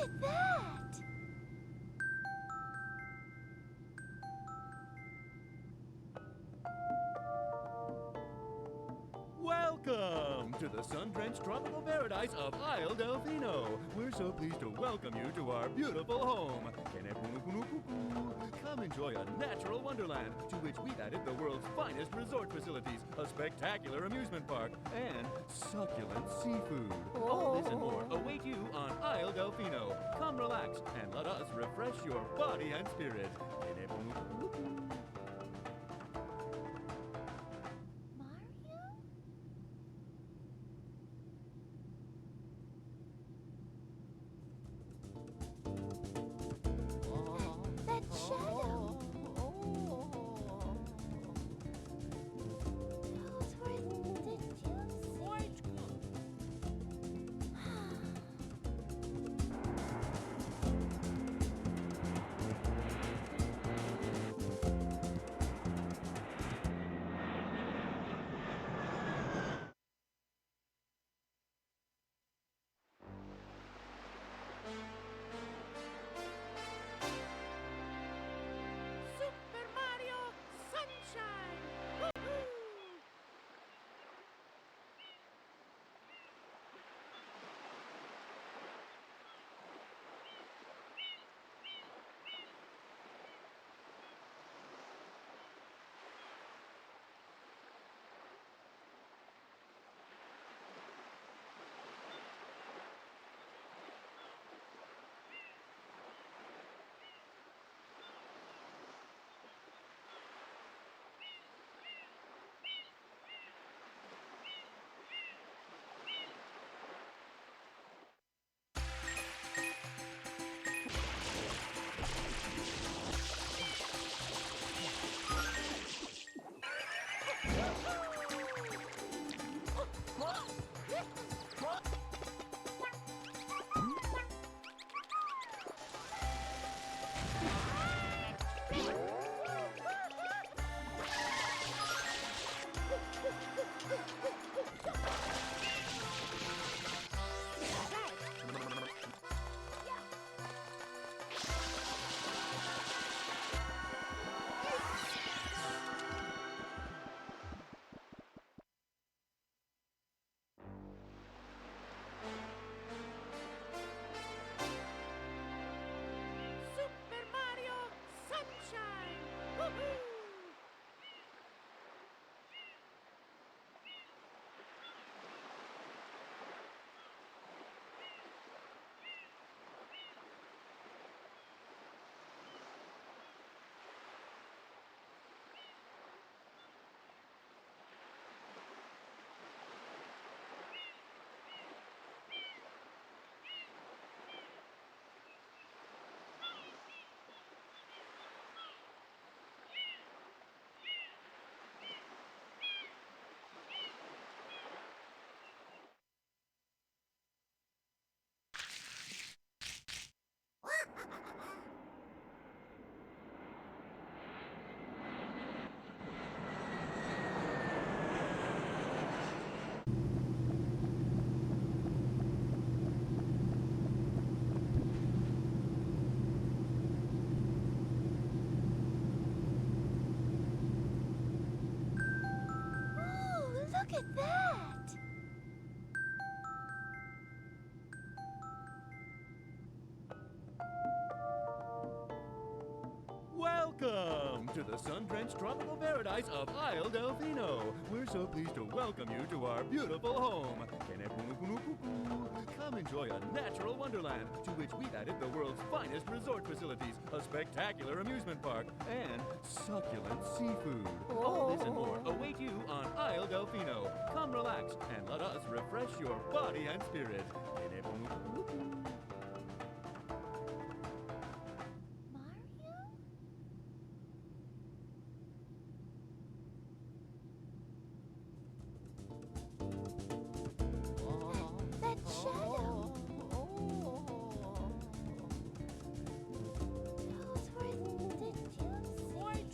at that! Welcome to the sun-drenched tropical paradise of Isle Delfino. We're so pleased to welcome you to our beautiful home. Come enjoy a natural wonderland to which we've added the world's finest resort facilities, a spectacular amusement park, and succulent seafood. All this and more await you on Isle Delfino. Come relax and let us refresh your body and spirit. That shadow! Those were the Gypsies. Super Mario Sunshine! Woohoo! Super Mario Sunshine! Woohoo! Ooh, look at that! Welcome to the sun-drenched tropical paradise of Isle Delfino. We're so pleased to welcome you to our beautiful home. Come enjoy a natural wonderland to which we've added the world's finest resort facilities, a spectacular amusement park, and succulent seafood. All this and more await you on Isle Delfino. Come relax and let us refresh your body and spirit. That shadow! Those were the Gypsies.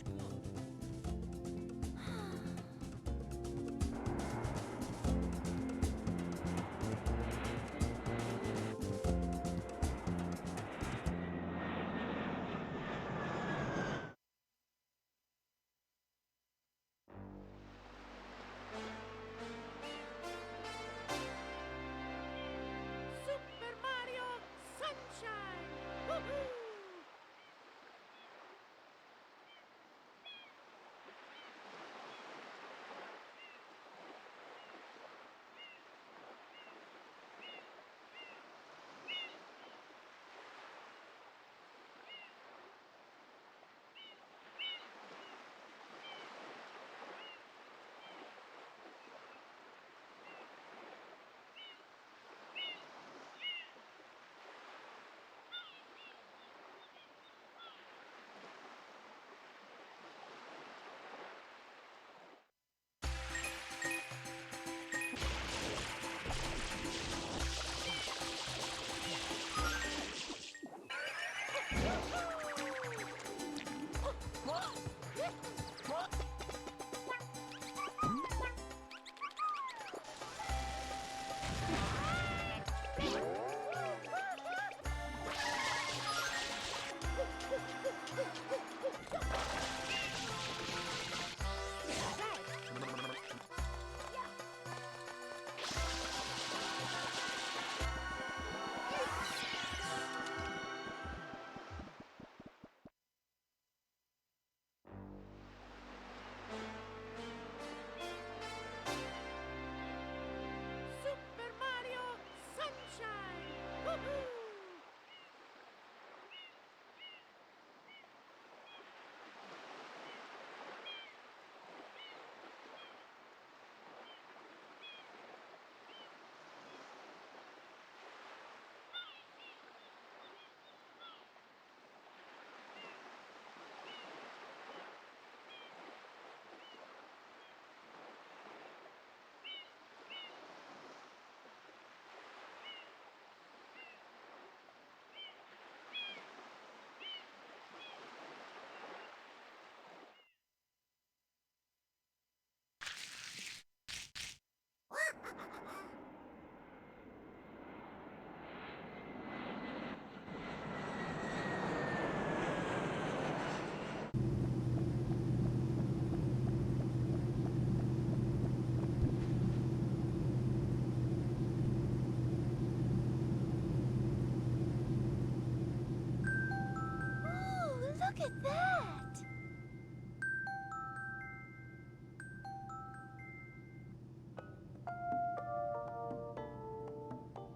that!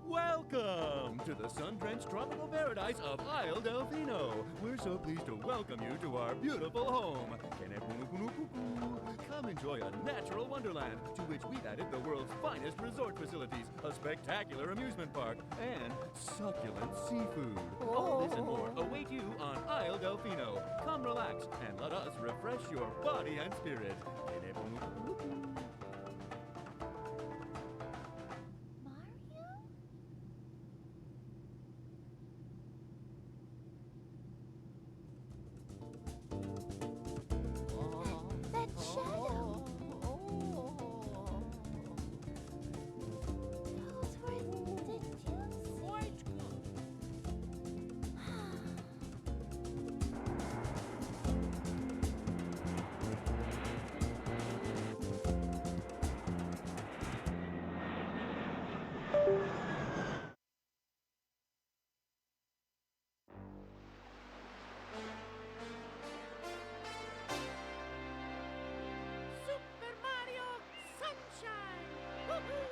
Welcome to the sun-drenched tropical paradise of Isle Delfino. We're so pleased to welcome you to our beautiful home. Come enjoy a natural wonderland to which we've added the world's finest resort facilities, a spectacular amusement park, and succulent seafood. All this and more await you on Isle Delfino. Come relax and let us refresh your body and spirit. Mario? That shadow! Those were... Did you see? White Super Mario Sunshine! Woohoo!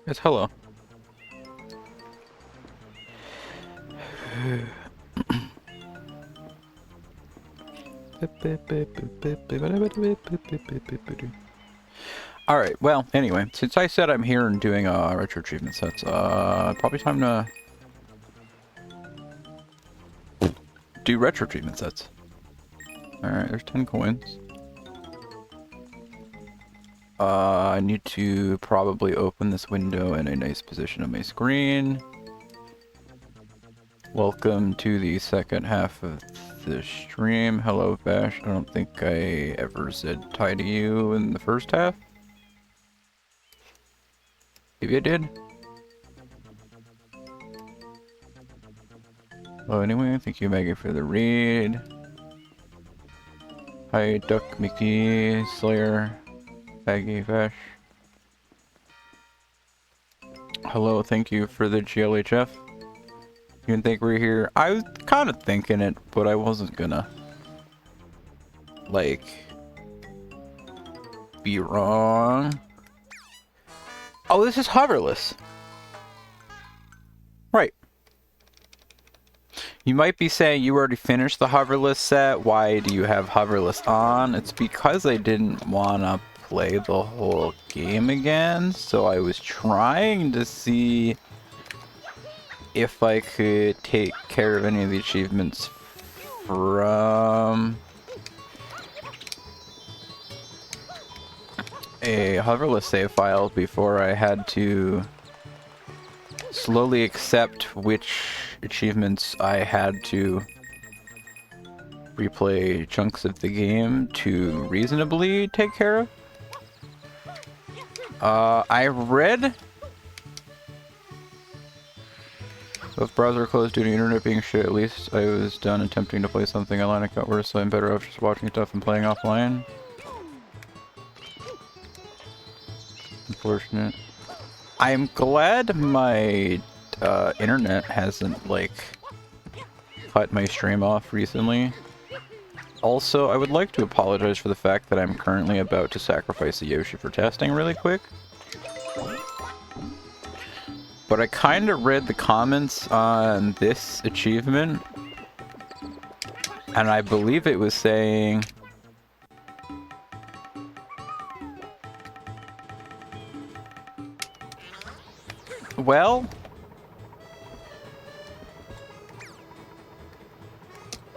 Yes, hello. Alright, well, anyway, since I said I'm here and doing retro achievement sets, probably time to do retro treatment sets. Alright, there's 10 coins. I need to probably open this window in a nice position on my screen. Welcome to the second half of the stream. Hello, Bash. I don't think I ever said hi to you in the first half. Maybe I did. Well, anyway, thank you, Maggie, for the read. Hi, Duck, Mickey, Slayer, Maggie, Bash. Hello, thank you for the GLHF. You didn't think we were here? I was kind of thinking it, but I wasn't gonna, like, be wrong. Oh, this is hoverless. Right. You might be saying you already finished the hoverless set. Why do you have hoverless on? It's because I didn't want to play the whole game again. So I was trying to see if I could take care of any of the achievements from a hoverless save file before I had to slowly accept which achievements I had to replay chunks of the game to reasonably take care of. I read with browser closed due to internet being shit. At least I was done attempting to play something online. It got worse, so I'm better off just watching stuff and playing offline. Unfortunate. I'm glad my internet hasn't, like, cut my stream off recently. Also, I would like to apologize for the fact that I'm currently about to sacrifice a Yoshi for testing really quick. But I kind of read the comments on this achievement, and I believe it was saying well,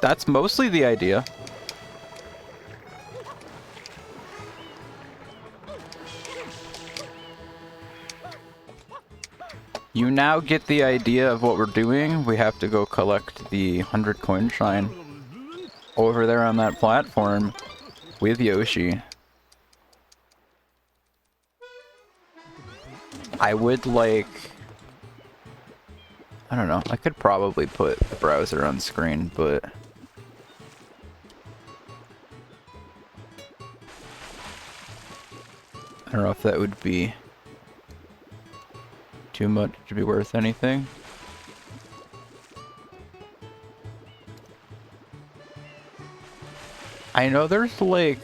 that's mostly the idea. You now get the idea of what we're doing. We have to go collect the 100 coin shine over there on that platform with Yoshi. I would like... I don't know. I could probably put the browser on screen, but... I don't know if that would be too much to be worth anything. I know there's like...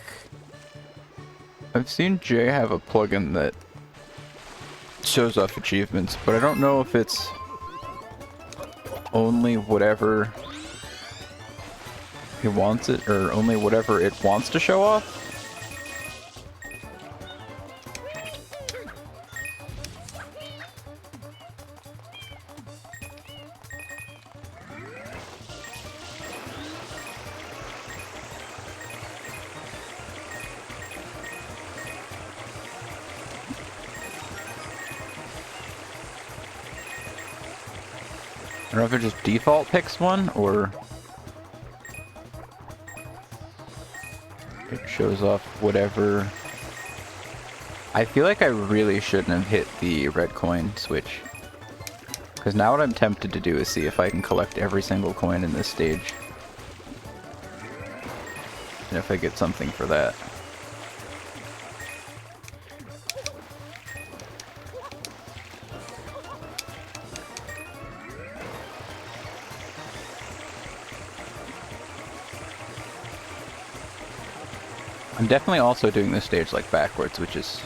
I've seen Jay have a plugin that shows off achievements, but I don't know if it's only whatever he wants it, or only whatever it wants to show off. I don't know if it just default picks one, or it shows off whatever. I feel like I really shouldn't have hit the red coin switch, because now what I'm tempted to do is see if I can collect every single coin in this stage, and if I get something for that. I'm definitely also doing this stage like backwards, which is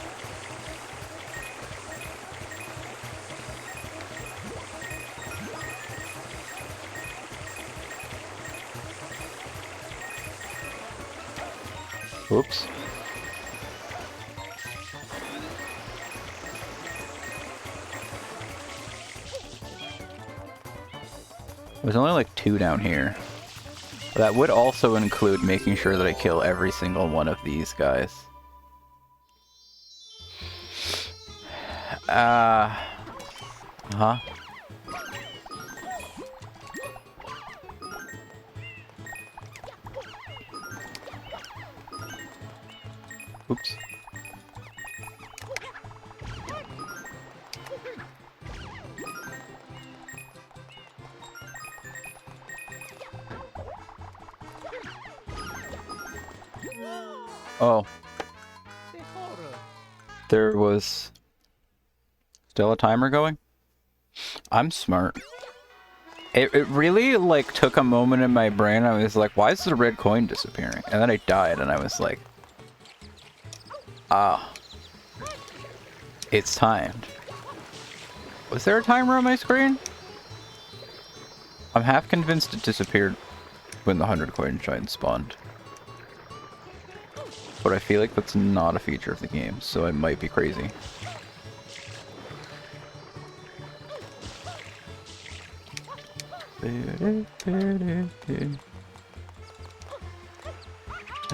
Oops. There's only like 2 down here. That would also include making sure that I kill every single one of these guys. Uh-huh. Oops. Oh, The horror. there was still a timer going? I'm smart. It really, like, took a moment in my brain. I was like, why is the red coin disappearing? And then I died, and I was like, ah. It's timed. Was there a timer on my screen? I'm half convinced it disappeared when the 100 coin shine spawned. But I feel like that's not a feature of the game, so I might be crazy.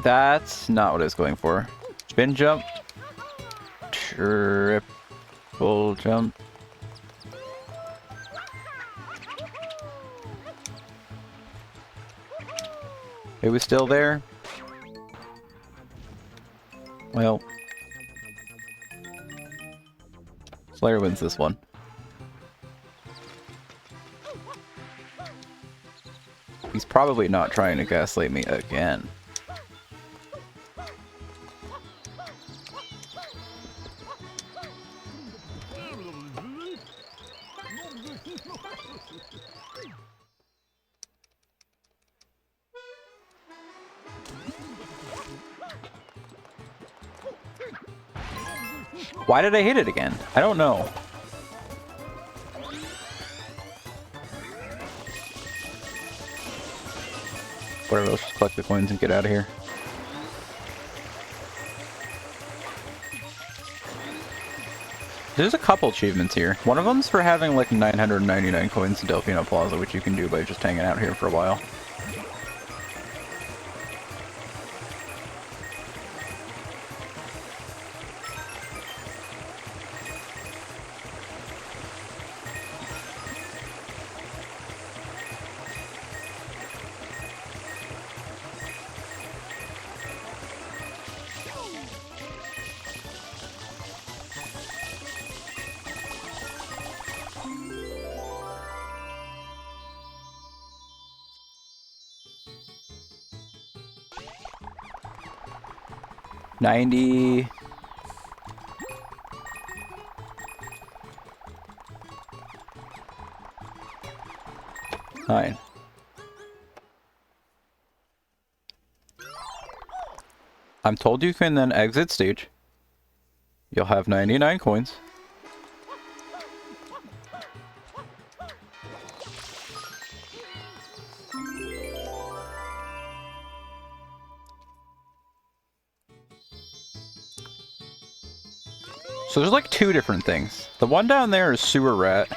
That's not what I was going for. Spin jump. Triple jump. It was still there. Well, Slayer wins this one. He's probably not trying to gaslight me again. Why did I hit it again? I don't know. Whatever, let's just collect the coins and get out of here. There's a couple achievements here. One of them's for having like 999 coins in Delfino Plaza, which you can do by just hanging out here for a while. $90. Fine. I'm told you can then exit stage. You'll have 99 coins. So there's like 2 different things. The one down there is Sewer Rat.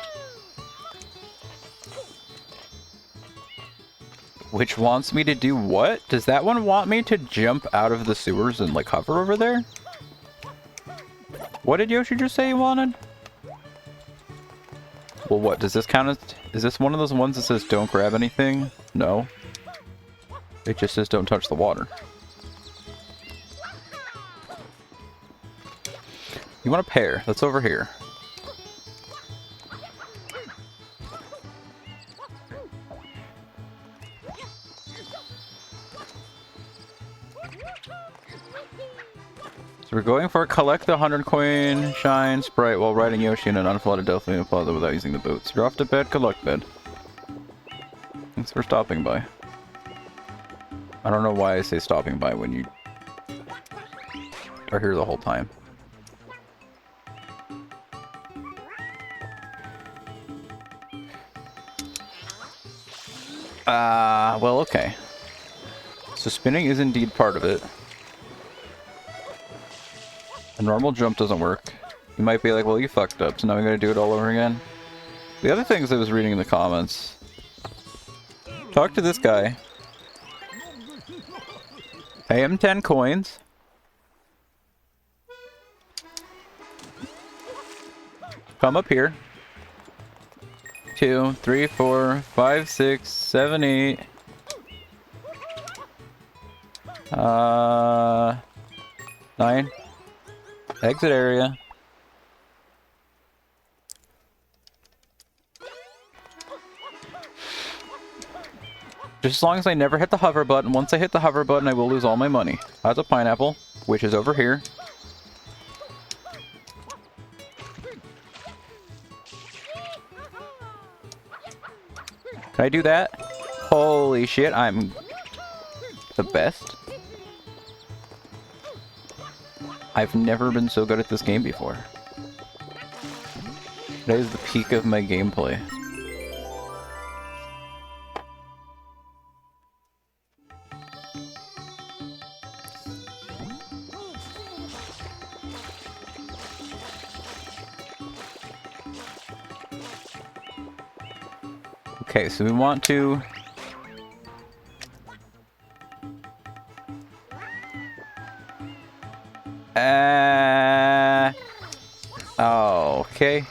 Which wants me to do what? Does that one want me to jump out of the sewers and like hover over there? What did Yoshi just say he wanted? Well, what, does this count as... Is this one of those ones that says don't grab anything? No. It just says don't touch the water. You want a pair? That's over here. So we're going for collect the 100 coin shine sprite while riding Yoshi in an unflooded Delfino Plaza without using the boots. You're off to bed, collect bed. Thanks for stopping by. I don't know why I say stopping by when you are here the whole time. Well, okay. So spinning is indeed part of it. A normal jump doesn't work. You might be like, well, you fucked up, so now we gotta do it all over again. The other things I was reading in the comments. Talk to this guy. Pay him 10 coins. Come up here. 2, 3, 4, 5, 6, 7, 8. 9. Exit area. Just as long as I never hit the hover button. Once I hit the hover button, I will lose all my money. That's a pineapple, which is over here. Can I do that? Holy shit, I'm the best. I've never been so good at this game before. That is the peak of my gameplay. Okay, so we want to... Oh, okay.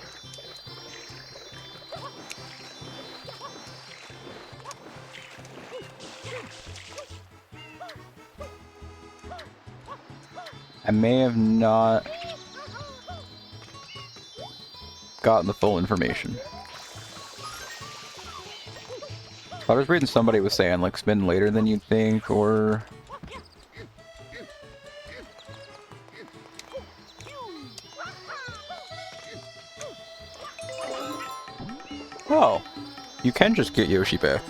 I may have not gotten the full information. I was reading somebody was saying, like, spin later than you'd think, or... Oh, you can just get Yoshi back.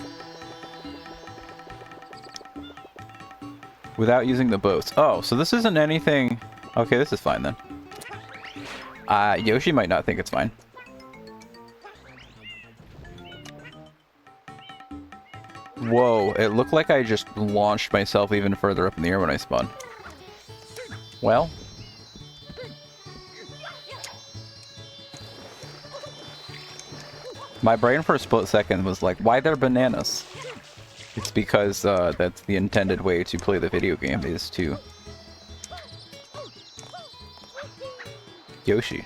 Without using the boats. Oh, so this isn't anything... Okay, this is fine then. Yoshi might not think it's fine. Whoa, it looked like I just launched myself even further up in the air when I spun. Well. My brain for a split second was like, why there bananas? It's because that's the intended way to play the video game, is to... Yoshi.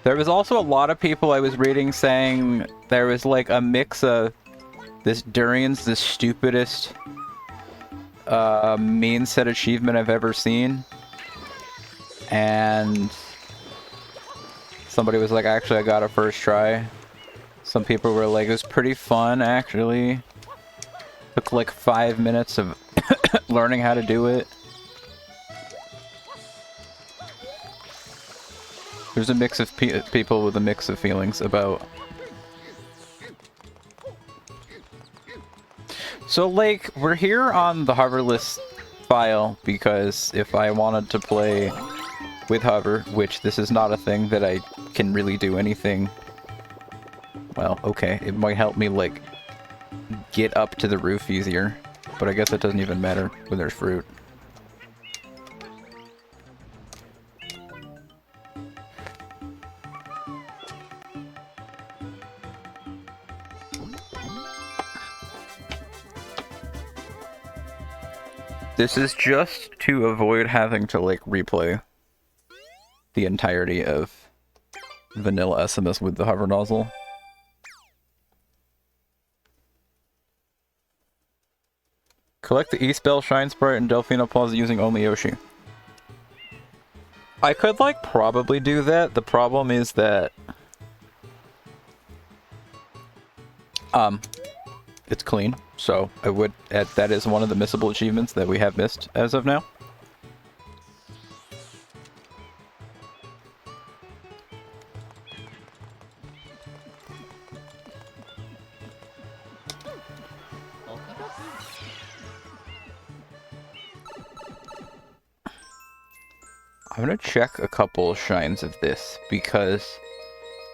There was also a lot of people I was reading saying there was like a mix of this Durian's the stupidest main set achievement I've ever seen. And somebody was like, actually I got it first try. Some people were like, it was pretty fun actually. Took like 5 minutes of learning how to do it. There's a mix of people with a mix of feelings about... So, like, we're here on the hoverless file because if I wanted to play with hover, which this is not a thing that I can really do anything... Well, okay, it might help me, like, get up to the roof easier. But I guess it doesn't even matter when there's fruit. This is just to avoid having to, like, replay the entirety of vanilla SMS with the hover nozzle. Collect the East Bell, Shine Sprite, and Delfino Plaza using only Yoshi. I could, like, probably do that. The problem is that... it's clean, so I would add that is one of the missable achievements that we have missed as of now. I'm gonna check a couple shrines of this because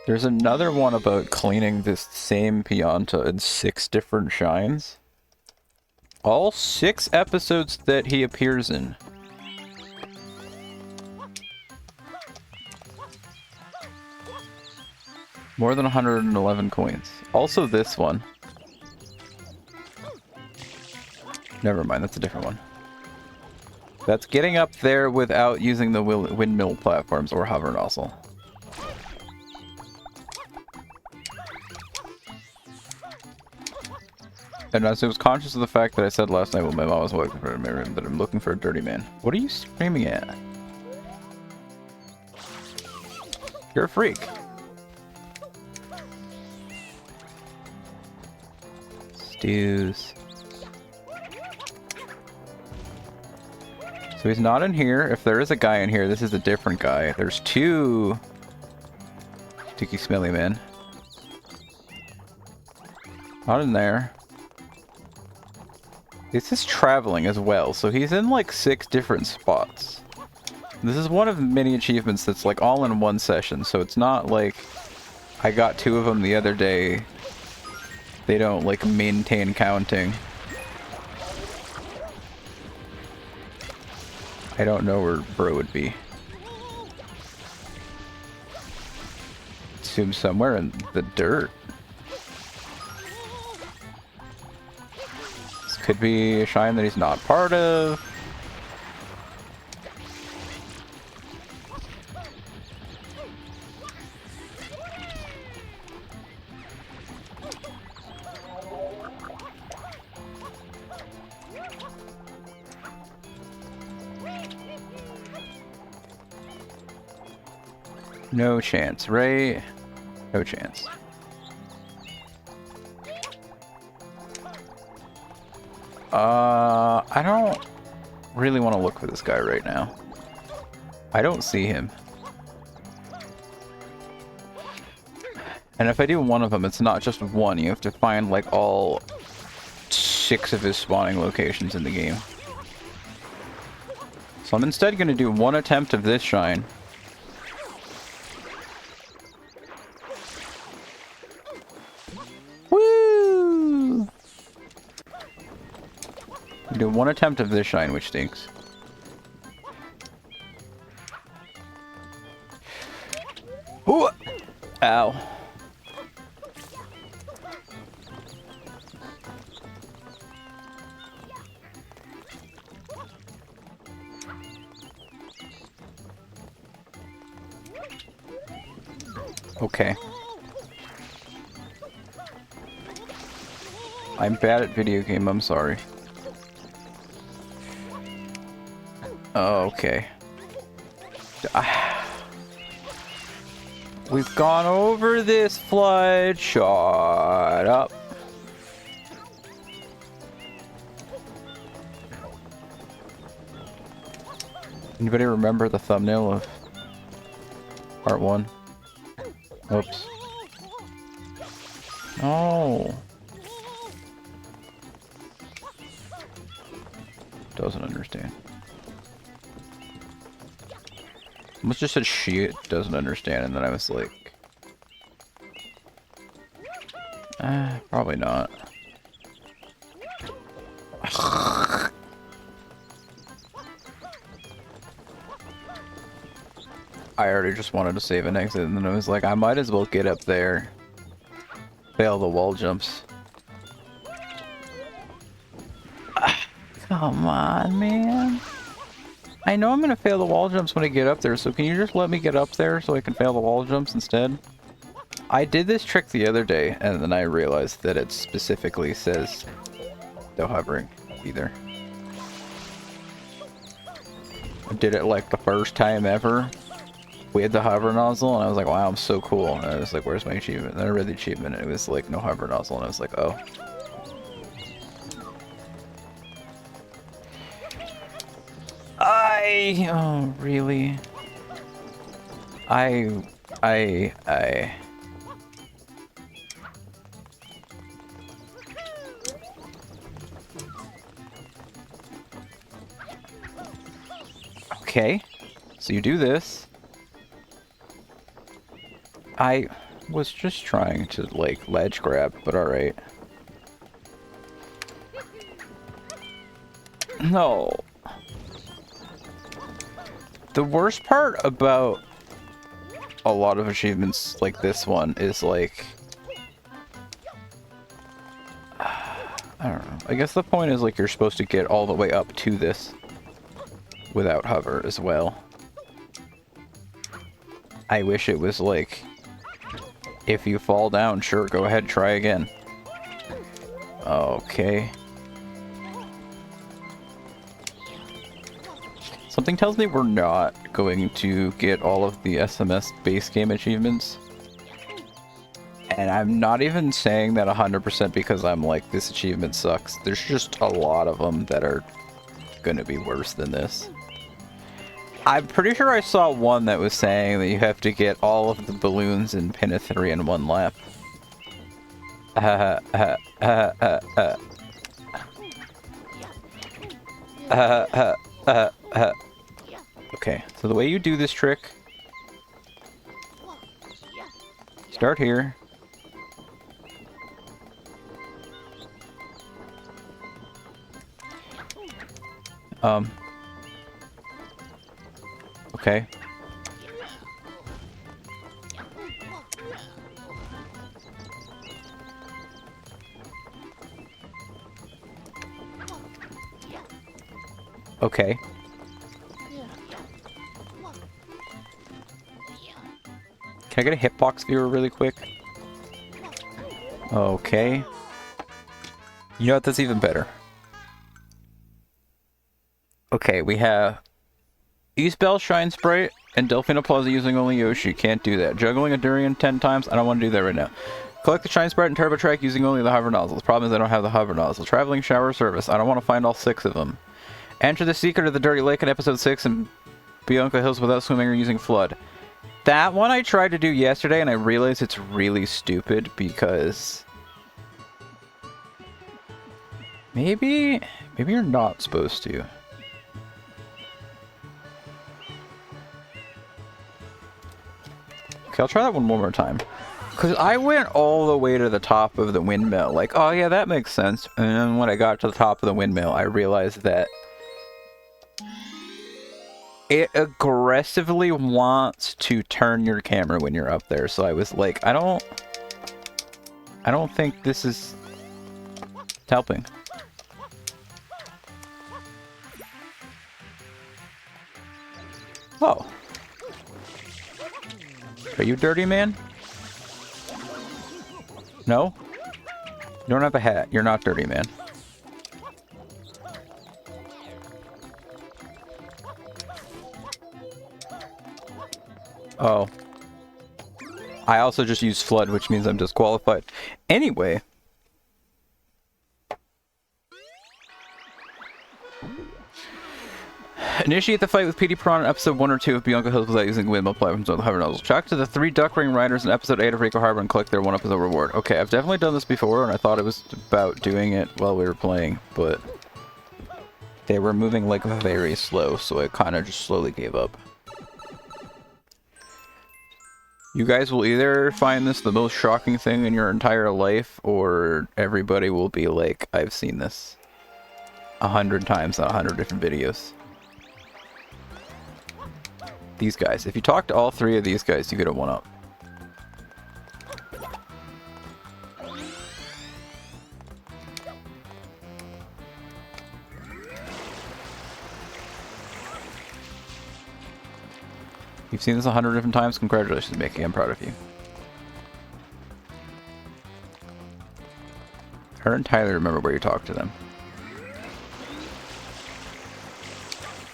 there's another one about cleaning this same Pianta in 6 different shrines. All 6 episodes that he appears in. More than 111 coins. Also this one. Never mind, that's a different one. That's getting up there without using the windmill platforms or hover nozzle. And as I was conscious of the fact that I said last night when my mom was walking for a mirror that I'm looking for a dirty man. What are you screaming at? You're a freak. Stews. So he's not in here. If there is a guy in here, this is a different guy. There's 2 sticky smelly men. Not in there. This is traveling as well, so he's in like 6 different spots. This is one of many achievements that's like all in one session, so it's not like I got 2 of them the other day. They don't like maintain counting. I don't know where bro would be. Assume somewhere in the dirt. This could be a shrine that he's not part of. No chance, right? No chance. I don't really want to look for this guy right now. I don't see him. And if I do one of them, it's not just one. You have to find like all 6 of his spawning locations in the game. So I'm instead going to do one attempt of this shrine. Woo! Do one attempt of this shrine, which stinks. Ooh! Ow. Okay. I'm bad at video game, I'm sorry. Okay. We've gone over this flood. Shut up. Anybody remember the thumbnail of part 1? Oops. No. Doesn't understand. Almost just said shit, doesn't understand, and then I was like... probably not. I already just wanted to save an exit, and then I was like, I might as well get up there. Fail the wall jumps. Come on, man. I know I'm gonna fail the wall jumps when I get up there, so can you just let me get up there so I can fail the wall jumps instead? I did this trick the other day, and then I realized that it specifically says no hovering either. I did it like the first time ever with the hover nozzle, and I was like, wow, I'm so cool. And I was like, where's my achievement? And then I read the achievement, and it was like, no hover nozzle, and I was like, oh. Oh, really? Okay. So you do this. I was just trying to, like, ledge grab, but alright. No. The worst part about a lot of achievements like this one is, like... I don't know. I guess the point is, like, you're supposed to get all the way up to this without hover as well. I wish it was, like, if you fall down, sure, go ahead, try again. Okay. Something tells me we're not going to get all of the SMS base game achievements. And I'm not even saying that 100% because I'm like, this achievement sucks. There's just a lot of them that are gonna be worse than this. I'm pretty sure I saw one that was saying that you have to get all of the balloons in Pinna 3 in one lap. Okay, so the way you do this trick, start here. Okay. Okay. Can I get a hitbox viewer really quick? Okay. You know what? That's even better. Okay, we have East Bell, Shine Sprite, and Delphina Plaza using only Yoshi. Can't do that. Juggling a durian 10 times. I don't want to do that right now. Collect the Shine Sprite and Turbo Track using only the hover nozzles. Problem is I don't have the hover nozzle. Traveling shower service. I don't want to find all 6 of them. Enter the secret of the Dirty Lake in episode 6 and Bianca Hills without swimming or using flood. That one I tried to do yesterday and I realized it's really stupid because... Maybe you're not supposed to. Okay, I'll try that one more time. Because I went all the way to the top of the windmill. Like, oh yeah, that makes sense. And then when I got to the top of the windmill, I realized that it aggressively wants to turn your camera when you're up there. So I was like, I don't think this is helping. Oh. Are you dirty, man? No? You don't have a hat. You're not dirty, man. Oh. I also just used flood, which means I'm disqualified. Anyway. Initiate the fight with Petey Prawn in episode 1 or 2 of Bianca Hills without using windmill platforms or the hover nozzles. Track to the 3 Duck Ring Riders in episode 8 of Rico Harbor and collect their 1 episode reward. Okay, I've definitely done this before, and I thought it was about doing it while we were playing, but they were moving like very slow, so I kind of just slowly gave up. You guys will either find this the most shocking thing in your entire life, or everybody will be like, I've seen this 100 times on 100 different videos. These guys. If you talk to all 3 of these guys, you get a 1-up. You've seen this 100 different times? Congratulations, Mickey. I'm proud of you. Her and Tyler remember where you talked to them.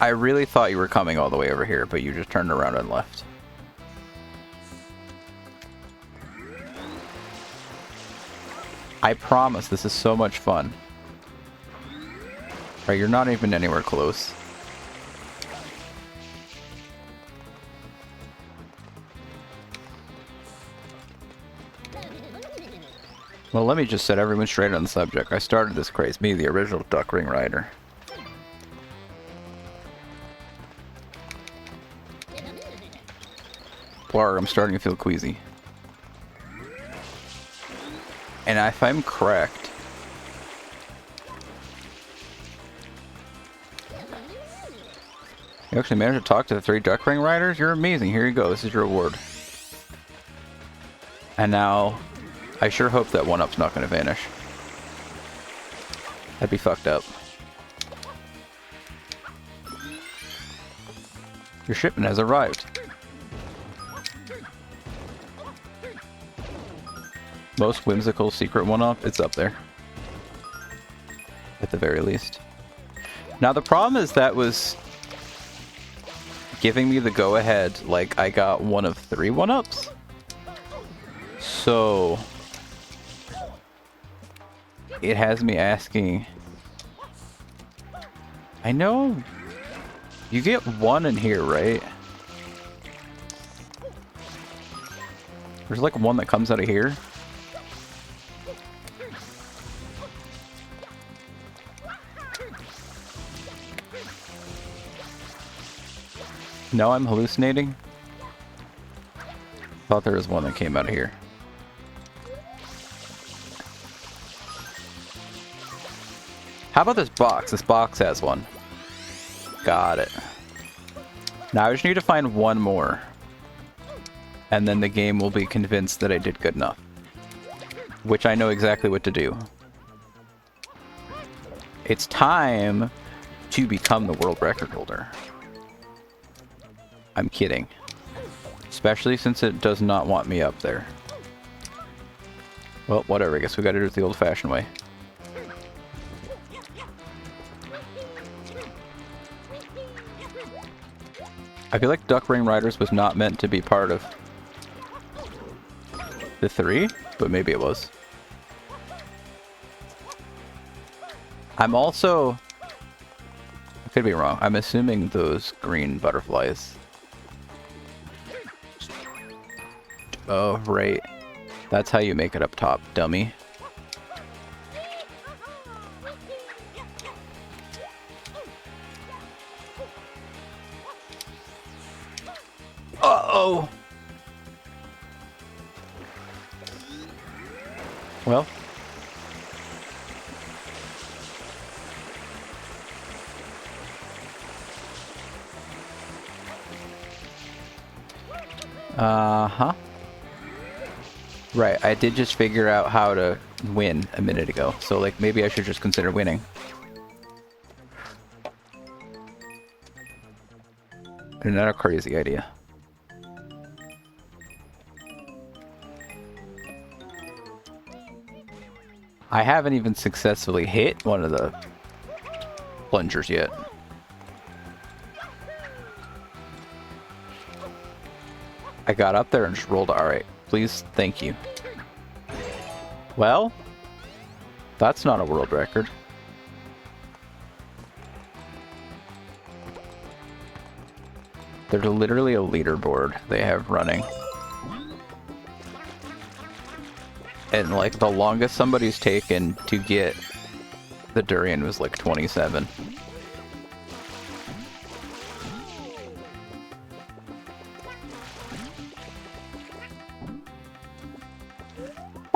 I really thought you were coming all the way over here, but you just turned around and left. I promise this is so much fun. Right, you're not even anywhere close. Well, let me just set everyone straight on the subject. I started this craze. Me, the original Duck Ring Rider. Explorer, I'm starting to feel queasy. And if I'm correct, you actually managed to talk to the 3 Duck Ring Riders? You're amazing. Here you go. This is your reward. And now, I sure hope that 1-up's not going to vanish. That'd be fucked up. Your shipment has arrived. Most whimsical secret 1-up, it's up there. At the very least. Now the problem is that was giving me the go-ahead, like I got 1 of 3 1-ups. So it has me asking, I know you get 1 in here, right? There's like 1 that comes out of here. No, I'm hallucinating. Thought there was 1 that came out of here. How about this box? This box has 1. Got it. Now I just need to find 1 more. And then the game will be convinced that I did good enough. Which I know exactly what to do. It's time to become the world record holder. I'm kidding. Especially since it does not want me up there. Well, whatever. I guess we gotta do it the old-fashioned way. I feel like Duck Ring Riders was not meant to be part of the 3, but maybe it was. I'm also... I could be wrong. I'm assuming those green butterflies. Oh, right. That's how you make it up top, dummy. Uh-oh! Well. Uh-huh. Right, I did just figure out how to win a minute ago, so like maybe I should just consider winning. Isn't that a crazy idea? I haven't even successfully hit one of the plungers yet. I got up there and just rolled. Alright, please, thank you. Well, that's not a world record. There's literally a leaderboard they have running. And like the longest somebody's taken to get the durian was like 27.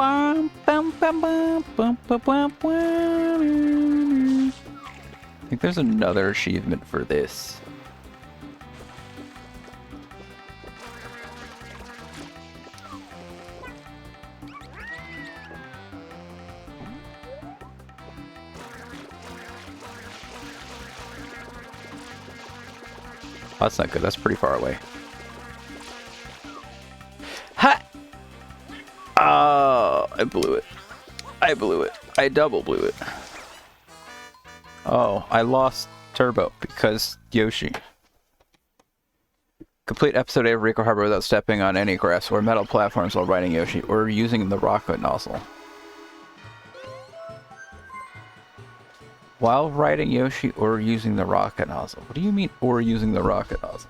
I think there's another achievement for this. Oh, that's not good. That's pretty far away. Ha! Oh, I blew it. I blew it. I double blew it. Oh, I lost Turbo because Yoshi. Complete episode A of Ricco Harbor without stepping on any grass or metal platforms while riding Yoshi or using the rocket nozzle. While riding Yoshi or using the rocket nozzle. What do you mean, or using the rocket nozzle?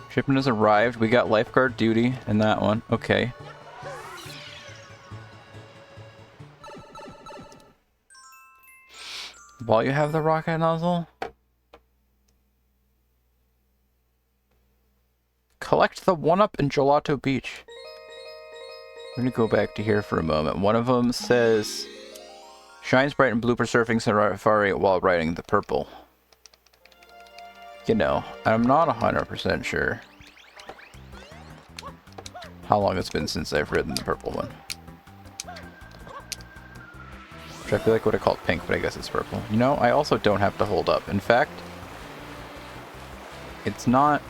Shipment has arrived. We got lifeguard duty in that one. Okay. while you have the rocket nozzle. Collect the 1-up in Gelato Beach. I'm gonna go back to here for a moment. One of them says, shines bright in blooper surfing safari while riding the purple. You know, I'm not 100% sure how long it's been since I've ridden the purple one. Which I feel like would have called pink, but I guess it's purple. You know, I also don't have to hold up. In fact, it's not...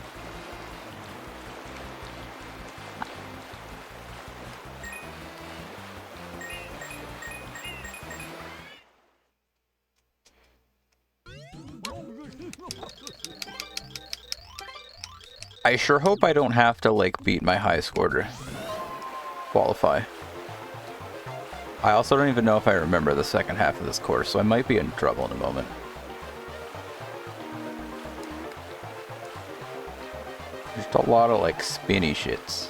I sure hope I don't have to, like, beat my high score to qualify. I also don't even know if I remember the second half of this course, so I might be in trouble in a moment. Just a lot of, like, spinny shits.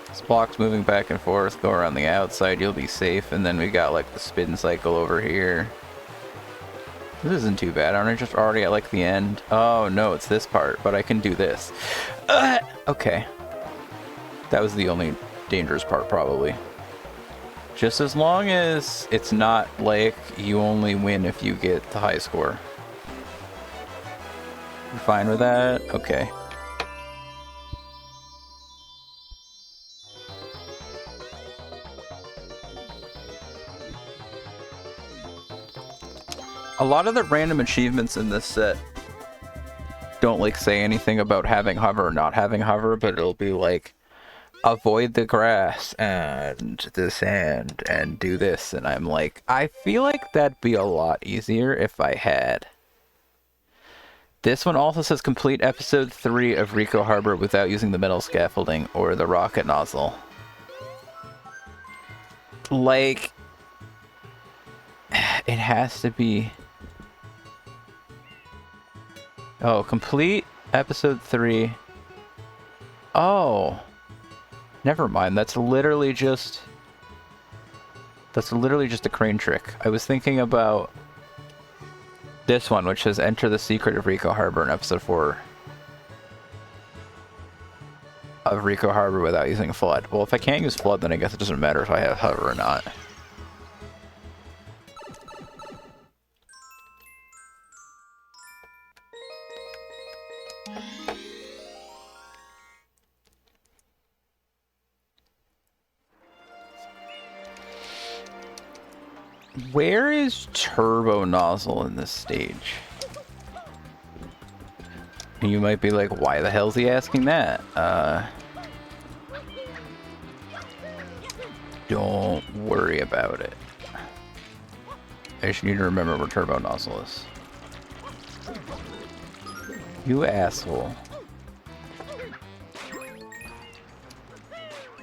This block's moving back and forth, go around the outside, you'll be safe, and then we got, like, the spin cycle over here. This isn't too bad, aren't I just already at, like, the end? Oh, no, it's this part, but I can do this. Okay. That was the only dangerous part, probably. Just as long as it's not like you only win if you get the high score. You fine with that? Okay. A lot of the random achievements in this set don't like say anything about having hover or not having hover, but it'll be like, avoid the grass and the sand and do this, and I'm like, I feel like that'd be a lot easier if I had. This one also says complete episode 3 of Ricco Harbor without using the metal scaffolding or the rocket nozzle. Like, it has to be... Oh, complete episode 3. Oh. Never mind, that's literally just a crane trick. I was thinking about this one, which says enter the secret of Ricco Harbor in episode 4 of Ricco Harbor without using flood. Well, if I can't use flood, then I guess it doesn't matter if I have hover or not. Where is turbo nozzle in this stage? You might be like, why the hell is he asking that? Don't worry about it. I just need to remember where turbo nozzle is. You asshole.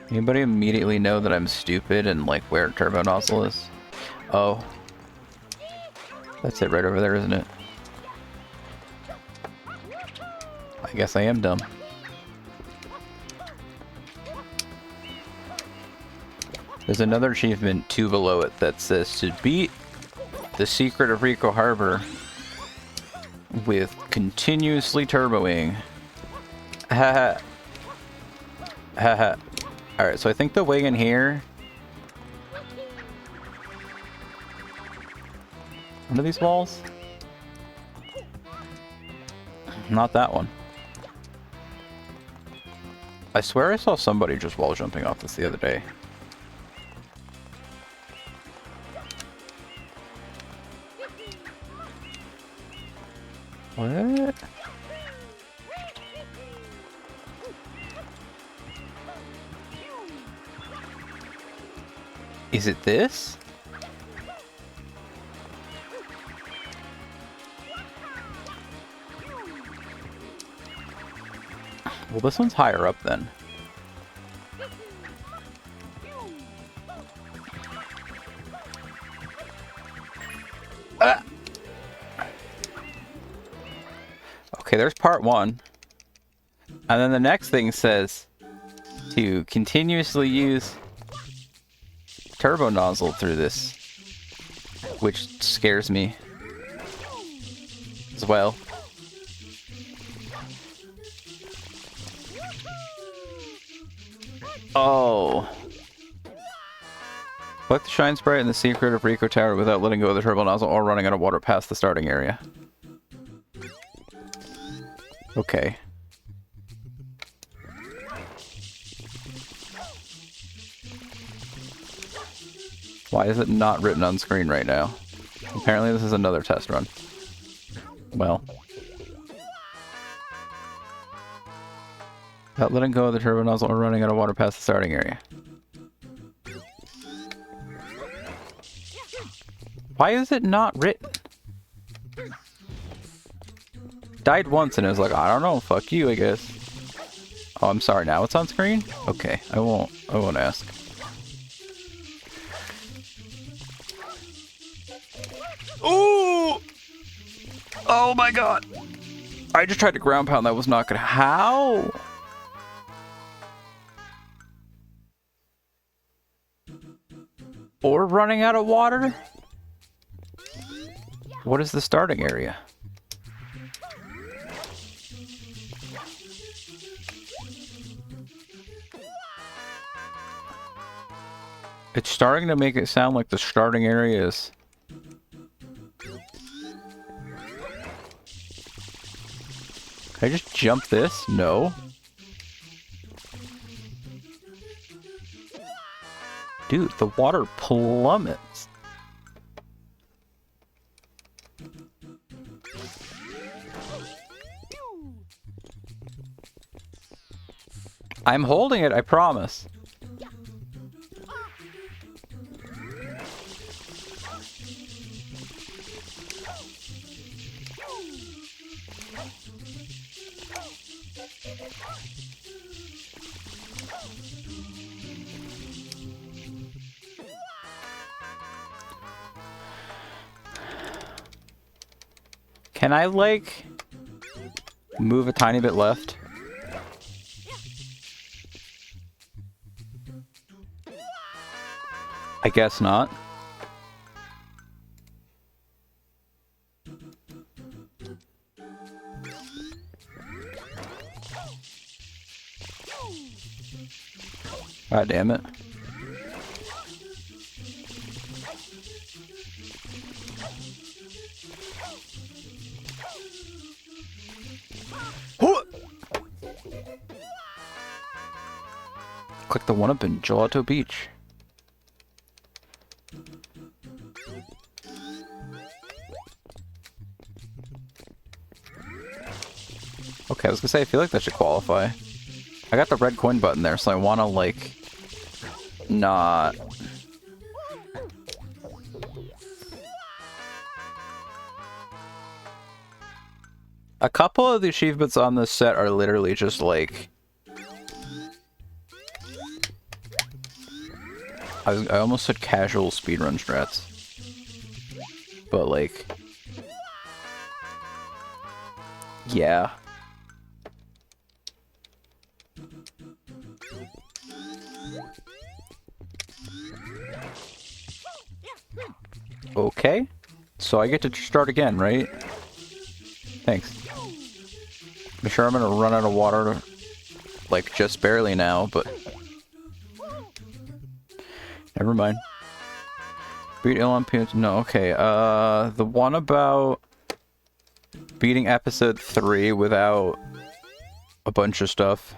Anybody immediately know that I'm stupid and like where turbo nozzle is? Oh. That's it right over there, isn't it? I guess I am dumb. There's another achievement 2 below it that says to beat the secret of Ricco Harbor with continuously turboing. Haha. Haha. Alright, so I think the way in here... What are these walls? Not that one. I swear I saw somebody just wall jumping off this the other day. What? Is it this? Well, this one's higher up then. Ah! Okay, there's part 1. And then the next thing says to continuously use turbo nozzle through this, which scares me. as well. Oh. Collect the shine sprite and the secret of Rico Tower without letting go of the turbo nozzle or running out of water past the starting area. Okay. Why is it not written on screen right now? Apparently this is another test run. Well. Without letting go of the turbo nozzle or running out of water past the starting area. Why is it not written? Died once and it was like, I don't know, fuck you, I guess. Oh, I'm sorry, now it's on screen? Okay, I won't ask. Ooh! Oh my god! I just tried to ground pound, that was not good. How? Or running out of water? What is the starting area? It's starting to make it sound like the starting area is... Can I just jump this? No. Dude, the water plummets. I'm holding it, I promise. Can I, like, move a tiny bit left? I guess not. God damn it. Click the one up in Gelato Beach. Okay, I was gonna say, I feel like that should qualify. I got the red coin button there, so I wanna, like, not... A couple of the achievements on this set are literally just, like... I almost said casual speedrun strats. But, like... Yeah. Okay. So I get to start again, right? Thanks. I'm sure I'm gonna run out of water, like, just barely now, but... Never mind. Beat LMP... No, okay. The one about... beating episode 3 without a bunch of stuff.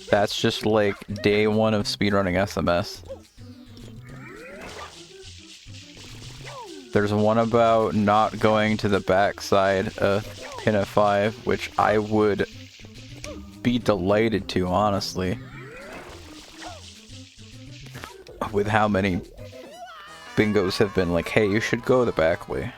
That's just like day 1 of speedrunning SMS. There's one about not going to the backside of Pin of 5, which I would be delighted to, honestly. With how many bingos have been like, hey, you should go the back way.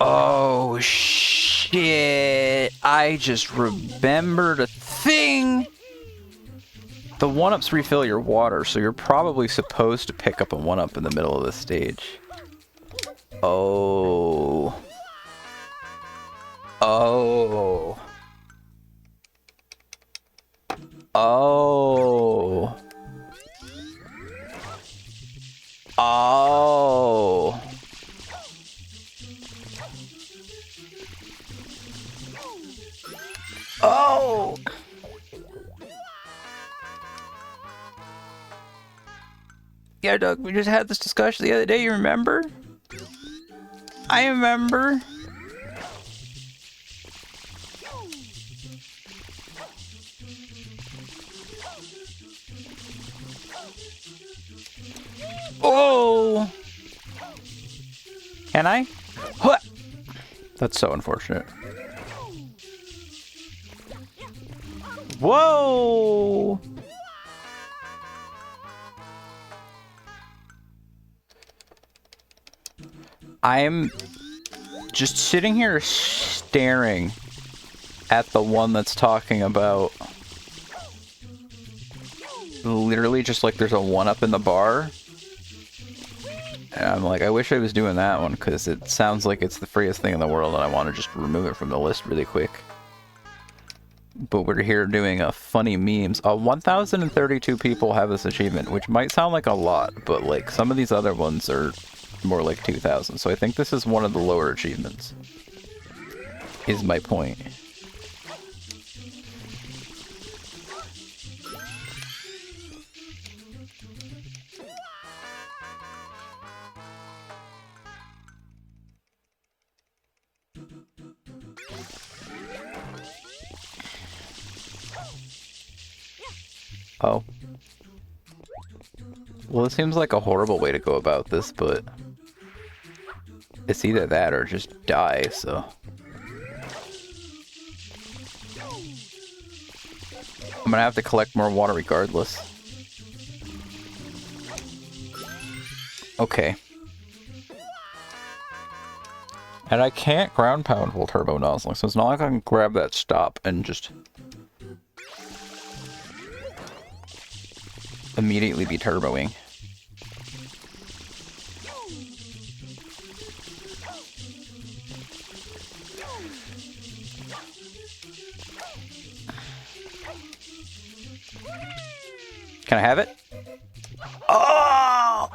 Oh, shit. I just remembered a thing. The 1-ups refill your water, so you're probably supposed to pick up a 1-up in the middle of the stage. Oh. Oh. Oh. Oh. Oh. Yeah, Doug, we just had this discussion the other day, you remember? I remember. Oh! Can I? What? That's so unfortunate. Whoa! I'm just sitting here staring at the one that's talking about literally just like there's a 1-up in the bar. And I'm like, I wish I was doing that one because it sounds like it's the freest thing in the world and I want to just remove it from the list really quick. But we're here doing funny memes. 1,032 people have this achievement, which might sound like a lot, but like some of these other ones are more like 2,000. So I think this is one of the lower achievements, is my point. Oh. Well, it seems like a horrible way to go about this, but it's either that or just die, so. I'm gonna have to collect more water regardless. Okay. And I can't ground pound while turbo nozzling, so it's not like I can grab that stop and just immediately be turboing. Can I have it? Oh!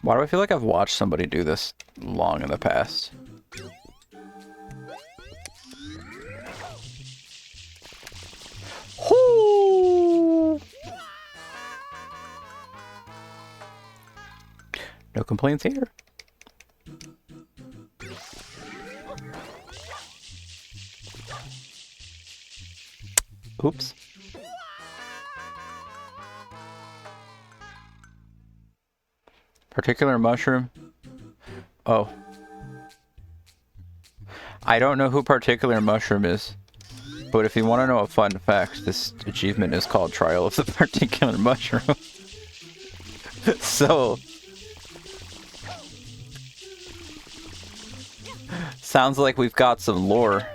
Why do I feel like I've watched somebody do this long in the past? No complaints here. Oops. Particular mushroom? Oh. I don't know who Particular Mushroom is, but if you want to know a fun fact, this achievement is called Trial of the Particular Mushroom. So, sounds like we've got some lore.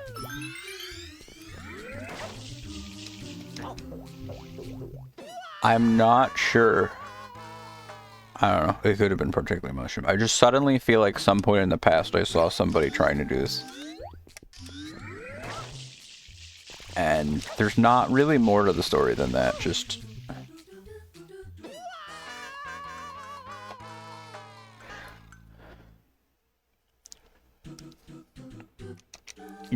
I'm not sure. I don't know. It could have been Particular Mushroom. I just suddenly feel like some point in the past I saw somebody trying to do this. And there's not really more to the story than that. Just...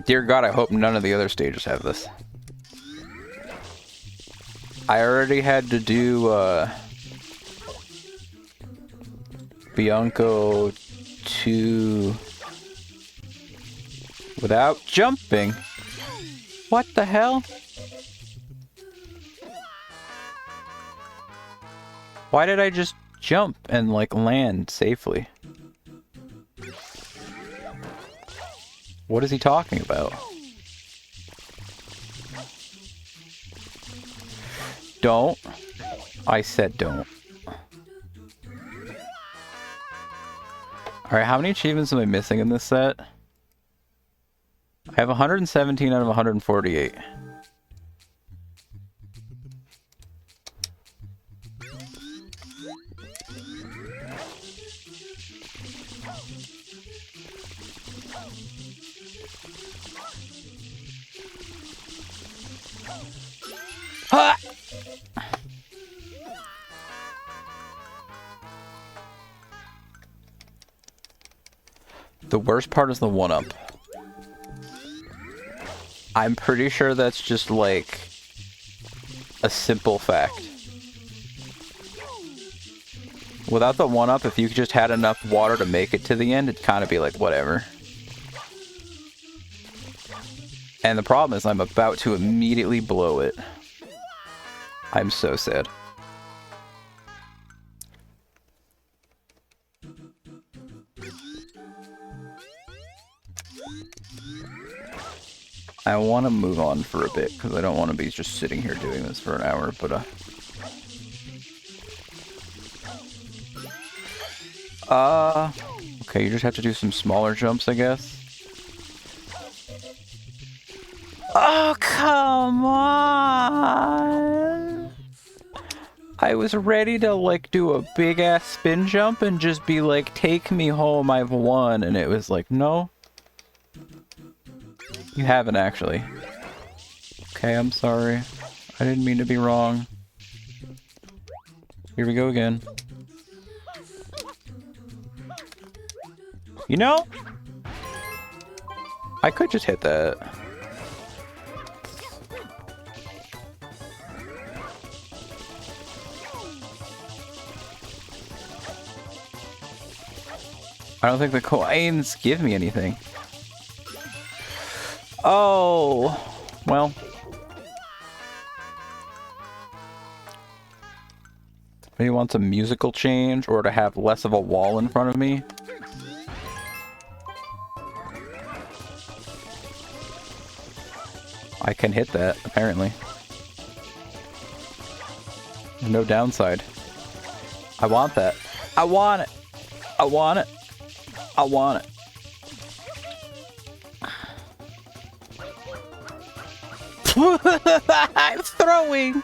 Dear God, I hope none of the other stages have this. I already had to do, Bianco 2 without jumping. What the hell? Why did I just jump and, like, land safely? What is he talking about? Don't. I said don't. Alright, how many achievements am I missing in this set? I have 117 out of 148. Ah! The worst part is the 1-up. I'm pretty sure that's just like a simple fact. Without the 1-up, if you just had enough water to make it to the end, it'd kind of be like whatever. And the problem is I'm about to immediately blow it. I'm so sad. I want to move on for a bit because I don't want to be just sitting here doing this for an hour, but okay, you just have to do some smaller jumps, I guess. Oh, come on! I was ready to, like, do a big-ass spin jump and just be like, take me home, I've won, and it was like, no. You haven't, actually. Okay, I'm sorry. I didn't mean to be wrong. Here we go again. You know? I could just hit that. I don't think the coins give me anything. Oh, well. Maybe wants a musical change or to have less of a wall in front of me. I can hit that, apparently. No downside. I want that. I want it. I want it. I want it. I'm throwing.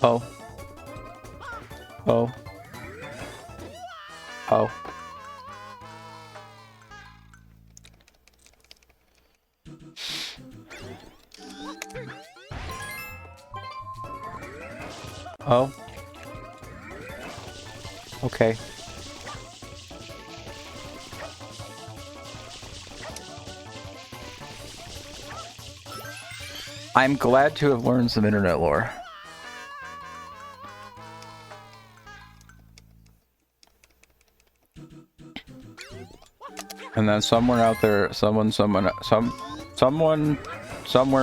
Oh. Oh. Oh. Oh. Okay. I'm glad to have learned some internet lore. And then somewhere out there, someone somewhere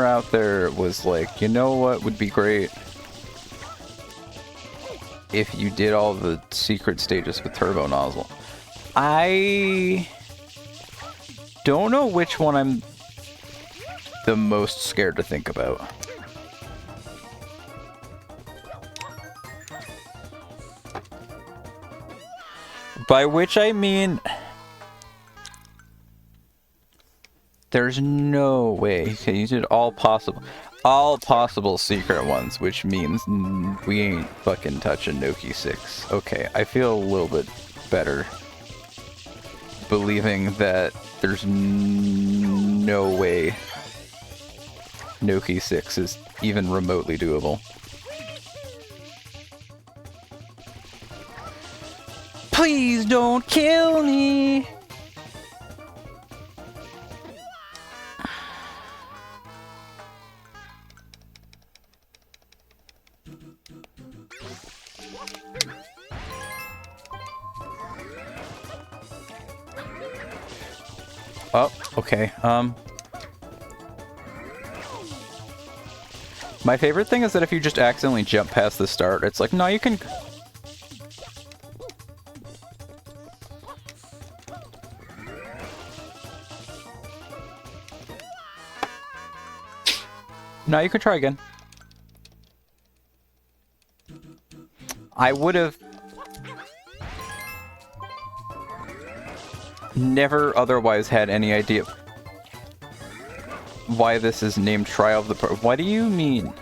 out there was like, you know what would be great? If you did all the secret stages with turbo nozzle. I don't know which one I'm the most scared to think about. By which I mean, there's no way. Okay, you did all possible secret ones, which means we ain't fucking touching Noki 6. Okay, I feel a little bit better believing that there's no way Noki 6 is even remotely doable. Please don't kill me! Oh, okay, my favorite thing is that if you just accidentally jump past the start, it's like, no, you can... No, you can try again. I would have never otherwise had any idea why this is named Trial of the Pro. What do you mean?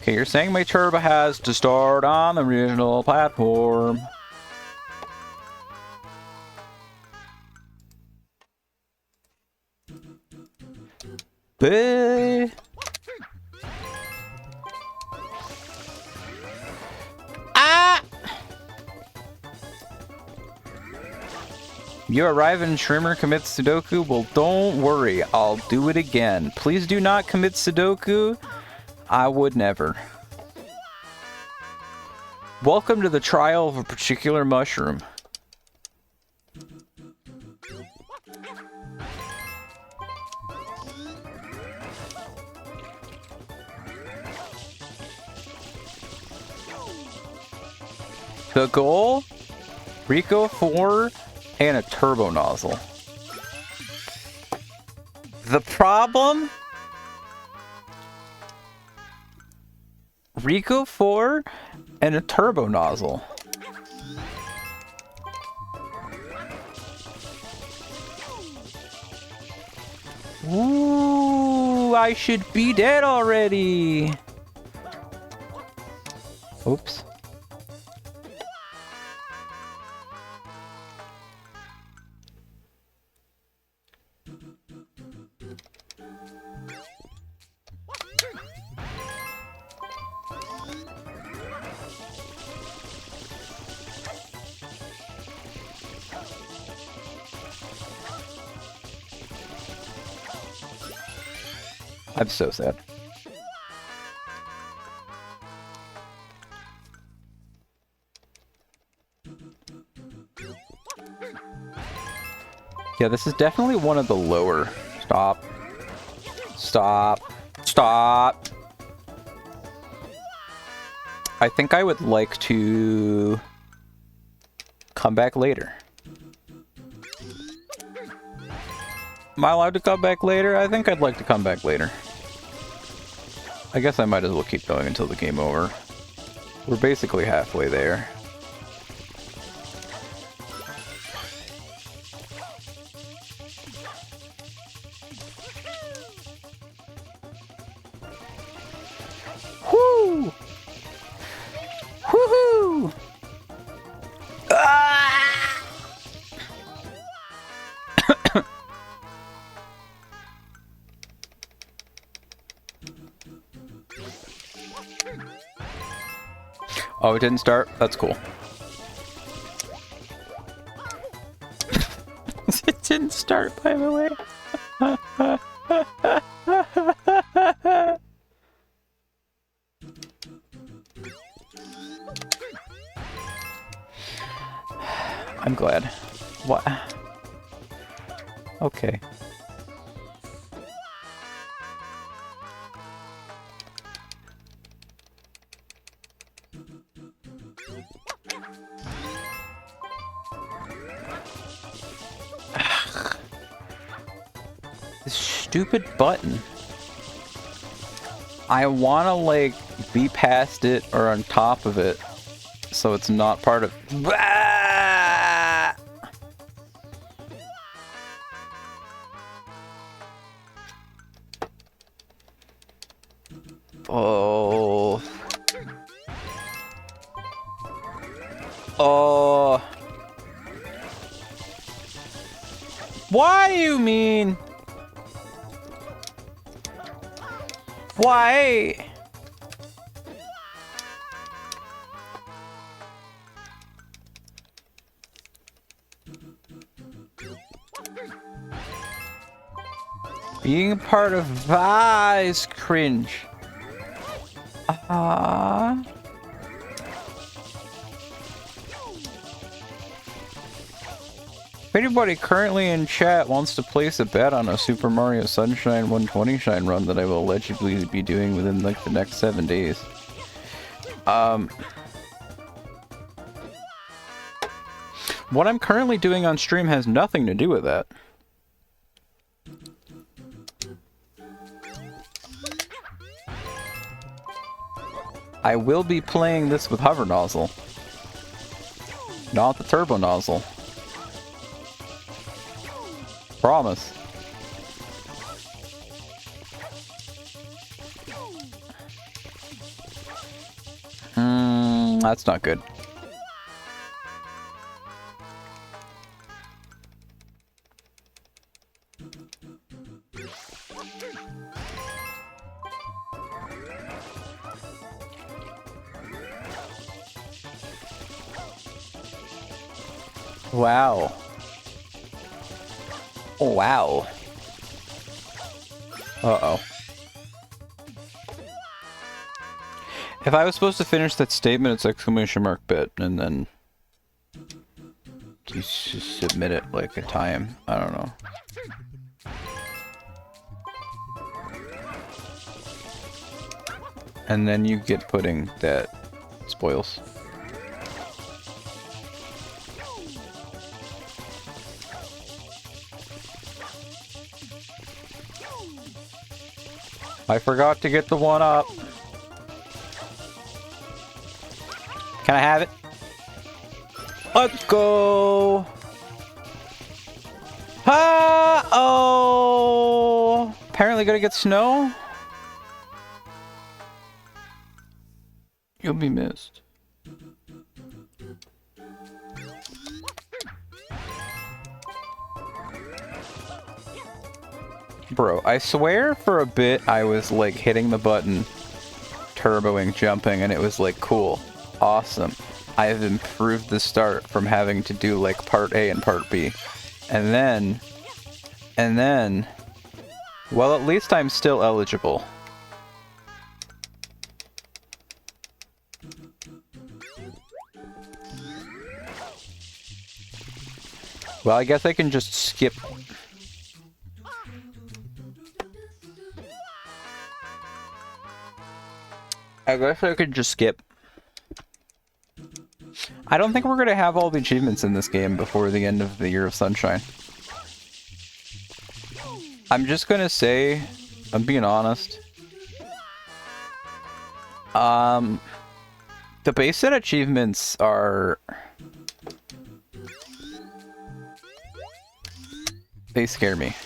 Okay, you're saying my turbo has to start on the original platform. Bah. Ah! You arrive and Shrimmer commits Sudoku? Well, don't worry. I'll do it again. Please do not commit Sudoku. I would never. Welcome to the trial of a particular mushroom. The goal? Rico 4 and a turbo nozzle. The problem? Rico 4 and a turbo nozzle. Ooh, I should be dead already. Oops. I'm so sad. Yeah, this is definitely one of the lower. Stop. Stop. Stop. I think I would like to come back later. Am I allowed to come back later? I think I'd like to come back later. I guess I might as well keep going until the game over. We're basically halfway there. Whoo! Woohoo! Ah! Oh, it didn't start? That's cool. It didn't start, by the way. I'm glad. What? Okay. This stupid button. I wanna, like, be past it or on top of it so it's not part of... Ah! Oh. Oh. Why you mean? Why? Being a part of Vice cringe. If anybody currently in chat wants to place a bet on a Super Mario Sunshine 120 Shine run that I will allegedly be doing within like the next 7 days. What I'm currently doing on stream has nothing to do with that. I will be playing this with hover nozzle. Not the turbo nozzle. Promise. That's not good. Wow. Oh, wow. Uh-oh. If I was supposed to finish that statement, it's exclamation mark bit, and then you submit it like a time. I don't know. And then you get pudding that spoils. I forgot to get the one up. Can I have it? Let's go. Oh! Apparently gonna get snow. You'll be missed. Bro, I swear for a bit I was like hitting the button, turboing, jumping, and it was like cool. Awesome. I have improved the start from having to do like part A and part B. And then, well, at least I'm still eligible. Well, I guess I can just skip. I guess I could just skip. I don't think we're going to have all the achievements in this game before the end of the Year of Sunshine. I'm just going to say, I'm being honest. The base set achievements are... They scare me.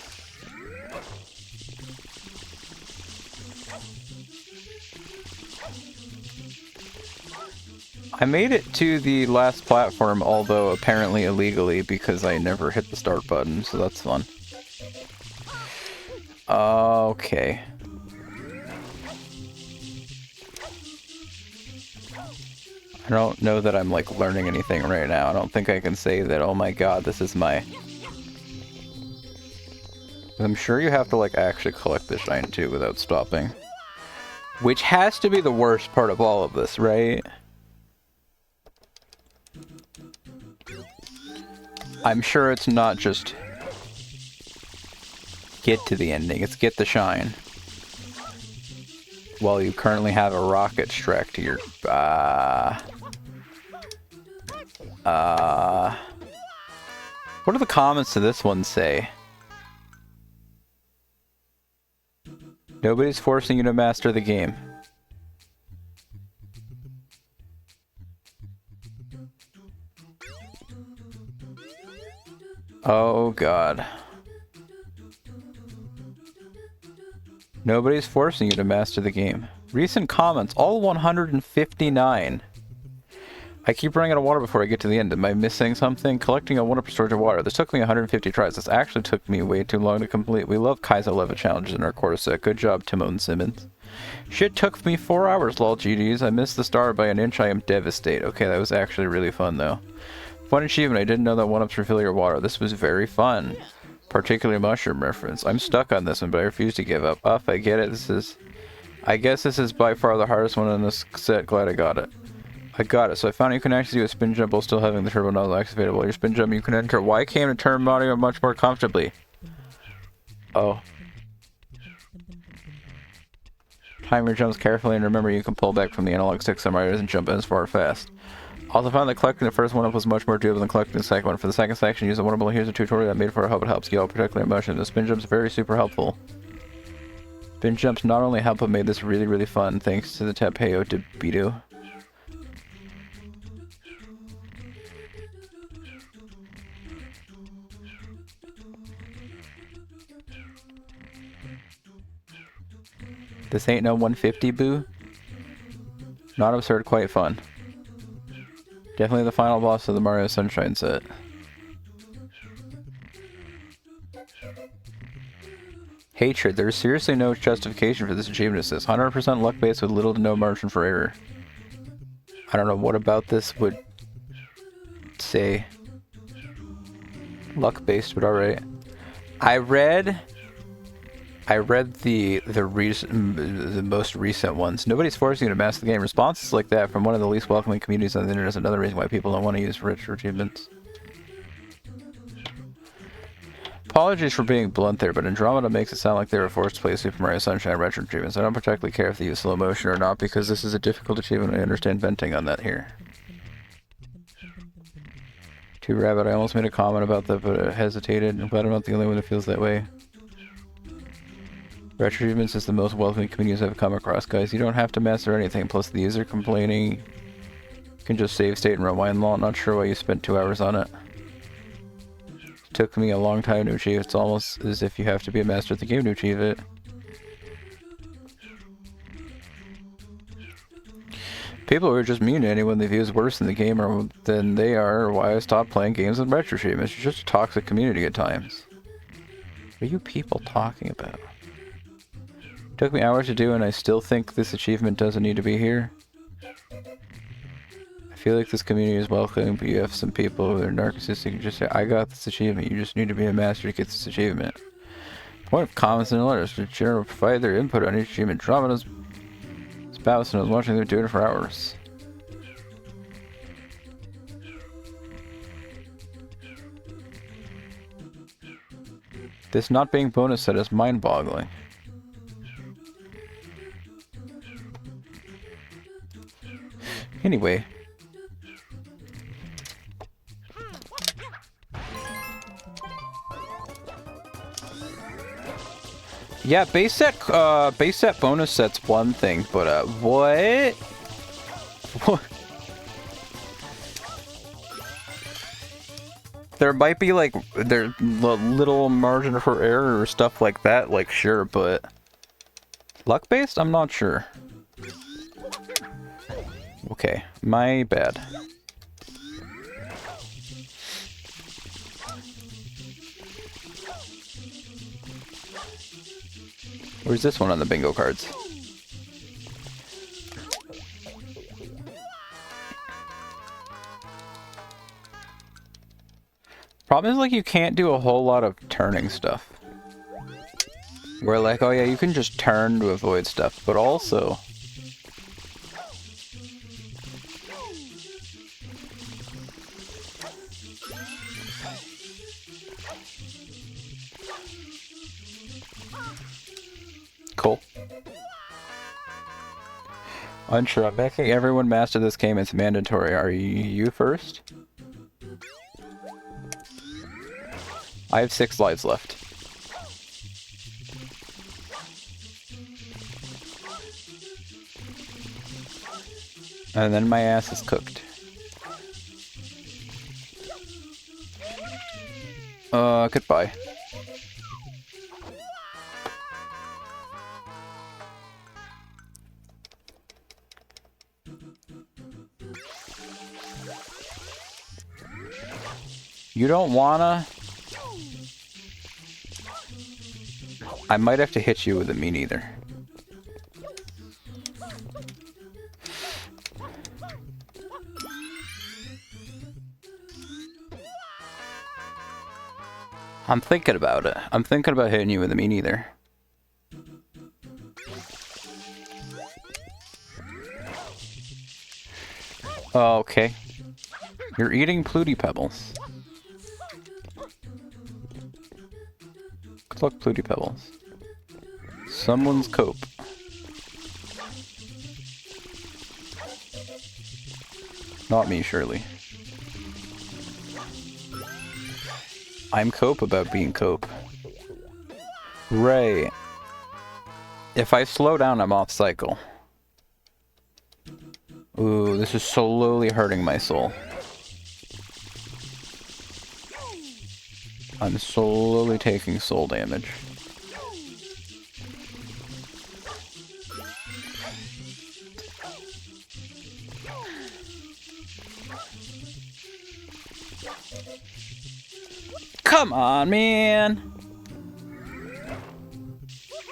I made it to the last platform, although apparently illegally, because I never hit the start button, so that's fun. Okay. I don't know that I'm, like, learning anything right now. I don't think I can say that, oh my god, this is my... I'm sure you have to, like, actually collect the shine, too, without stopping. Which has to be the worst part of all of this, right? I'm sure it's not just get to the ending, it's get the shine. While you currently have a rocket strapped to your... What do the comments to this one say? Nobody's forcing you to master the game. Oh god. Nobody's forcing you to master the game. Recent comments, all 159. I keep running out of water before I get to the end. Am I missing something? Collecting a 1-up storage of water. This took me 150 tries. This actually took me way too long to complete. We love Kaizo level challenges in our quarter set. Good job, Timon Simmons. Shit took me 4 hours, lol GDs. I missed the star by an inch. I am devastated. Okay, that was actually really fun, though. Fun achievement. I didn't know that 1-ups refill your water. This was very fun. Particularly mushroom reference. I'm stuck on this one, but I refuse to give up. I get it. I guess this is by far the hardest one in this set. Glad I got it. So I found you can actually do a spin jump while still having the turbo nozzle activated. While your spin jump, you can enter Y cam to turn Mario much more comfortably. Oh. Time your jumps carefully and remember you can pull back from the analog stick so Mario doesn't jump as far fast. Also found that collecting the first 1-up was much more doable than collecting the second one. For the second section, use a 1-up. Here's a tutorial I made for it. I hope it helps you all, particularly motion. The spin jump's very super helpful. Spin jumps not only help but made this really, really fun thanks to the Tapeo Debito. This ain't no 150, boo. Not absurd, quite fun. Definitely the final boss of the Mario Sunshine set. Hatred. There is seriously no justification for this achievement. It says 100% luck based with little to no margin for error. I don't know what about this would say luck based, but alright. I read the most recent ones. Nobody's forcing you to master the game. Responses like that from one of the least welcoming communities on the internet is another reason why people don't want to use retro achievements. Apologies for being blunt there, but Andromeda makes it sound like they were forced to play Super Mario Sunshine retro achievements. I don't particularly care if they use slow motion or not, because this is a difficult achievement. I understand venting on that here. Too Rabbit, I almost made a comment about that, but I hesitated. I'm glad I'm not the only one that feels that way. Retro achievements is the most welcoming communities I've come across, guys. You don't have to master anything, plus the user complaining. You can just save state and rewind law. Not sure why you spent 2 hours on it. Took me a long time to achieve. It's almost as if you have to be a master of the game to achieve it. People who are just mean to anyone they view as worse in the game than they are why I stopped playing games with retro achievements. It's just a toxic community at times. What are you people talking about? Took me hours to do and I still think this achievement doesn't need to be here. I feel like this community is welcoming, but you have some people who are narcissistic and just say, I got this achievement, you just need to be a master to get this achievement. Point of comments and letters to generally provide their input on each achievement. Andromeda's spouse and I was watching them doing it for hours. This not being bonus set is mind-boggling. Anyway. Yeah, base set bonus set's one thing, but what? What? There might be like there's little margin for error or stuff like that, like sure, but luck based? I'm not sure. Okay, my bad. Where's this one on the bingo cards? Problem is, like, you can't do a whole lot of turning stuff. Where, like, oh yeah, you can just turn to avoid stuff, but also... Cool. Unsure. I'm making everyone master this game. It's mandatory. Are you first? I have 6 lives left. And then my ass is cooked. Goodbye. You don't wanna? I might have to hit you with a me neither. I'm thinking about it. I'm thinking about hitting you with a me neither. Oh, okay. You're eating Pluty Pebbles. Good luck, Pluty Pebbles. Someone's cope. Not me, surely. I'm cope about being cope. Ray. If I slow down, I'm off cycle. Ooh, this is slowly hurting my soul. I'm slowly taking soul damage. Come on, man!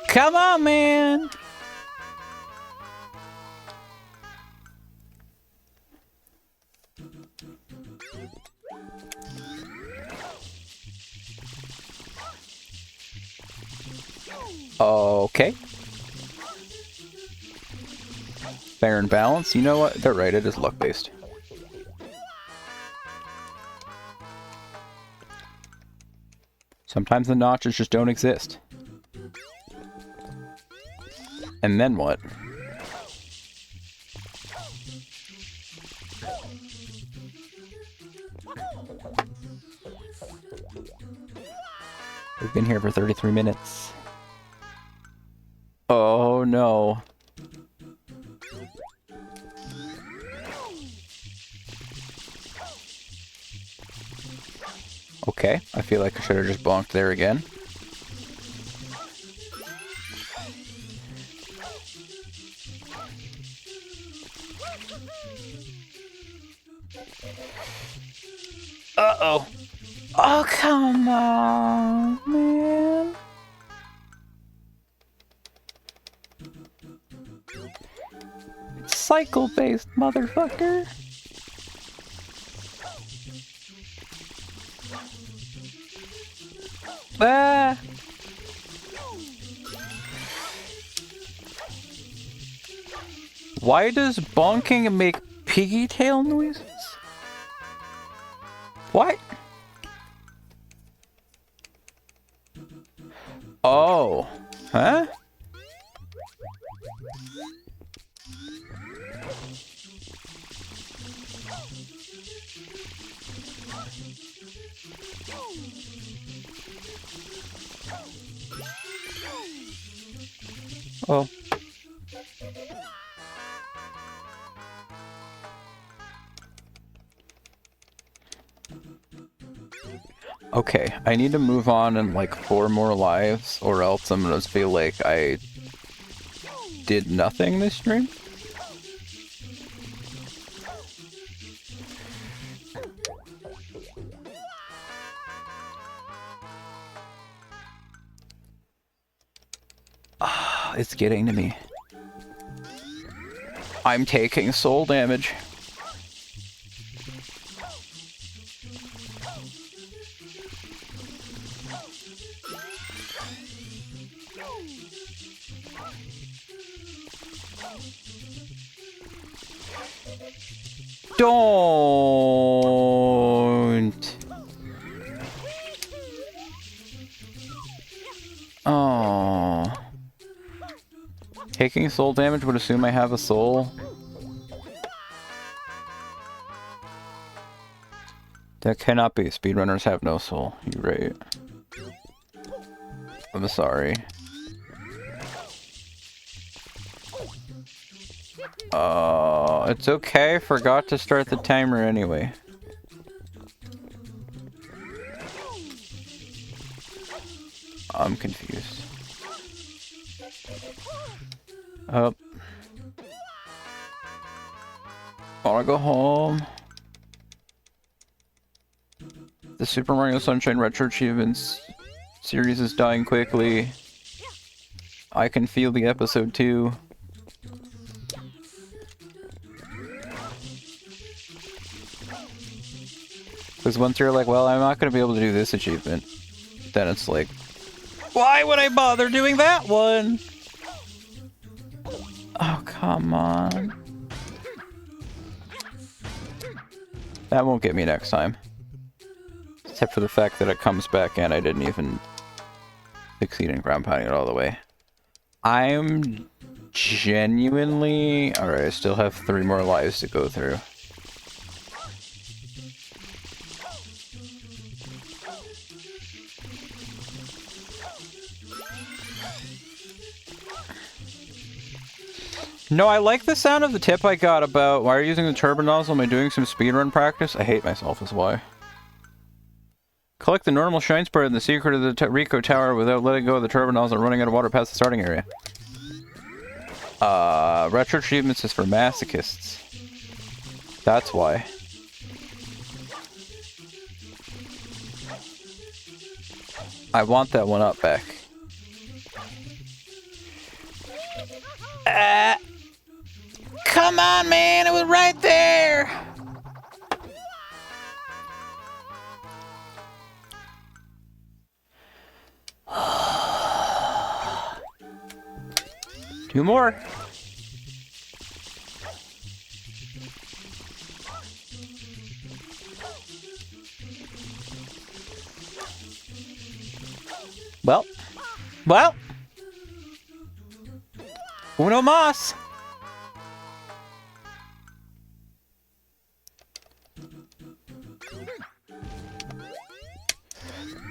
Come on, man! Okay. Fair and balanced. You know what? They're right. It is luck-based. Sometimes the notches just don't exist. And then what? We've been here for 33 minutes. Oh no. Okay, I feel like I should have just bonked there again. Uh-oh. Oh, come on, man. It's cycle-based, motherfucker. Ah! Why does bonking make piggy tail noises? What? Oh. Huh? Oh. Okay, I need to move on in like 4 more lives, or else I'm gonna feel like I did nothing this stream. Ah, it's getting to me. I'm taking soul damage. Don't. Oh. Taking soul damage would assume I have a soul. That cannot be. Speedrunners have no soul. You're right. I'm sorry. It's okay. Forgot to start the timer anyway. I'm confused. Wanna go home? The Super Mario Sunshine Retro Achievements series is dying quickly. I can feel the episode 2. Because once you're like, well, I'm not going to be able to do this achievement, then it's like, why would I bother doing that one? Oh, come on. That won't get me next time. Except for the fact that it comes back and I didn't even succeed in ground pounding it all the way. I'm genuinely... Alright, I still have 3 more lives to go through. No, I like the sound of the tip I got about why are you using the turbo nozzle? Am I doing some speedrun practice? I hate myself is why. Collect the normal shine spread in the secret of the Rico Tower without letting go of the turbo nozzle and running out of water past the starting area. Retro achievements is for masochists. That's why. I want that one up back. Come on, man, it was right there. Two more. Well. Uno mas.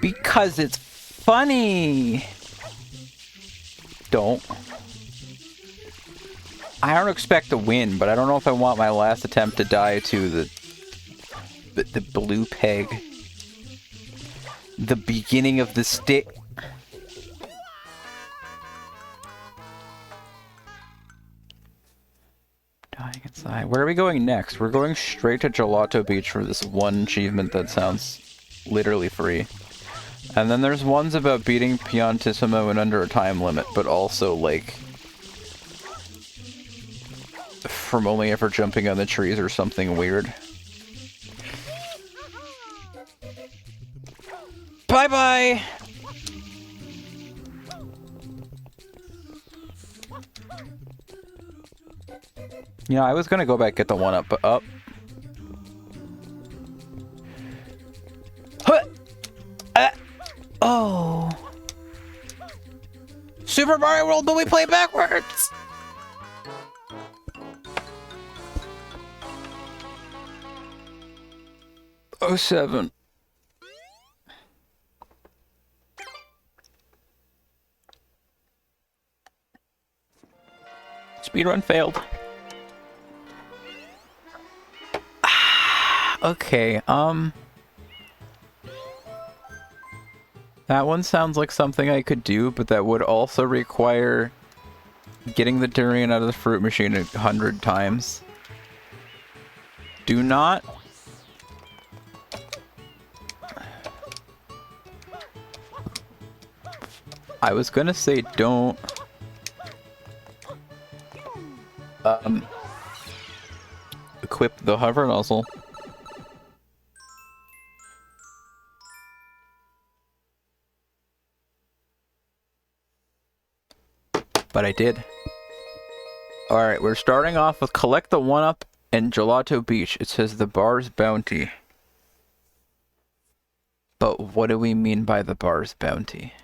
Because it's funny. Don't. I don't expect to win, but I don't know if I want my last attempt to die to the blue peg. The beginning of the stick. Dying inside. Where are we going next? We're going straight to Gelato Beach for this one achievement that sounds literally free. And then there's ones about beating Piantissimo in under a time limit, but also, like, from only ever jumping on the trees or something weird. Bye-bye! You know, I was gonna go back get the one up, but up. Oh. Super Mario World, but we play backwards! Oh, 07. Speedrun failed. Okay, that one sounds like something I could do, but that would also require getting the durian out of the fruit machine 100 times. Do not. I was gonna say don't. Equip the hover nozzle. But I did. Alright, we're starting off with collect the 1-up and Gelato Beach. It says the bar's bounty. But what do we mean by the bar's bounty?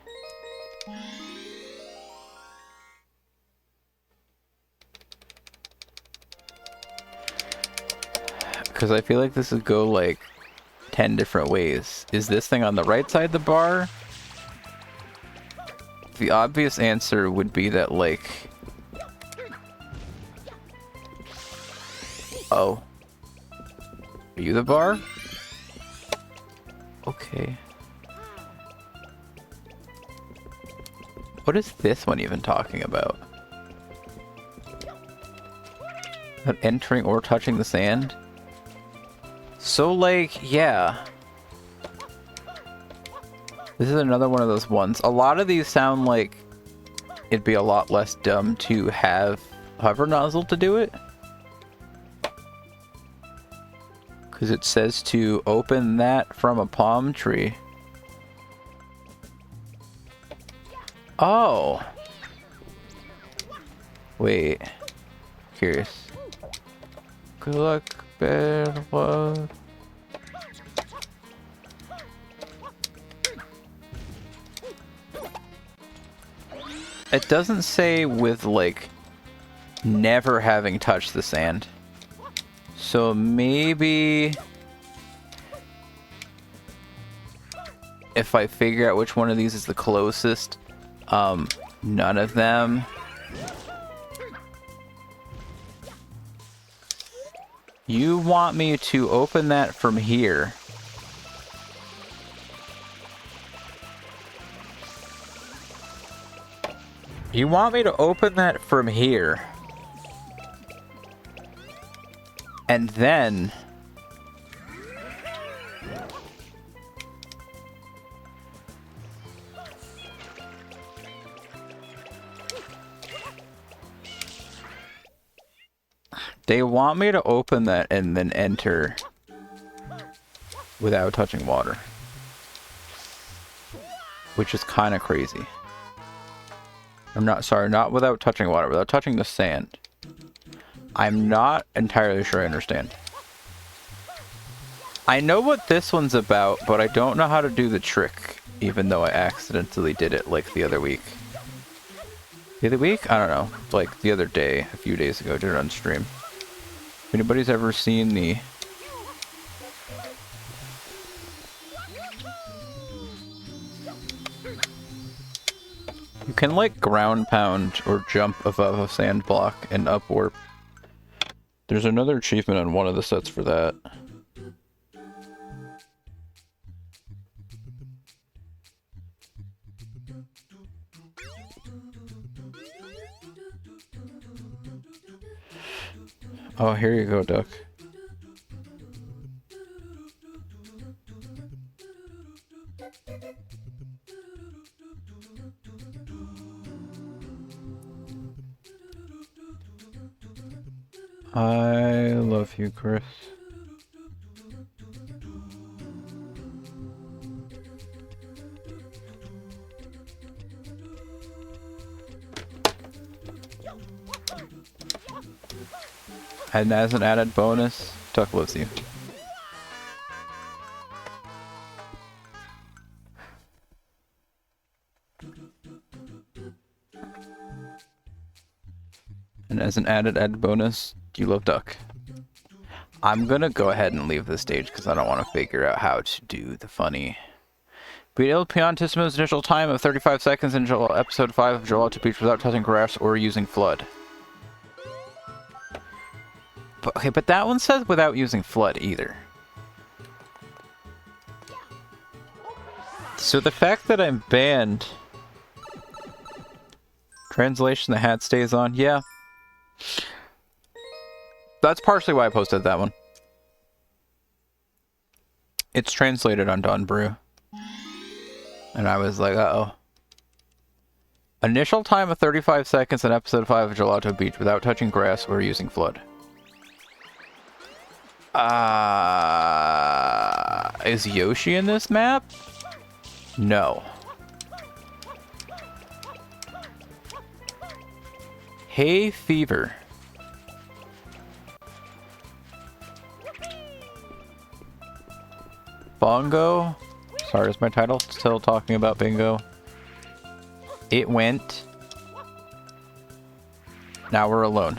Because I feel like this would go like 10 different ways. Is this thing on the right side of the bar? The obvious answer would be that, like... Oh. Are you the bar? Okay. What is this one even talking about? Not entering or touching the sand? So, like, yeah. This is another one of those ones. A lot of these sound like it'd be a lot less dumb to have hover nozzle to do it. Because it says to open that from a palm tree. Oh. Wait. Curious. Good luck, bad luck. It doesn't say with, like, never having touched the sand. So maybe... if I figure out which one of these is the closest, none of them. You want me to open that from here. You want me to open that from here. And then... They want me to open that and then enter without touching water. Which is kind of crazy. I'm not, sorry, not without touching water, without touching the sand. I'm not entirely sure I understand. I know what this one's about, but I don't know how to do the trick, even though I accidentally did it like the other week. The other week? I don't know. Like the other day, a few days ago, did it on stream. If anybody's ever seen the... You can like ground pound or jump above a sand block and up warp. There's another achievement on one of the sets for that. Oh, here you go, Duck. I love you, Chris. And as an added bonus, Duck loves you. And as an added bonus, you love Duck. I'm gonna go ahead and leave this stage because I don't want to figure out how to do the funny. Beat Il Piantissimo's initial time of 35 seconds in episode 5 of Gelato Beach without touching grass or using Flood. But, okay, but that one says without using Flood either. So the fact that I'm banned... Translation, the hat stays on, yeah. That's partially why I posted that one. It's translated on Dawn Brew. And I was like, uh-oh. Initial time of 35 seconds in episode 5 of Gelato Beach without touching grass or using Flood. Is Yoshi in this map? No. Hay Fever. Bongo. Sorry, is my title still talking about bingo? It went. Now we're alone.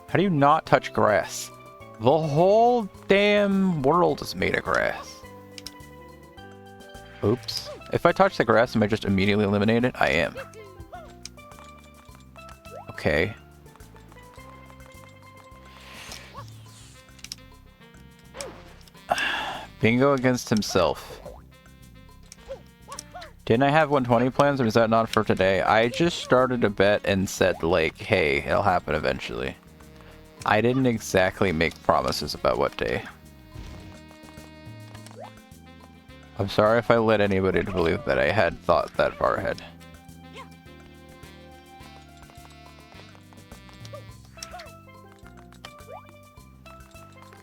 How do you not touch grass? The whole damn world is made of grass. Oops. If I touch the grass, am I just immediately eliminated? I am. Okay. Bingo against himself. Didn't I have 120 plans, or is that not for today? I just started a bet and said, like, hey, it'll happen eventually. I didn't exactly make promises about what day. I'm sorry if I led anybody to believe that I had thought that far ahead.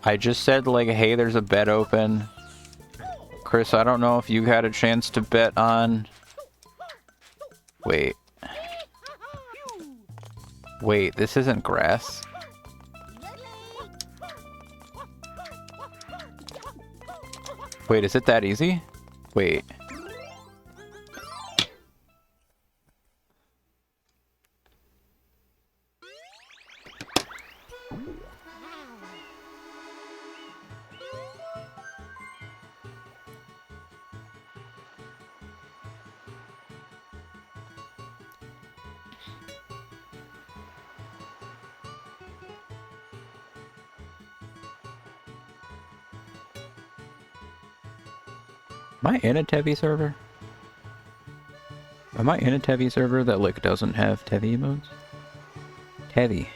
I just said, like, hey, there's a bet open. Chris, I don't know if you had a chance to bet on... Wait. Wait, this isn't grass. Wait, is it that easy? Wait. Am I in a Tevi server? Am I in a Tevi server that like doesn't have Tevi emotes? Tevi.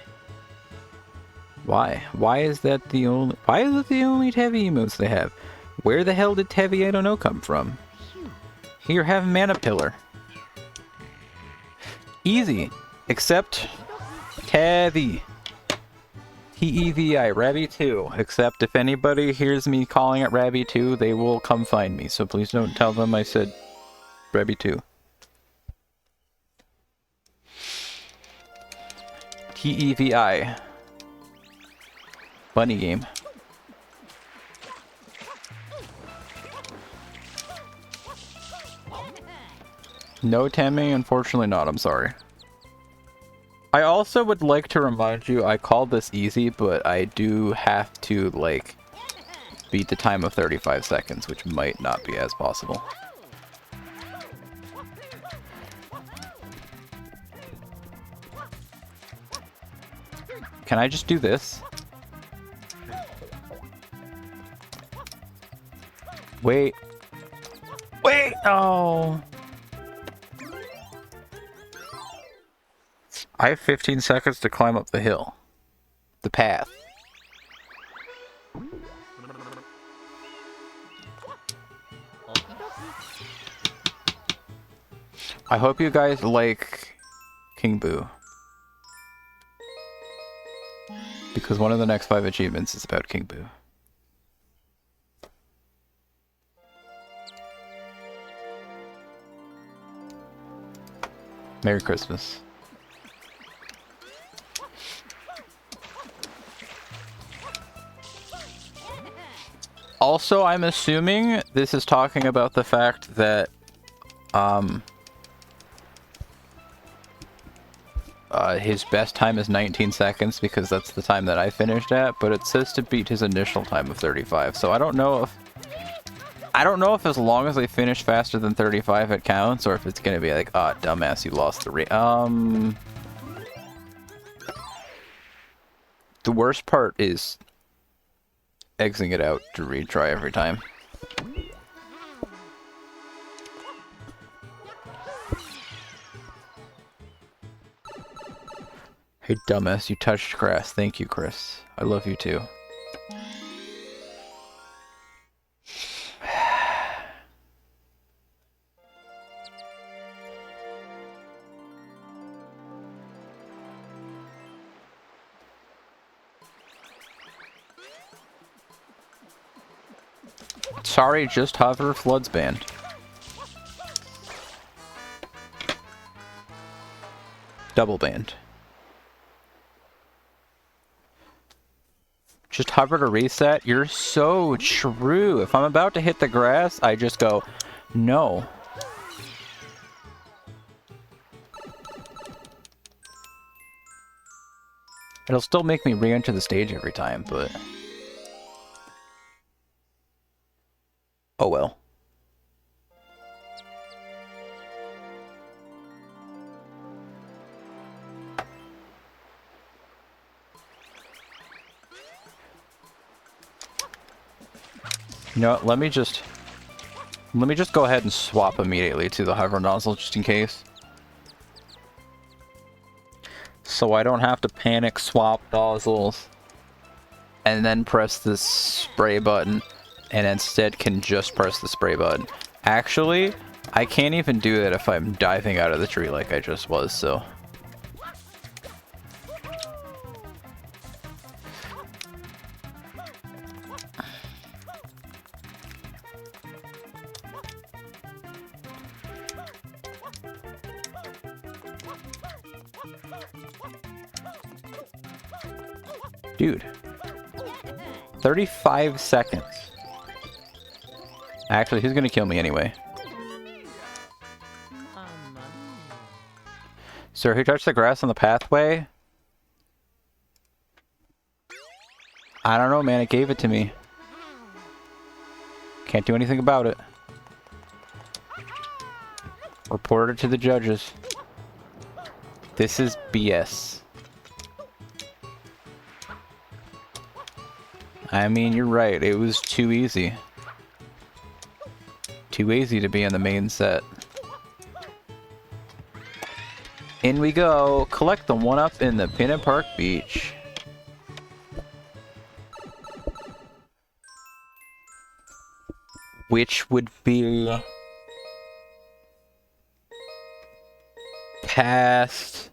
Why? Why is that the only? Why is it the only Tevi emotes they have? Where the hell did Tevi I don't know come from? Here, have Mana Pillar. Easy. Except Tevi. T-E-V-I, Rabby2. Except if anybody hears me calling it Rabby2, they will come find me. So please don't tell them I said Rabby2. T-E-V-I. Bunny game. No Temmie? Unfortunately not, I'm sorry. I also would like to remind you, I called this easy, but I do have to, like, beat the time of 35 seconds, which might not be as possible. Can I just do this? Wait. Wait! Oh! I have 15 seconds to climb up the hill. The path. I hope you guys like King Boo. Because one of the next 5 achievements is about King Boo. Merry Christmas. Also, I'm assuming this is talking about the fact that his best time is 19 seconds because that's the time that I finished at, but it says to beat his initial time of 35. So I don't know if as long as I finish faster than 35 it counts, or if it's gonna be like, ah, dumbass, you lost the the worst part is exiting it out to retry every time. Hey dumbass, you touched grass. Thank you, Chris. I love you too. Sorry, just hover, floods banned. Double banned. Just hover to reset? You're so true. If I'm about to hit the grass, I just go, no. It'll still make me re-enter the stage every time, but... oh well. You know what, let me just go ahead and swap immediately to the hover nozzle just in case. So I don't have to panic swap nozzles and then press the spray button, and instead can just press the spray button. Actually, I can't even do that if I'm diving out of the tree like I just was, so... dude. 35 seconds. Actually, he's gonna kill me anyway. Sir, who touched the grass on the pathway? I don't know, man. It gave it to me. Can't do anything about it. Report it to the judges. This is BS. I mean, you're right. It was too easy. Too easy to be in the main set. In we go. Collect the 1-up in the Pinna Park Beach. Which would be past.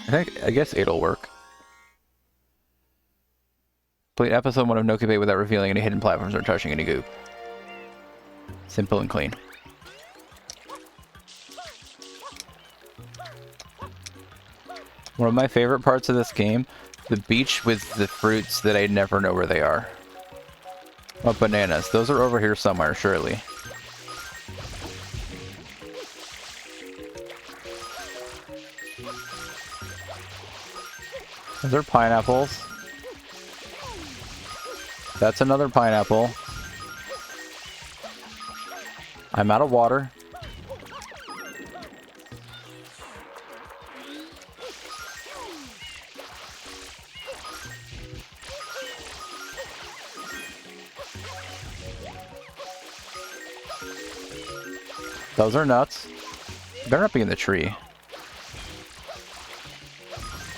I guess 8'll work. Complete episode 1 of Noki Bay without revealing any hidden platforms or touching any goop. Simple and clean. One of my favorite parts of this game, the beach with the fruits that I never know where they are. Oh, bananas. Those are over here somewhere, surely. Those are pineapples. That's another pineapple. I'm out of water. Those are nuts. Better not be in the tree.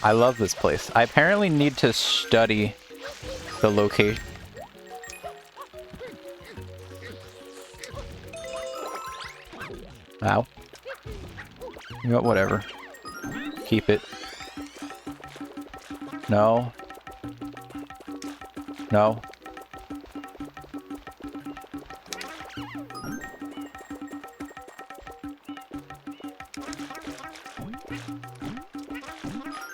I love this place. I apparently need to study the location. Ow. You know what, whatever. Keep it. No. No.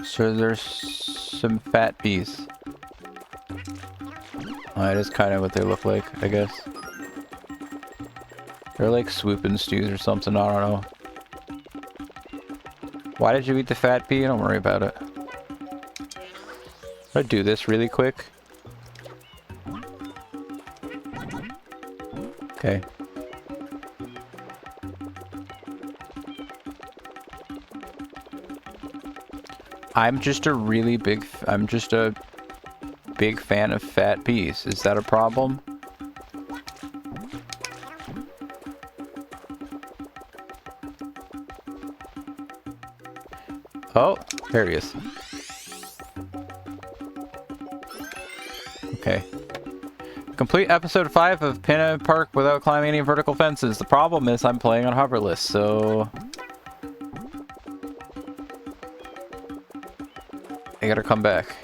So there's some fat bees. That is kind of what they look like, I guess. They're like swooping stews or something, I don't know. Why did you eat the fat bee? Don't worry about it. I'll do this really quick. Okay. I'm just a big fan of fat bees. Is that a problem? Oh, there he is. Okay. Complete episode 5 of Pinna Park without climbing any vertical fences. The problem is I'm playing on hoverless, so I gotta come back.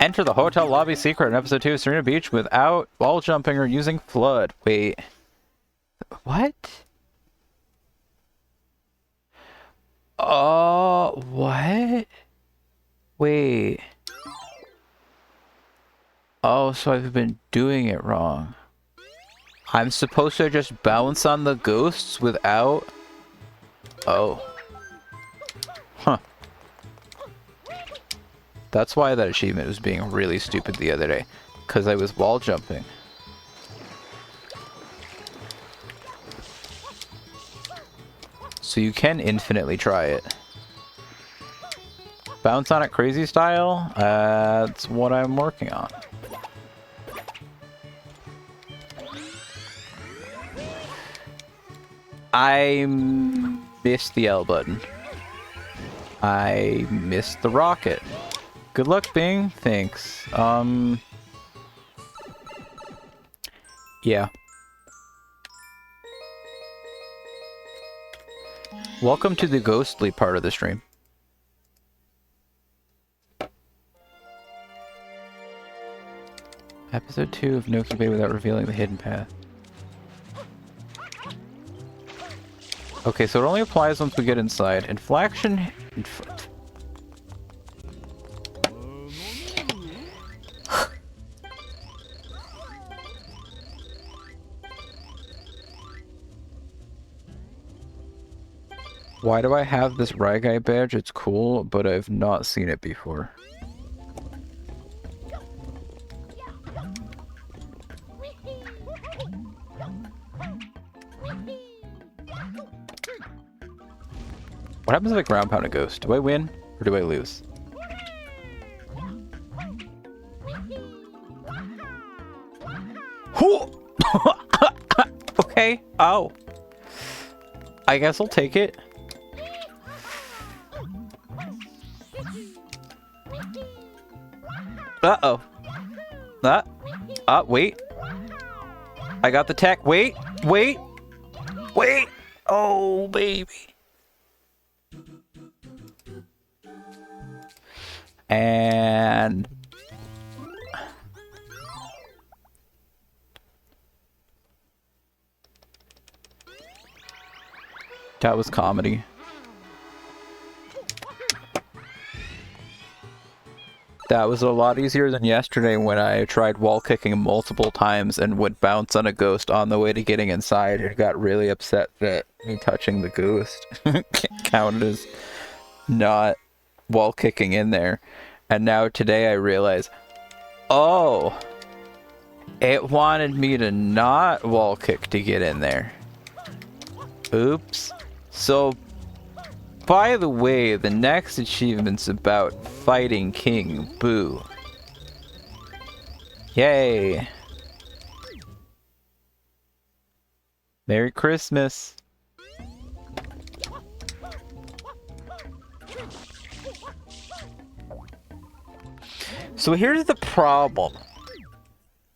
Enter the hotel lobby secret in episode 2 of Serena Beach without wall jumping or using flood. Wait. What? Oh, what? Wait. Oh, so I've been doing it wrong. I'm supposed to just bounce on the ghosts without... Oh. Huh. That's why that achievement was being really stupid the other day. Because I was wall jumping. So you can infinitely try it. Bounce on it crazy style? That's what I'm working on. I missed the L button. I missed the rocket. Good luck, Bing. Thanks. Yeah. Welcome to the ghostly part of the stream. Episode 2 of Noki Bay without revealing the hidden path. Okay, so it only applies once we get inside. Inflection... Why do I have this Rygai badge? It's cool, but I've not seen it before. What happens if I ground pound a ghost? Do I win or do I lose? Okay. Oh. I guess I'll take it. Uh-oh. Wait. I got the tech. Wait. Oh, baby. And... that was comedy. That was a lot easier than yesterday when I tried wall kicking multiple times and would bounce on a ghost on the way to getting inside and got really upset that me touching the ghost counted as not wall kicking in there. And now today I realize, oh, it wanted me to not wall kick to get in there. Oops. So, by the way, the next achievement's about fighting King Boo. Yay! Merry Christmas! So here's the problem.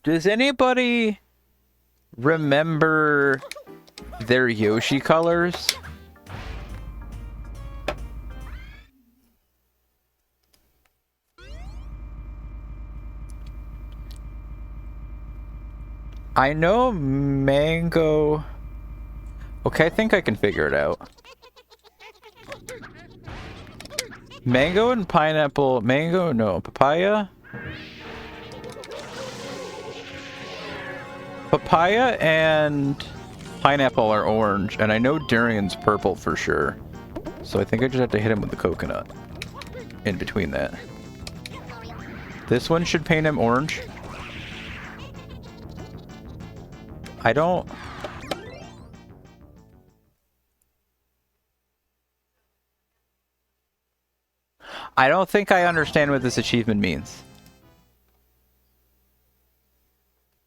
Does anybody remember their Yoshi colors? I know mango... Okay, I think I can figure it out. Mango and pineapple... Mango? No. Papaya? Papaya and pineapple are orange, and I know durian's purple for sure. So I think I just have to hit him with the coconut. In between that. This one should paint him orange. I don't think I understand what this achievement means.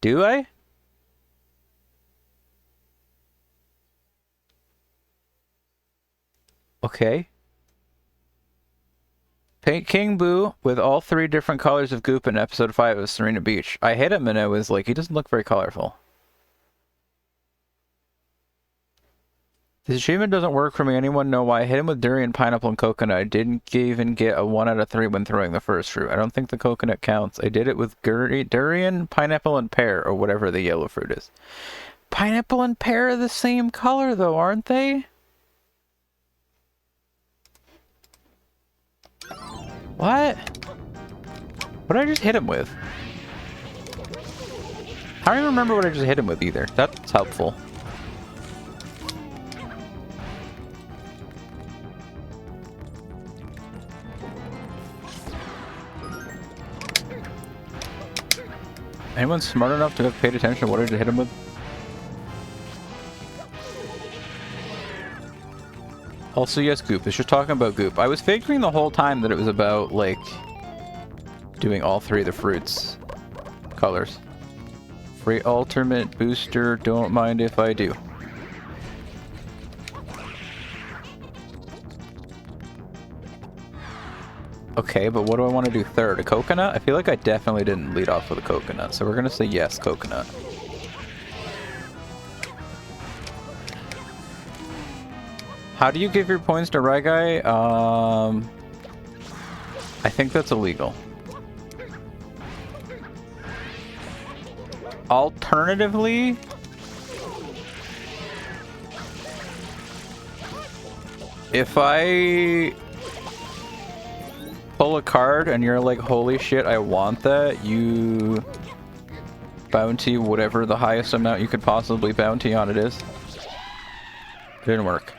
Do I? Okay. Paint King Boo with all 3 different colors of goop in episode 5 of Serena Beach. I hit him and I was like, he doesn't look very colorful. This achievement doesn't work for me. Anyone know why? I hit him with durian, pineapple, and coconut. I didn't even get a 1 out of 3 when throwing the first fruit. I don't think the coconut counts. I did it with durian, pineapple, and pear, or whatever the yellow fruit is. Pineapple and pear are the same color, though, aren't they? What? What did I just hit him with? I don't even remember what I just hit him with either. That's helpful. Anyone smart enough to have paid attention to what I just hit him with? Also, yes, goop. It's just talking about goop. I was figuring the whole time that it was about, like, doing all 3 of the fruits. Colors. Free ultimate booster, don't mind if I do. Okay, but what do I want to do third? A coconut? I feel like I definitely didn't lead off with a coconut, so we're gonna say yes, coconut. How do you give your points to Regai? I think that's illegal. Alternatively, if I pull a card and you're like, holy shit, I want that, you bounty whatever the highest amount you could possibly bounty on it is. It didn't work.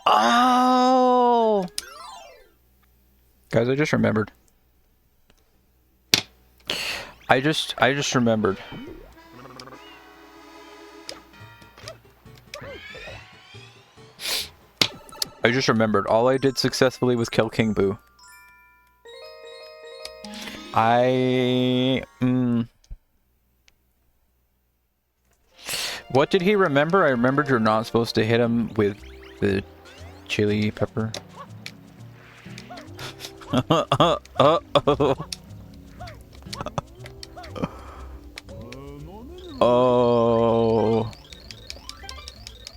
Oh! Guys, I just remembered. I just remembered. I just remembered all I did successfully was kill King Boo. What did he remember? I remembered you're not supposed to hit him with the chili pepper. Oh,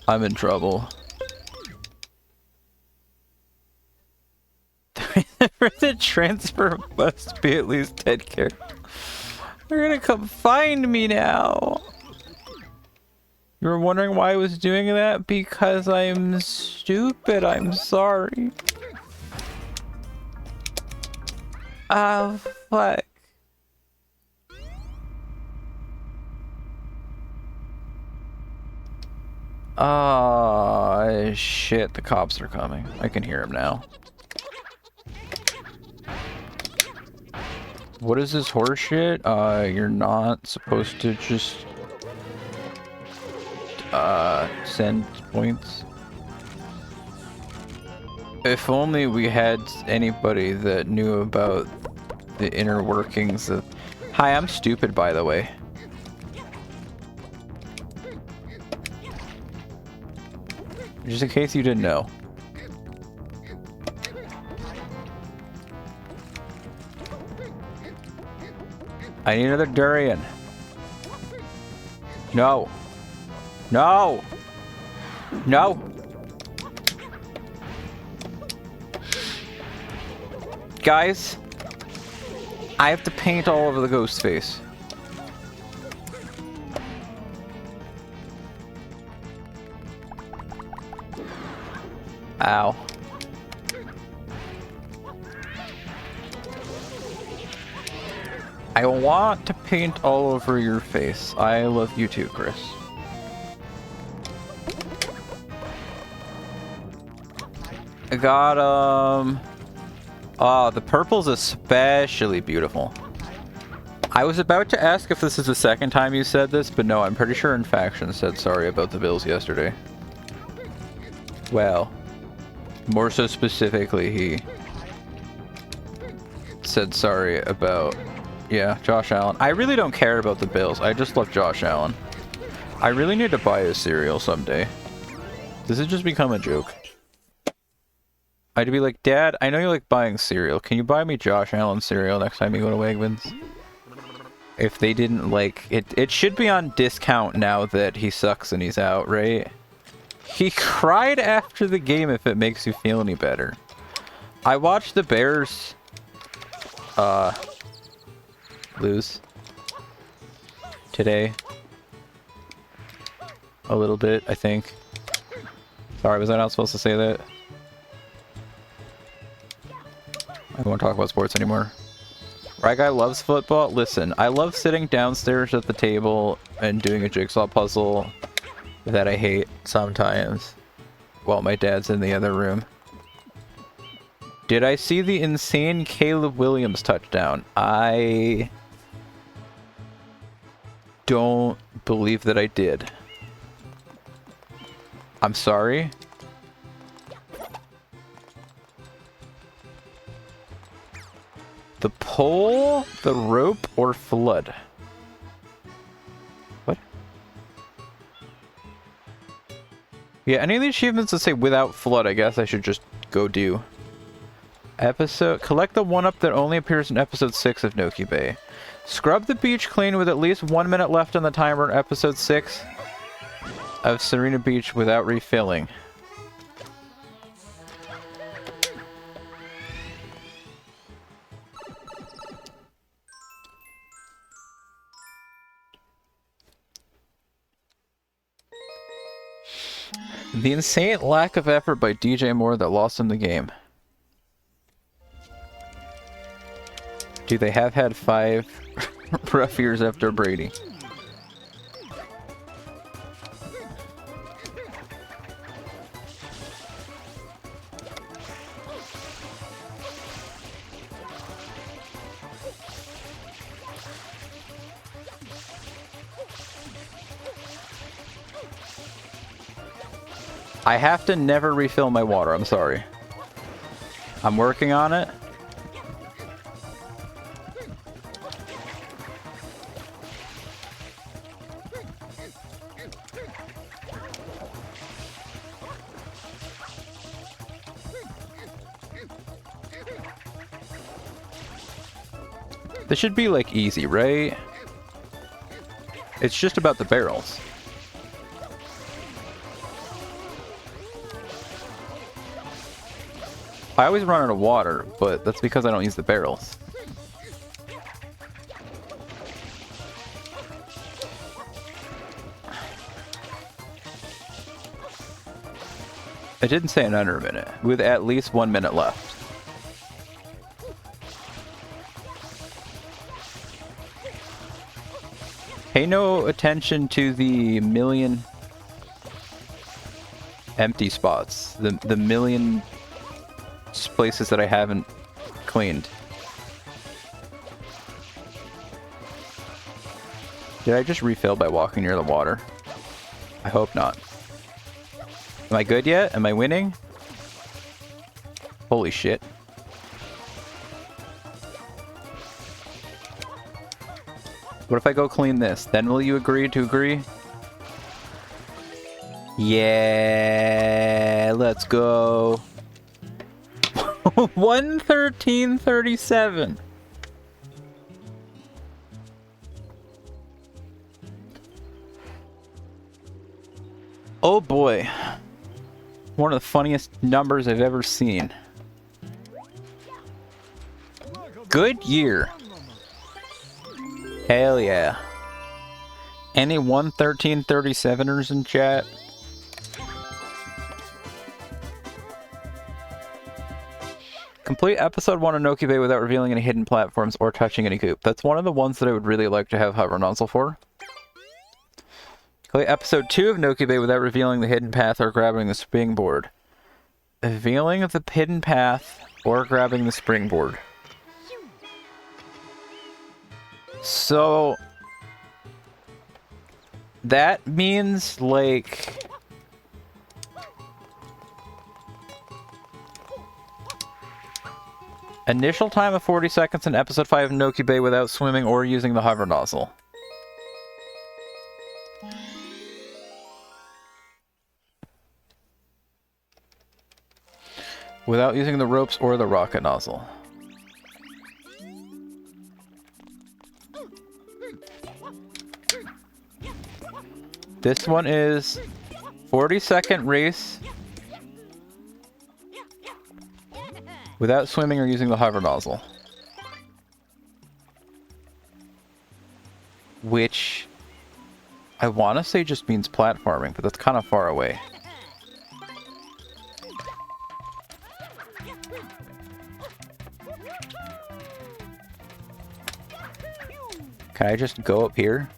I'm in trouble. The transfer must be at least 10 characters. They're gonna come find me now. You were wondering why I was doing that? Because I'm stupid. I'm sorry. Ah, fuck. Ah, shit. The cops are coming. I can hear them now. What is this horse shit? You're not supposed to just send points. If only we had anybody that knew about the inner workings of... Hi, I'm stupid, by the way. Just in case you didn't know. I need another durian. No. No! No! Guys, I have to paint all over the ghost face. Ow. I want to paint all over your face. I love you too, Chris. I got, oh, the purple's especially beautiful. I was about to ask if this is the second time you said this, but no, I'm pretty sure Infaction said sorry about the bills yesterday. Well, more so specifically, he said sorry about, yeah, Josh Allen. I really don't care about the bills. I just love Josh Allen. I really need to buy his cereal someday. This has just become a joke. I'd be like, Dad, I know you like buying cereal. Can you buy me Josh Allen cereal next time you go to Wegmans? If they didn't like it, it should be on discount now that he sucks and he's out, right? He cried after the game, if it makes you feel any better. I watched the Bears lose today. A little bit, I think. Sorry, was I not supposed to say that? I don't want to talk about sports anymore. Right guy loves football. Listen, I love sitting downstairs at the table and doing a jigsaw puzzle that I hate sometimes while my dad's in the other room. Did I see the insane Caleb Williams touchdown? I don't believe that I did. I'm sorry. The pole, the rope, or flood? What? Yeah, any of the achievements that say without flood, I guess I should just go do. Collect the 1-up that only appears in episode 6 of Noki Bay. Scrub the beach clean with at least 1 minute left on the timer in episode 6 of Serena Beach without refilling. The insane lack of effort by DJ Moore that lost him the game. Do they have had 5 rough years after Brady? I have to never refill my water, I'm sorry. I'm working on it. This should be like easy, right? It's just about the barrels. I always run out of water, but that's because I don't use the barrels. It didn't say in under a minute, with at least 1 minute left. Pay no attention to the million empty spots. The million places that I haven't cleaned. Did I just refill by walking near the water? I hope not. Am I good yet? Am I winning? Holy shit. What if I go clean this? Then will you agree to agree? Yeah, let's go. 113.37. Oh boy. One of the funniest numbers I've ever seen. Good year. Hell yeah. Any 113.37ers in chat? Complete episode 1 of Noki Bay without revealing any hidden platforms or touching any coop. That's one of the ones that I would really like to have Hover Nozzle for. Complete episode 2 of Noki Bay without revealing the hidden path or grabbing the springboard. Revealing the hidden path or grabbing the springboard. So that means like initial time of 40 seconds in episode 5 of Noki Bay without swimming or using the hover nozzle. Without using the ropes or the rocket nozzle. This one is 40-second race without swimming or using the hover nozzle. Which I want to say just means platforming, but that's kind of far away. Can I just go up here?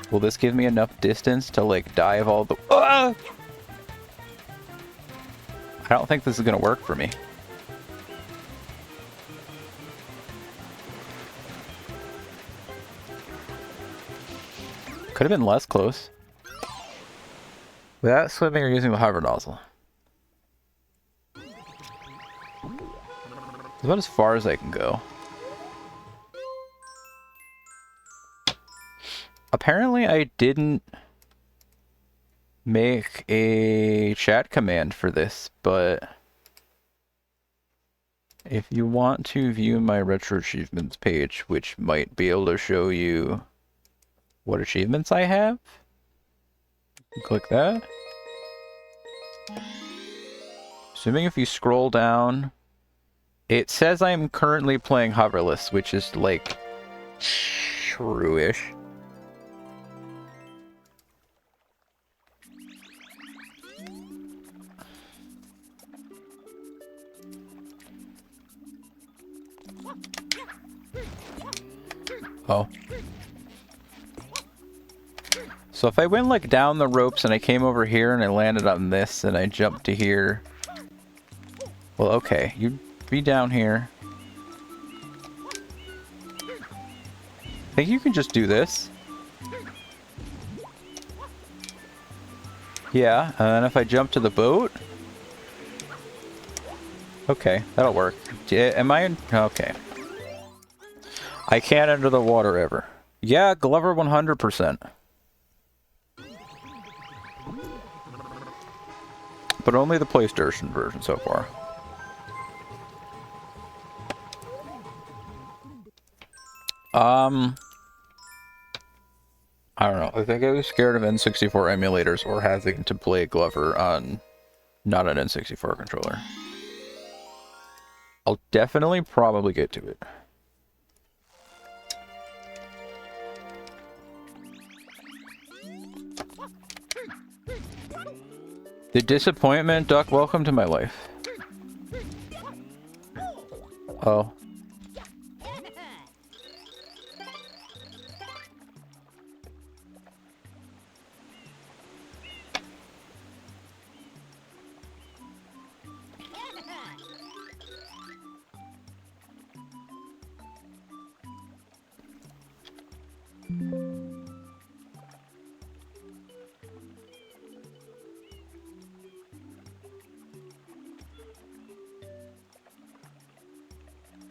Will this give me enough distance to like dive all the... Ah! I don't think this is gonna work for me. Could have been less close. Without swimming or using the hover nozzle. It's about as far as I can go. Apparently I didn't make a chat command for this, but if you want to view my retro achievements page, which might be able to show you what achievements I have, click that. Assuming if you scroll down, it says I'm currently playing Hoverless, which is like true-ish. Oh. So if I went like down the ropes and I came over here and I landed on this and I jumped to here. Well, okay, you'd be down here. I think you can just do this. Yeah, and then if I jump to the boat... Okay, that'll work. Am I in... Okay. I can't enter the water ever. Yeah, Glover 100%. But only the PlayStation version so far. I don't know. I think I was scared of N64 emulators or having to play Glover on not an N64 controller. I'll definitely probably get to it. The disappointment, Duck, welcome to my life. Oh.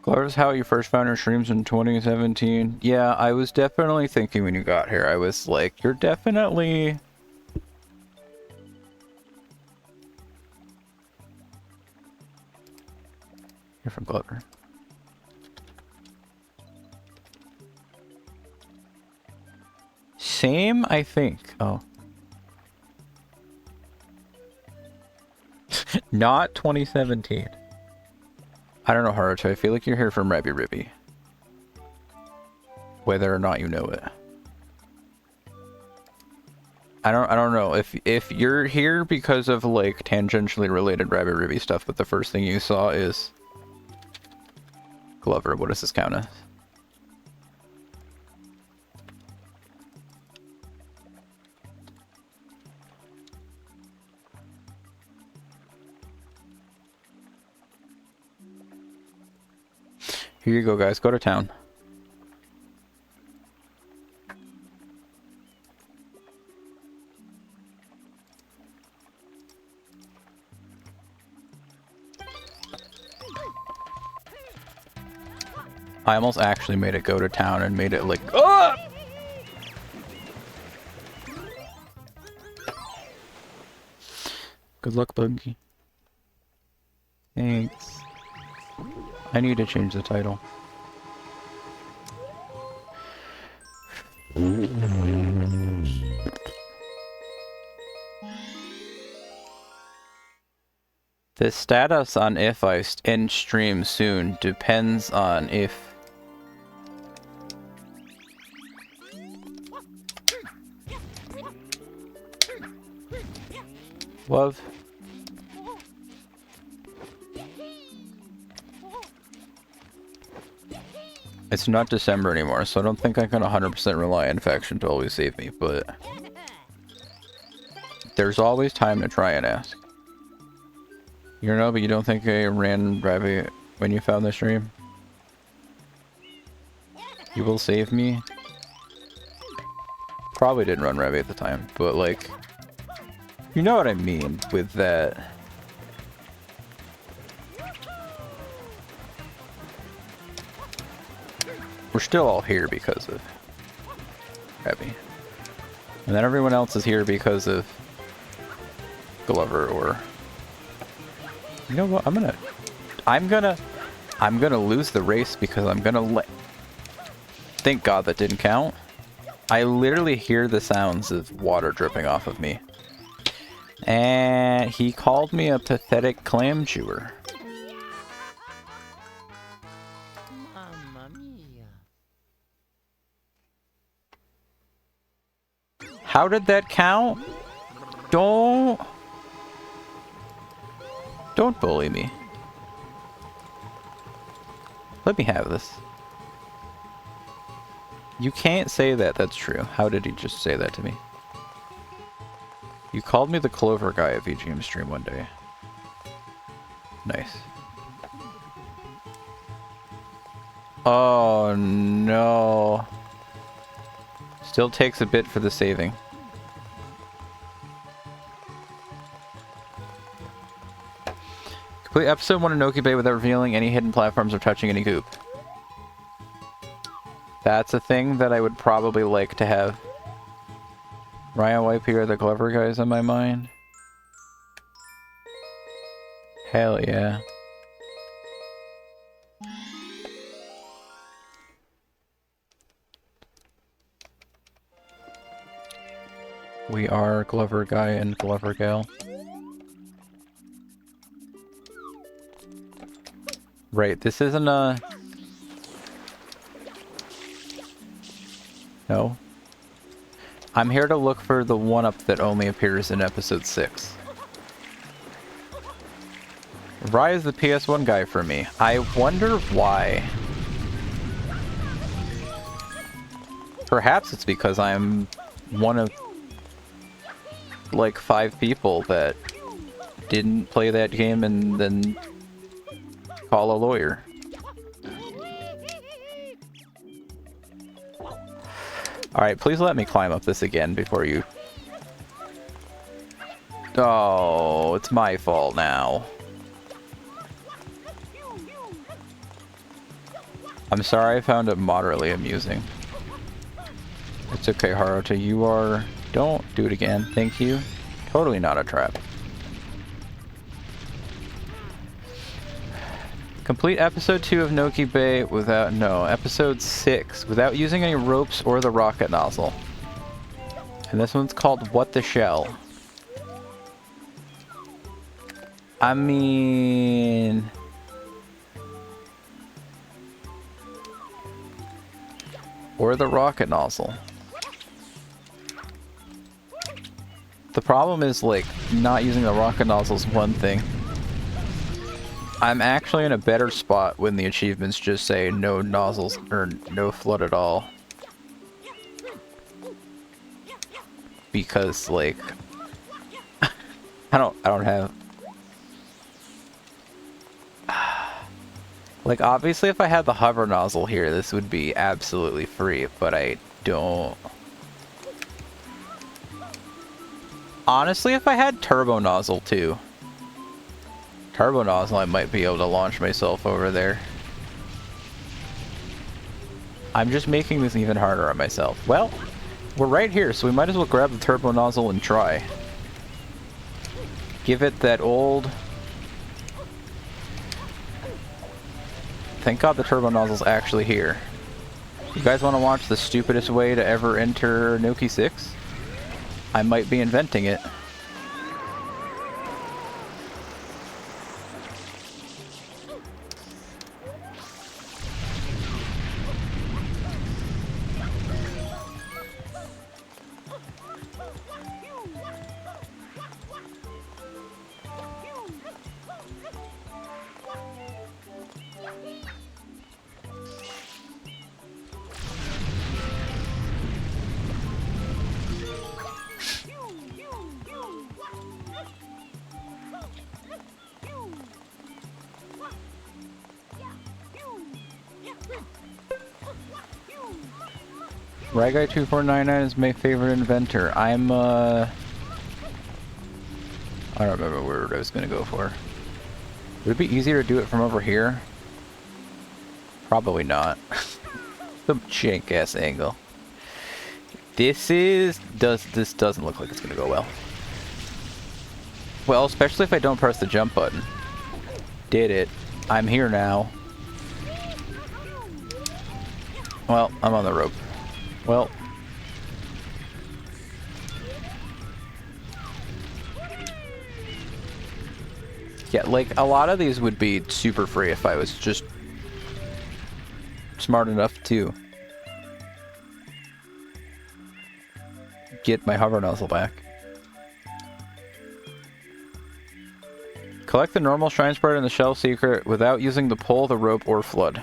Glover's how you first found your streams in 2017. Yeah, I was definitely thinking when you got here. I was like, you're definitely... You're from Glover. Same, I think. Oh. Not 2017. I don't know, Haruto. I feel like you're here from Rabi-Ribi. Whether or not you know it. I don't know. If you're here because of like tangentially related Rabi-Ribi stuff, but the first thing you saw is Glover, what does this count as? Here you go, guys. Go to town. I almost actually made it go to town and made it like... Oh! Good luck, Bungie. Thanks. I need to change the title. The status on if I end stream soon depends on if love. It's not December anymore, so I don't think I can 100% rely on Faction to always save me, but there's always time to try and ask. You know, but you don't think I ran Ravi when you found the stream? You will save me? Probably didn't run Ravi at the time, but like, you know what I mean with that. We're still all here because of Ravi. And then everyone else is here because of Glover or... You know what? I'm gonna lose the race because I'm gonna let... Thank God that didn't count. I literally hear the sounds of water dripping off of me. And he called me a pathetic clam chewer. Mamma mia. How did that count? Don't bully me. Let me have this. You can't say that, that's true. How did he just say that to me? You called me the Clover guy at VGM stream one day. Nice. Oh no. Still takes a bit for the saving. Complete episode 1 of Noki Bay without revealing any hidden platforms or touching any goop. That's a thing that I would probably like to have. Ryan YP are the clever guys in my mind. Hell yeah. We are Glover Guy and Glover Gal. Right, this isn't a... No. I'm here to look for the one-up that only appears in episode 6. Rai is the PS1 guy for me. I wonder why. Perhaps it's because I'm one of like 5 people that didn't play that game and then call a lawyer. Alright, please let me climb up this again before you... Oh, it's my fault now. I'm sorry, I found it moderately amusing. It's okay, Haruto, you are... Don't do it again, thank you. Totally not a trap. Complete episode 2 of Noki Bay without... No, episode 6 without using any ropes or the rocket nozzle. And this one's called What the Shell. I mean... Or the rocket nozzle. The problem is, like, not using the rocket nozzle is one thing. I'm actually in a better spot when the achievements just say no nozzles or no flood at all. Because, like, I don't have... Like, obviously if I had the hover nozzle here, this would be absolutely free, but I don't. Honestly, if I had turbo nozzle too. Turbo nozzle, I might be able to launch myself over there. I'm just making this even harder on myself. Well, we're right here, so we might as well grab the turbo nozzle and try. Give it that old... Thank God the turbo nozzle's actually here. You guys want to watch the stupidest way to ever enter Noki 6? I might be inventing it. Ragai2499 is my favorite inventor. I'm, I don't remember what word I was gonna go for. Would it be easier to do it from over here? Probably not. Some jank-ass angle. This doesn't look like it's gonna go well. Well, especially if I don't press the jump button. Did it. I'm here now. Well, I'm on the rope. Well. Yeah, like, a lot of these would be super free if I was just smart enough to get my hover nozzle back. Collect the normal shrine sprite and the shell secret without using the pole, the rope, or flood.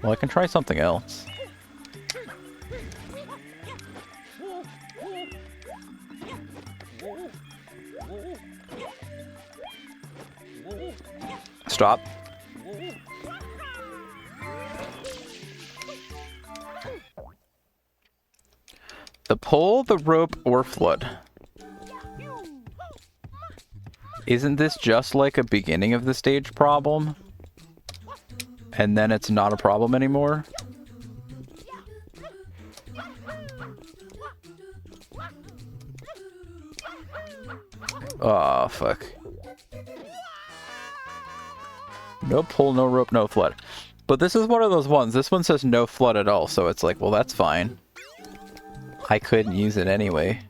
Well, I can try something else. Stop. The pole, the rope, or flood. Isn't this just like a beginning of the stage problem? And then it's not a problem anymore? Oh, fuck. No pull, no rope, no flood. But this is one of those ones. This one says no flood at all, so it's like, well, that's fine. I couldn't use it anyway.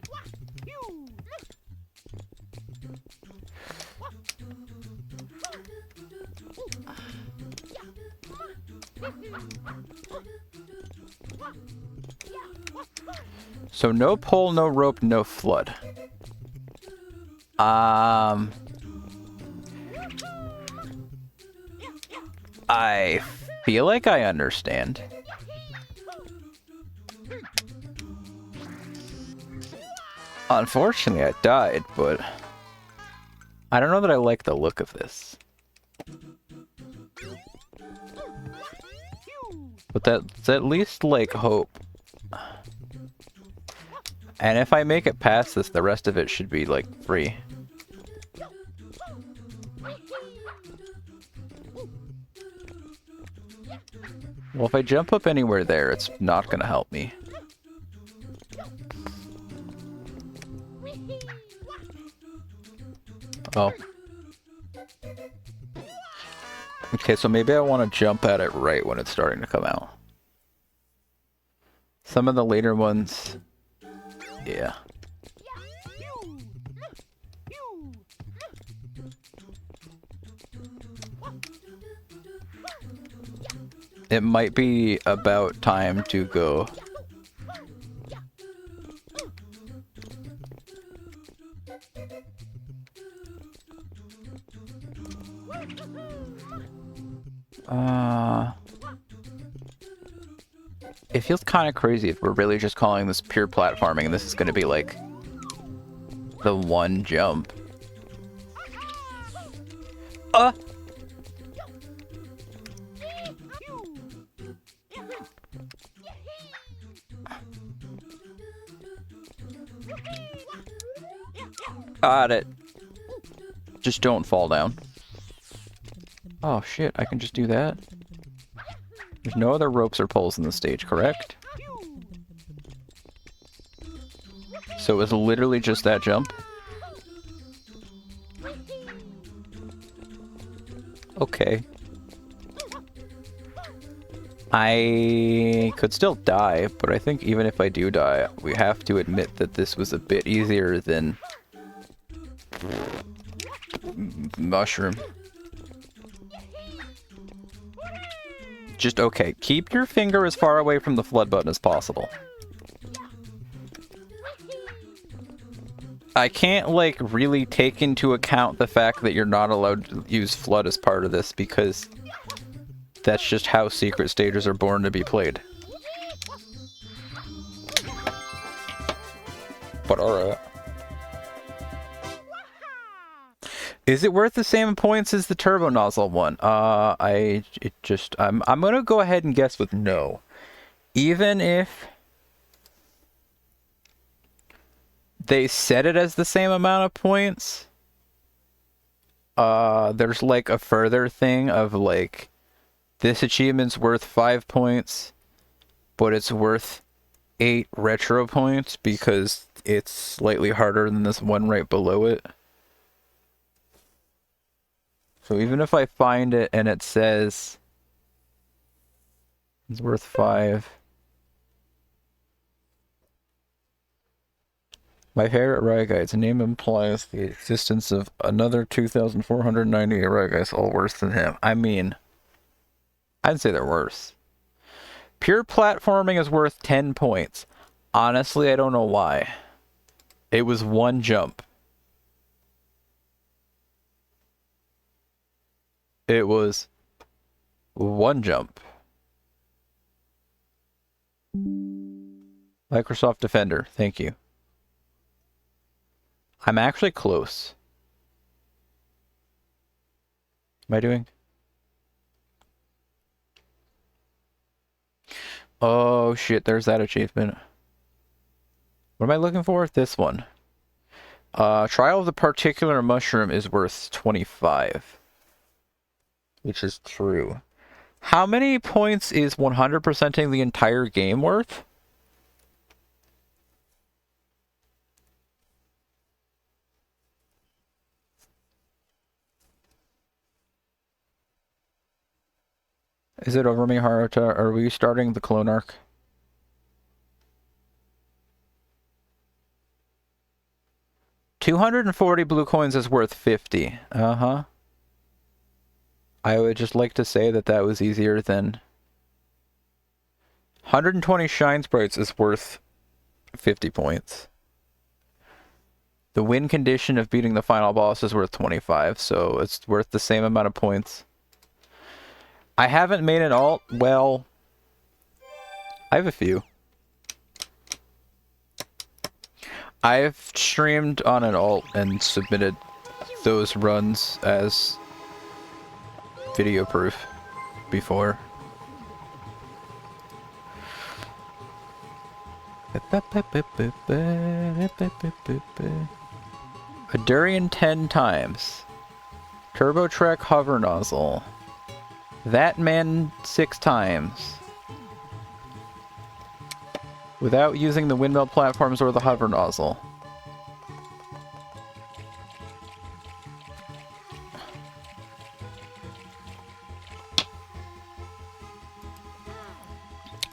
So no pull, no rope, no flood. I feel like I understand. Unfortunately, I died, but I don't know that I like the look of this. But that's at least like hope. And if I make it past this, the rest of it should be like free. Well, if I jump up anywhere there, it's not gonna help me. Oh. Okay, so maybe I want to jump at it right when it's starting to come out. Some of the later ones... Yeah. It might be about time to go. It feels kind of crazy if we're really just calling this pure platforming and this is going to be like the one jump. Got it. Just don't fall down. Oh shit, I can just do that. There's no other ropes or poles in the stage, correct? So it was literally just that jump? Okay. I could still die, but I think even if I do die, we have to admit that this was a bit easier than Mushroom. Just okay, keep your finger as far away from the flood button as possible. I can't, like, really take into account the fact that you're not allowed to use flood as part of this, because that's just how secret stages are born to be played. But alright. Is it worth the same points as the turbo nozzle one? I'm gonna go ahead and guess with no. Even if they set it as the same amount of points, there's like a further thing of like, this achievement's worth 5 points, but it's worth 8 retro points because it's slightly harder than this one right below it. So even if I find it and it says it's worth 5. My favorite Raigaits. The name implies the existence of another 2,498 Raigaits, all worse than him. I mean, I'd say they're worse. Pure platforming is worth 10 points. Honestly, I don't know why. It was one jump. It was one jump. Microsoft Defender, thank you. I'm actually close. Am I doing? Oh shit, there's that achievement. What am I looking for? This one. Trial of the particular mushroom is worth 25. Which is true. How many points is 100%ing the entire game worth? Is it over me, Haruta? Are we starting the clone arc? $240 blue coins is worth 50. Uh-huh. I would just like to say that that was easier than... 120 shine sprites is worth 50 points. The win condition of beating the final boss is worth 25, so it's worth the same amount of points. I haven't made an alt. Well, I have a few. I've streamed on an alt and submitted those runs as video proof before. A durian 10 times. Turbo Trek hover nozzle. That man 6 times. Without using the windmill platforms or the hover nozzle.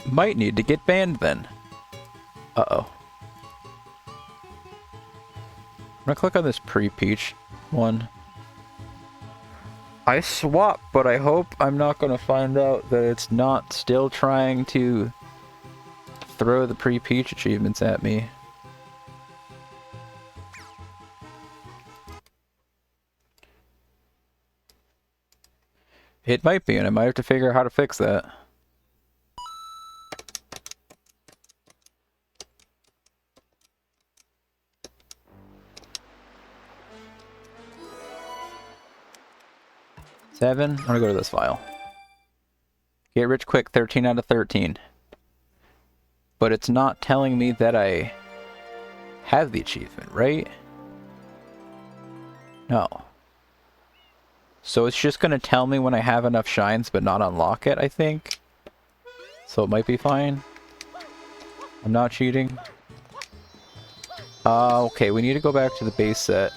Might need to get banned then. Uh-oh. I'm gonna click on this pre-Peach one. I swap, but I hope I'm not gonna find out that it's not still trying to throw the pre-Peach achievements at me. It might be, and I might have to figure out how to fix that. I'm gonna go to this file. Get rich quick, 13 out of 13. But it's not telling me that I have the achievement, right? No. So it's just gonna tell me when I have enough shines, but not unlock it, I think. So it might be fine. I'm not cheating. Okay, we need to go back to the base set.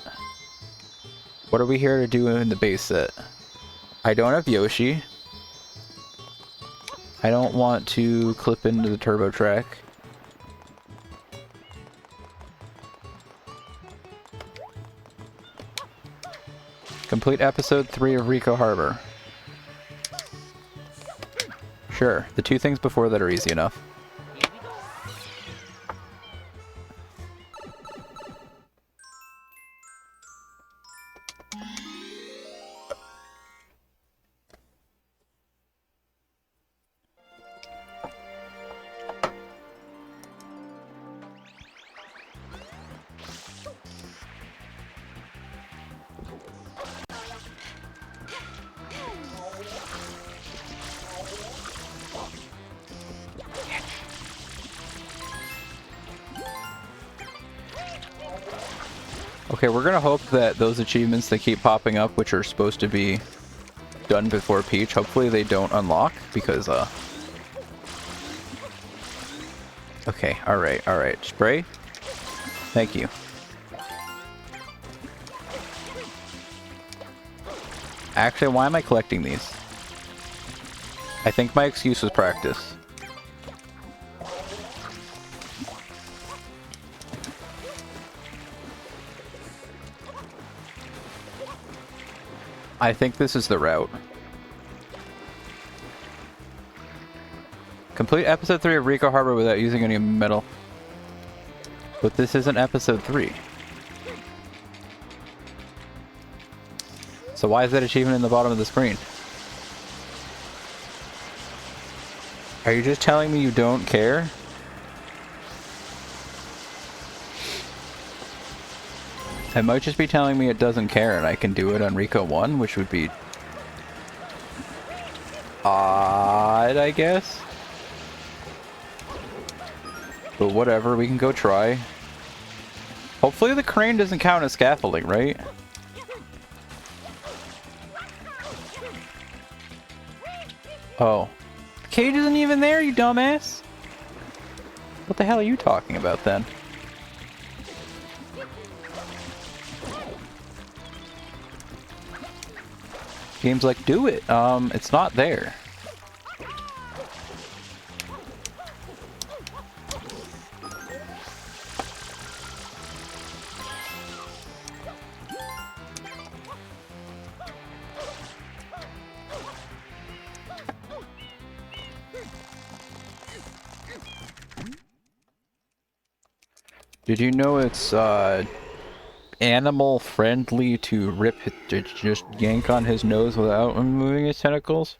What are we here to do in the base set? I don't have Yoshi. I don't want to clip into the turbo track. Complete episode 3 of Ricco Harbor. Sure, the 2 things before that are easy enough. Okay, we're gonna hope that those achievements that keep popping up, which are supposed to be done before Peach, hopefully they don't unlock, because, Okay, alright. Spray? Thank you. Actually, why am I collecting these? I think my excuse was practice. I think this is the route. Complete episode 3 of Ricco Harbor without using any metal. But this isn't episode 3. So why is that achievement in the bottom of the screen? Are you just telling me you don't care? It might just be telling me it doesn't care and I can do it on Ricco 1, which would be odd, I guess. But whatever, we can go try. Hopefully the crane doesn't count as scaffolding, right? Oh. The cage isn't even there, you dumbass! What the hell are you talking about then? Game's like, do it. It's not there. Did you know it's animal friendly to just yank on his nose without removing his tentacles?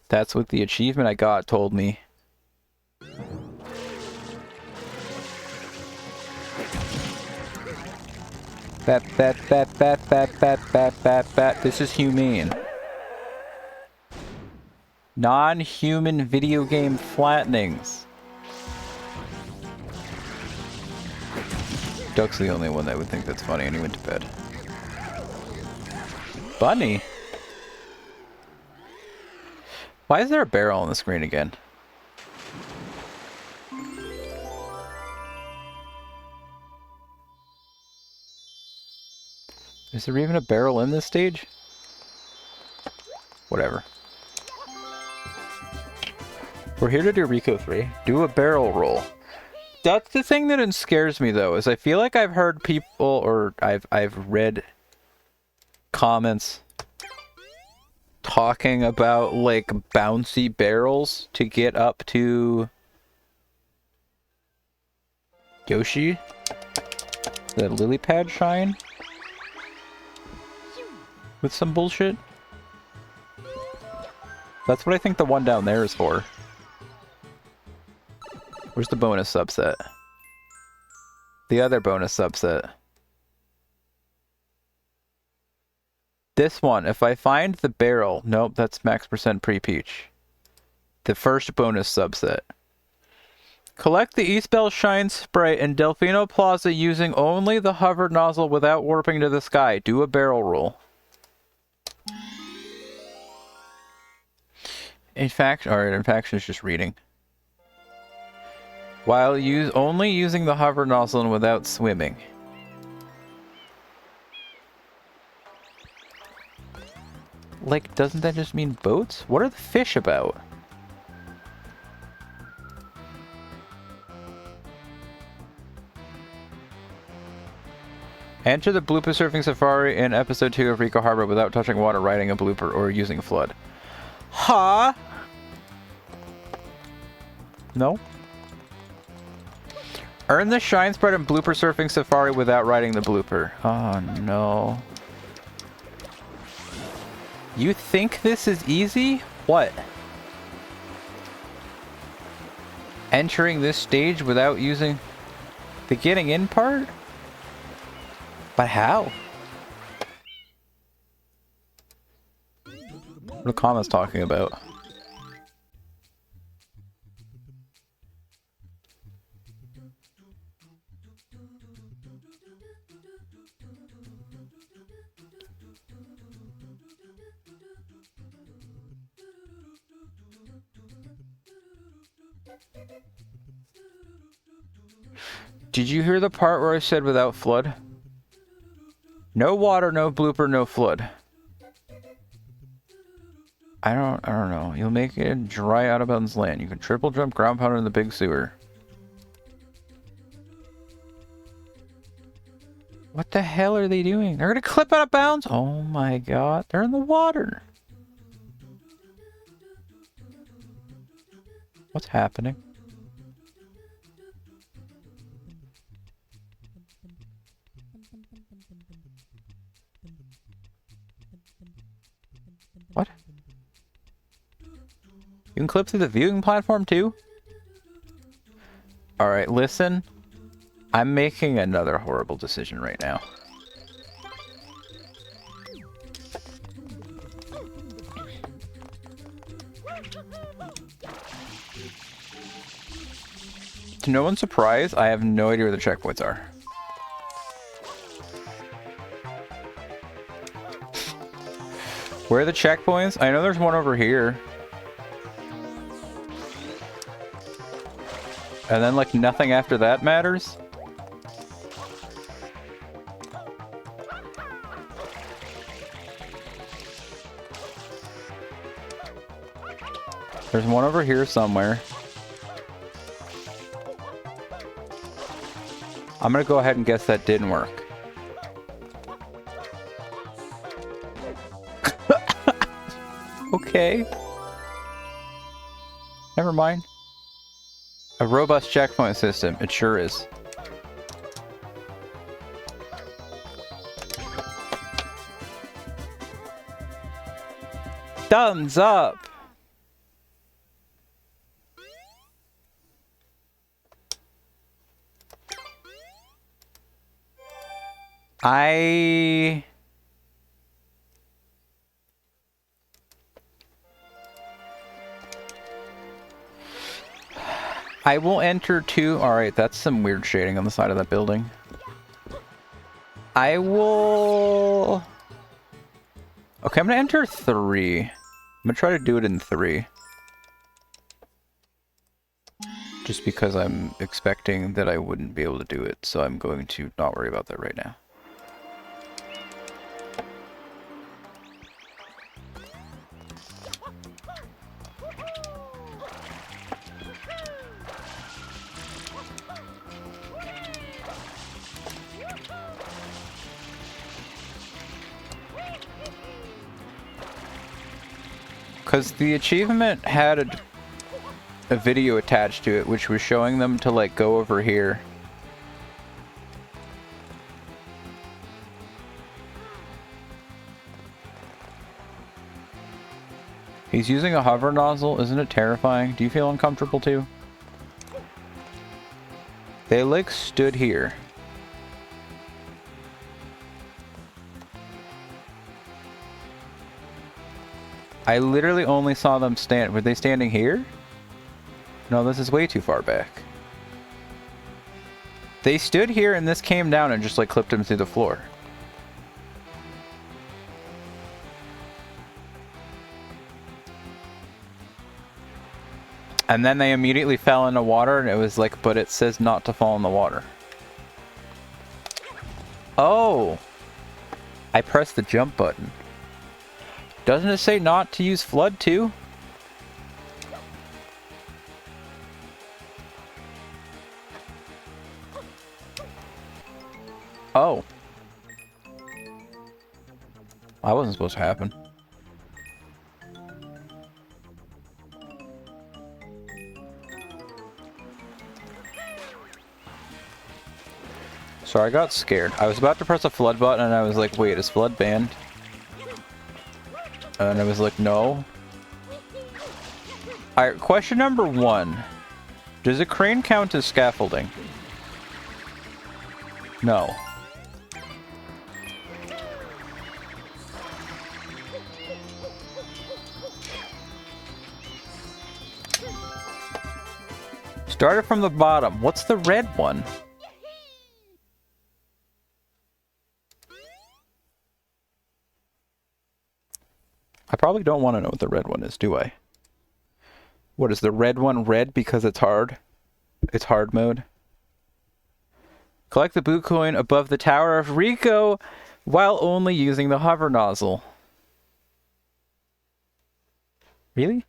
That's what the achievement I got told me. Bat. This is humane. Non-human video game flattenings. Duck's the only one that would think that's funny, and he went to bed. Bunny? Why is there a barrel on the screen again? Is there even a barrel in this stage? Whatever. We're here to do Rico 3. Do a barrel roll. That's the thing that scares me though, is I feel like I've heard people, or I've read comments talking about like bouncy barrels to get up to Yoshi, the lily pad shine, with some bullshit. That's what I think the one down there is for. Where's the bonus subset? The other bonus subset. This one, if I find the barrel... Nope, that's max % pre-peach. The first bonus subset. Collect the East Bell Shine Sprite in Delfino Plaza using only the hover nozzle without warping to the sky. Do a barrel roll. In fact, alright, in fact, it's just reading. While only using the hover nozzle and without swimming. Like, doesn't that just mean boats? What are the fish about? Enter the blooper surfing safari in episode 2 of Rico Harbor without touching water, riding a blooper, or using flood. Huh? No? Earn the Shine Sprite and Blooper Surfing Safari without riding the blooper. Oh no. You think this is easy? What? Entering this stage without using the getting in part? But how? What are the comments talking about? Did you hear the part where I said without flood? No water, no blooper, no flood. I don't know. You'll make it dry out of bounds land. You can triple jump, ground pounder in the big sewer. What the hell are they doing? They're gonna clip out of bounds? Oh my god. They're in the water. What's happening? What? You can clip through the viewing platform too? Alright, listen. I'm making another horrible decision right now. To no one's surprise, I have no idea where the checkpoints are. Where are the checkpoints? I know there's one over here. And then, like, nothing after that matters? There's one over here somewhere. I'm gonna go ahead and guess that didn't work. Okay. Never mind. A robust checkpoint system. It sure is. Thumbs up! I will enter 2. Alright, that's some weird shading on the side of that building. I will... Okay, I'm gonna enter 3. I'm gonna try to do it in 3. Just because I'm expecting that I wouldn't be able to do it, so I'm going to not worry about that right now. Because the achievement had a video attached to it, which was showing them to, like, go over here. He's using a hover nozzle. Isn't it terrifying? Do you feel uncomfortable too? They, like, stood here. I literally only saw them stand. Were they standing here? No, this is way too far back. They stood here and this came down and just like clipped him through the floor. And then they immediately fell into water and it was like, but it says not to fall in the water. Oh! I pressed the jump button. Doesn't it say not to use flood too? Oh. That wasn't supposed to happen. Sorry, I got scared. I was about to press a flood button and I was like, wait, is flood banned? And I was like, no. Alright, question number 1. Does a crane count as scaffolding? No. Started from the bottom. What's the red one? I probably don't want to know what the red one is, do I? What is the red one red because it's hard? It's hard mode. Collect the boot coin above the Tower of Rico while only using the hover nozzle. Really?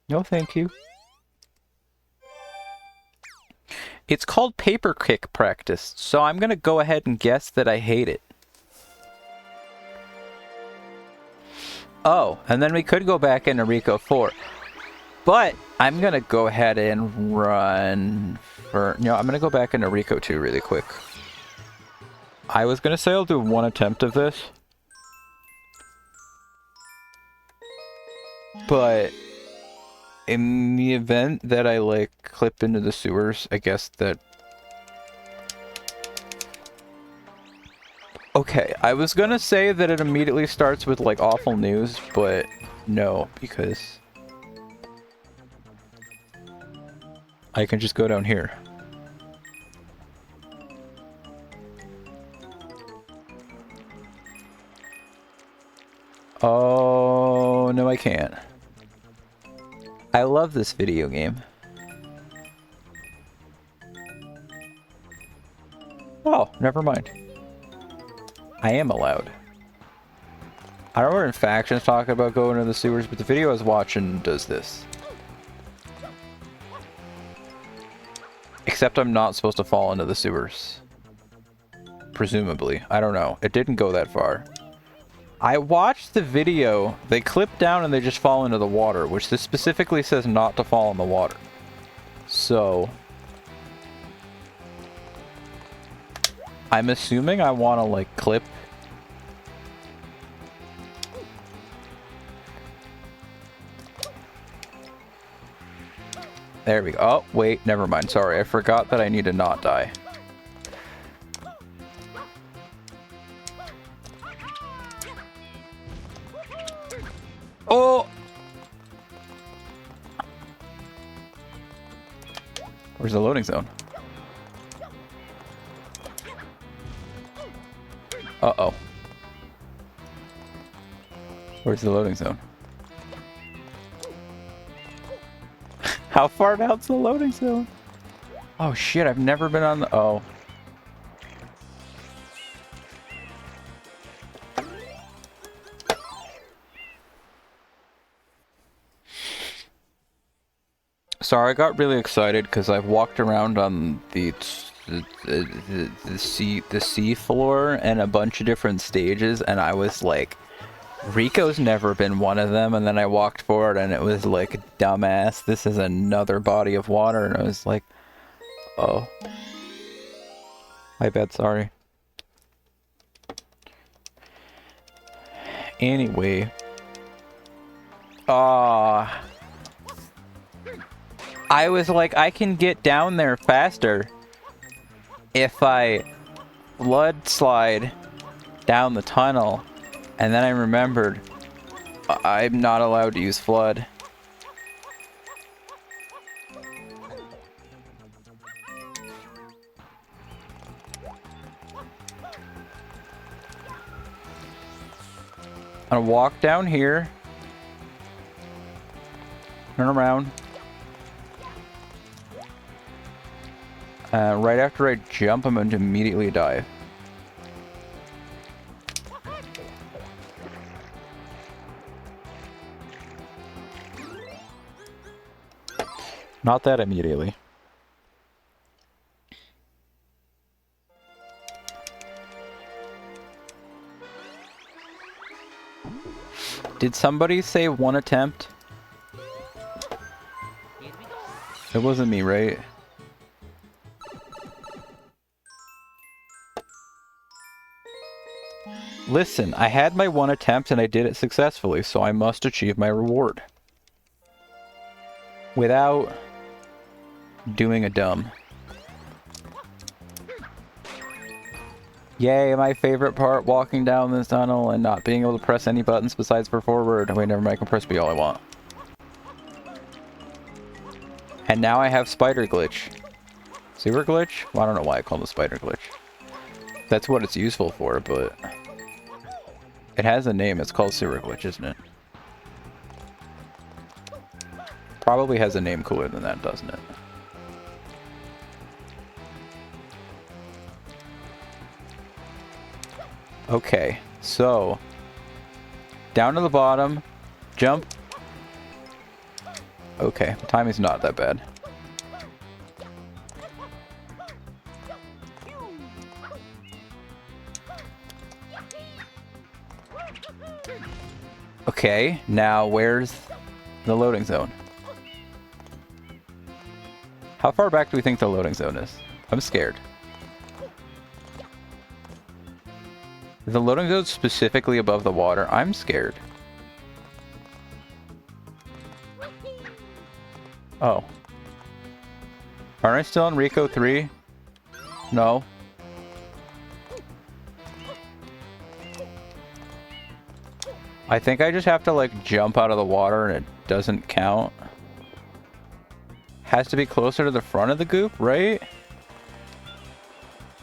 No, thank you. It's called paper kick practice, so I'm gonna go ahead and guess that I hate it. Oh, and then we could go back into Rico 4. But I'm gonna go ahead and run for... No, I'm gonna go back into Rico 2 really quick. I was gonna say I'll do one attempt of this. But in the event that I, like, clip into the sewers, I guess that... Okay, I was gonna say that it immediately starts with, like, awful news, but no, because I can just go down here. Oh, no I can't. I love this video game. Oh, never mind. I am allowed. I don't know in factions talking about going to the sewers, but the video I was watching does this. Except I'm not supposed to fall into the sewers. Presumably. I don't know. It didn't go that far. I watched the video. They clip down and they just fall into the water, which this specifically says not to fall in the water. So... I'm assuming I want to, like, clip... There we go. Oh, wait, never mind. Sorry, I forgot that I need to not die. Oh! Where's the loading zone? Uh-oh. Where's the loading zone? How far down's the loading zone? Oh shit, I've never been on the... Oh. Sorry, I got really excited because I've walked around on the sea floor and a bunch of different stages, and I was like, Rico's never been one of them, and then I walked forward and it was like, dumbass, this is another body of water, and I was like, oh. My bad, sorry. Anyway. I was like, I can get down there faster if I flood slide down the tunnel. And then I remembered, I'm not allowed to use flood. I'm gonna walk down here. Turn around. Right after I jump, I'm going to immediately dive. Not that immediately. Did somebody say one attempt? It wasn't me, right? Listen, I had my one attempt and I did it successfully, so I must achieve my reward. Without doing a dumb. Yay, my favorite part, walking down this tunnel and not being able to press any buttons besides for forward. Wait, never mind, I can press B all I want. And now I have spider glitch. Sewer glitch? Well, I don't know why I call it spider glitch. That's what it's useful for, but... It has a name, it's called sewer glitch, isn't it? Probably has a name cooler than that, doesn't it? Okay, so... Down to the bottom, jump. Okay, timing's not that bad. Okay, now where's the loading zone? How far back do we think the loading zone is? I'm scared. Is the loading zone specifically above the water? I'm scared. Oh. Aren't I still in Rico 3? No. I think I just have to, like, jump out of the water and it doesn't count. Has to be closer to the front of the goop, right?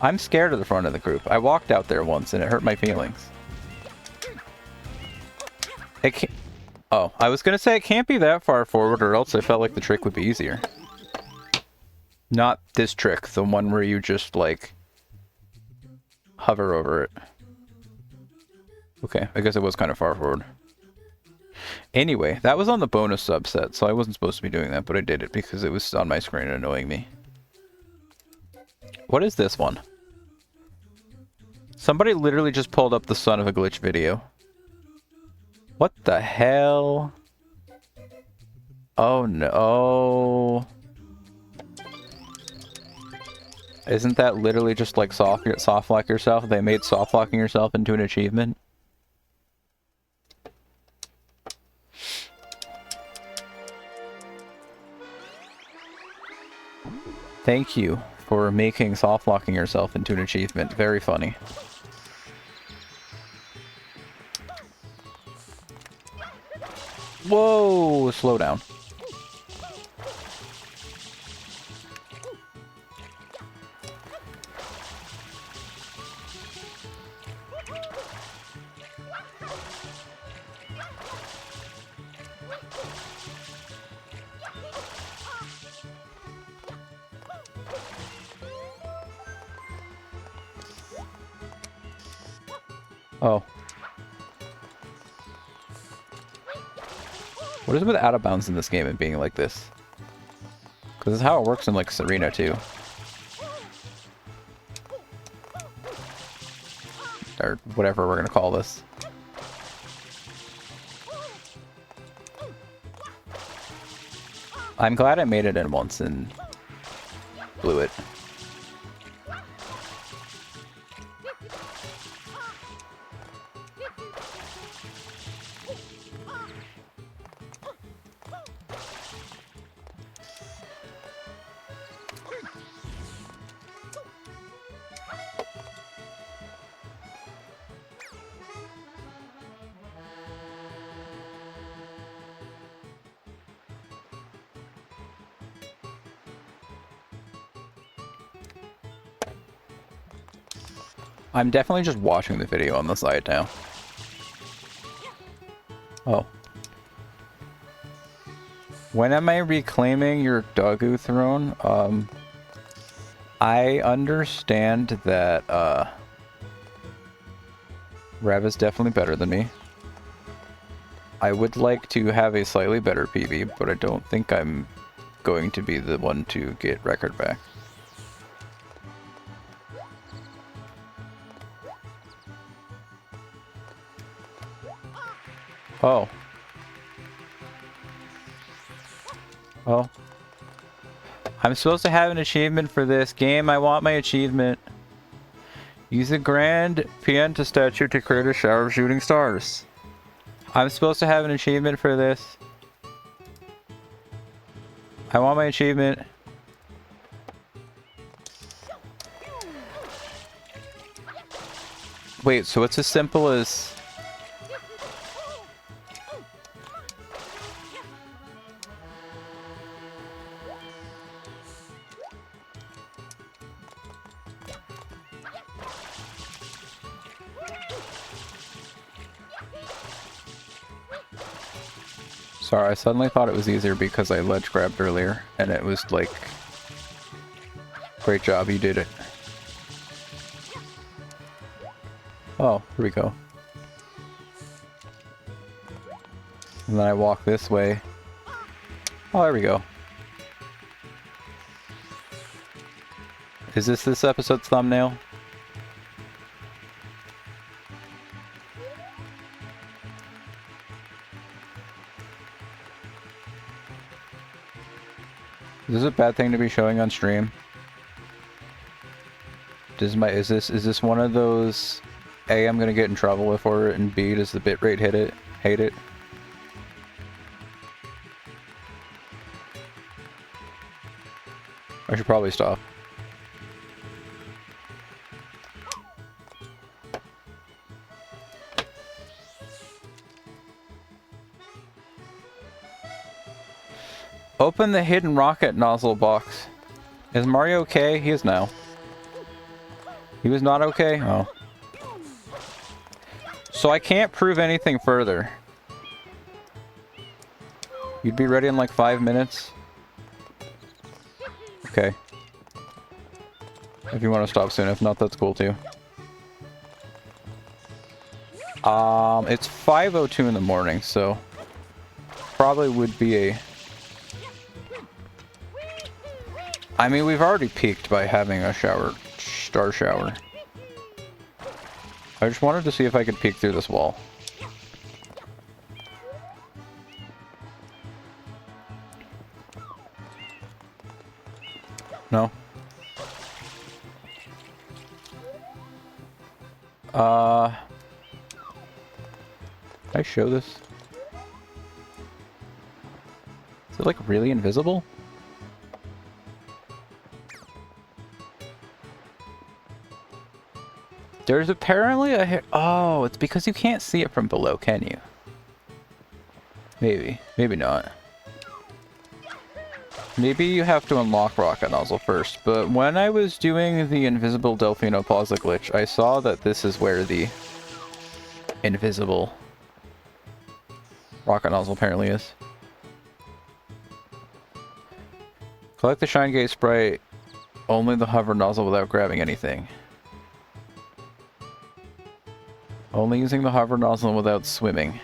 I'm scared of the front of the goop. I walked out there once and it hurt my feelings. I was gonna say it can't be that far forward, or else I felt like the trick would be easier. Not this trick, the one where you just, like, hover over it. Okay, I guess it was kind of far forward. Anyway, that was on the bonus subset, so I wasn't supposed to be doing that, but I did it because it was on my screen annoying me. What is this one? Somebody literally just pulled up the Son of a Glitch video. What the hell? Oh no. Isn't that literally just like soft lock yourself? They made soft locking yourself into an achievement? Thank you for making soft locking yourself into an achievement. Very funny. Whoa, slow down. Oh. What is it with out of bounds in this game and being like this? Because it's how it works in like Serena too. Or whatever we're gonna call this. I'm glad I made it in once and blew it. I'm definitely just watching the video on the side now. Oh. When am I reclaiming your Dagu throne? I understand that, Rev is definitely better than me. I would like to have a slightly better PB, but I don't think I'm going to be the one to get record back. Oh. Oh. I'm supposed to have an achievement for this game. I want my achievement. Use a Grand Pianta statue to create a shower of shooting stars. I'm supposed to have an achievement for this. I want my achievement. Wait, so it's as simple as... Sorry, I suddenly thought it was easier because I ledge grabbed earlier, and it was like... Great job, you did it. Oh, here we go. And then I walk this way. Oh, there we go. Is this episode's thumbnail? Is this a bad thing to be showing on stream? Is this one of those A, I'm gonna get in trouble with for it, and B, does the bitrate hate it? I should probably stop. Open the hidden rocket nozzle box. Is Mario okay? He is now. He was not okay? Oh. So I can't prove anything further. You'd be ready in like 5 minutes? Okay. If you want to stop soon, if not, that's cool too. It's 5:02 in the morning, so probably would be a... I mean, we've already peaked by having a star shower. I just wanted to see if I could peek through this wall. No? Can I show this? Is it like really invisible? There's apparently a oh, it's because you can't see it from below, can you? Maybe. Maybe not. Maybe you have to unlock Rocket Nozzle first, but when I was doing the invisible Delfino Plaza glitch, I saw that this is where the invisible Rocket Nozzle apparently is. Collect the Shine Gate Sprite, only the hover nozzle without grabbing anything. Only using the hover nozzle without swimming.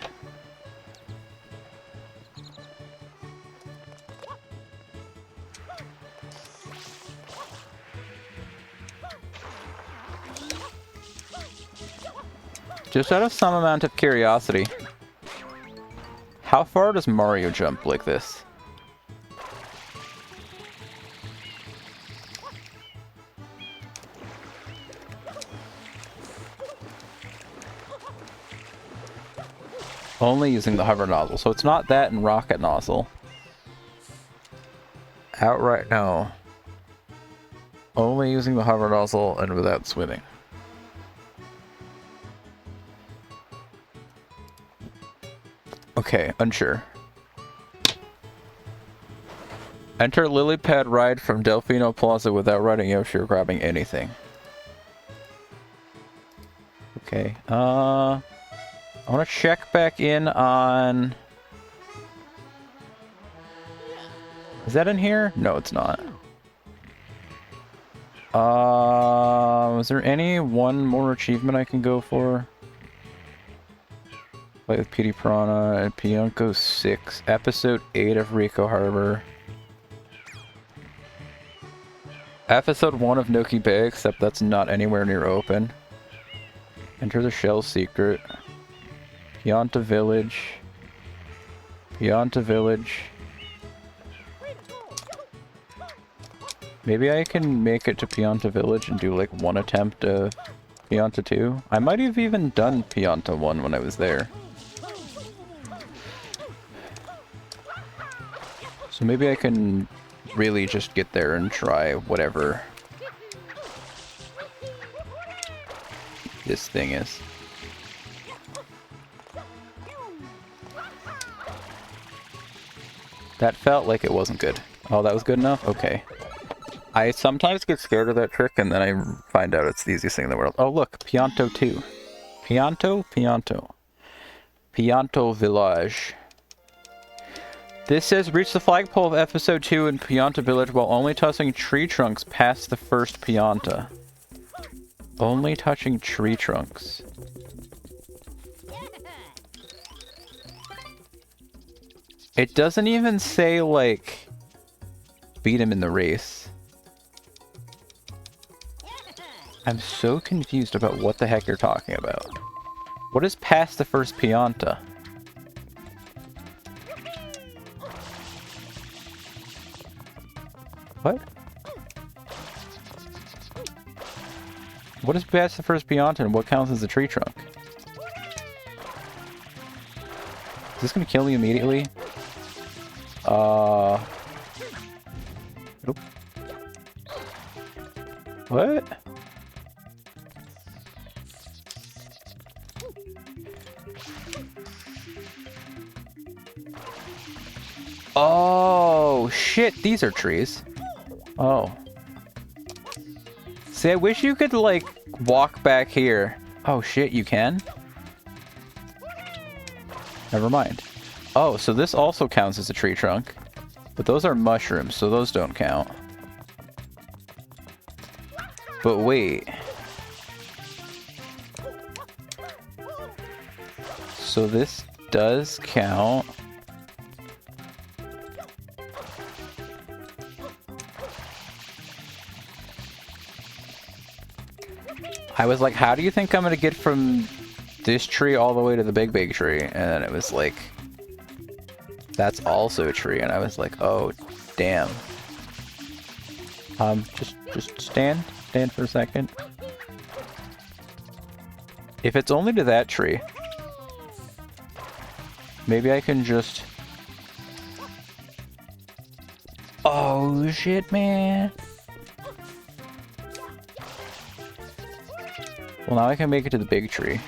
Just out of some amount of curiosity, how far does Mario jump like this? Only using the hover nozzle, so it's not that and Rocket Nozzle. Outright no. Only using the hover nozzle and without swimming. Okay, unsure. Enter Lily Pad ride from Delfino Plaza without riding Yoshi or grabbing anything. Okay, I want to check back in on... Is that in here? No, it's not. Is there any one more achievement I can go for? Play with PD Piranha and Pionko 6, Episode 8 of Rico Harbor. Episode 1 of Noki Bay, except that's not anywhere near open. Enter the Shell Secret. Pianta Village. Pianta Village. Maybe I can make it to Pianta Village and do like one attempt of Pianta 2. I might have even done Pianta 1 when I was there. So maybe I can really just get there and try whatever this thing is. That felt like it wasn't good. Oh, that was good enough? Okay. I sometimes get scared of that trick and then I find out it's the easiest thing in the world. Oh look, Pianto 2. Pianto? Pianto. Pianto Village. This says, reach the flagpole of episode 2 in Pianta Village while only touching tree trunks past the first Pianta. Only touching tree trunks. It doesn't even say, like, beat him in the race. I'm so confused about what the heck you're talking about. What is past the first Pianta? What? What is past the first Pianta and what counts as a tree trunk? Is this gonna kill me immediately? Nope. What? Oh, shit, these are trees. Oh. See, I wish you could, like, walk back here. Oh, shit, you can? Never mind. Oh, so this also counts as a tree trunk. But those are mushrooms, so those don't count. But wait. So this does count. I was like, how do you think I'm gonna get from this tree all the way to the big tree? And then it was like, that's also a tree. And I was like, oh, damn. Just stand for a second. If it's only to that tree, maybe I can just... Oh, shit, man. Well, now I can make it to the big tree.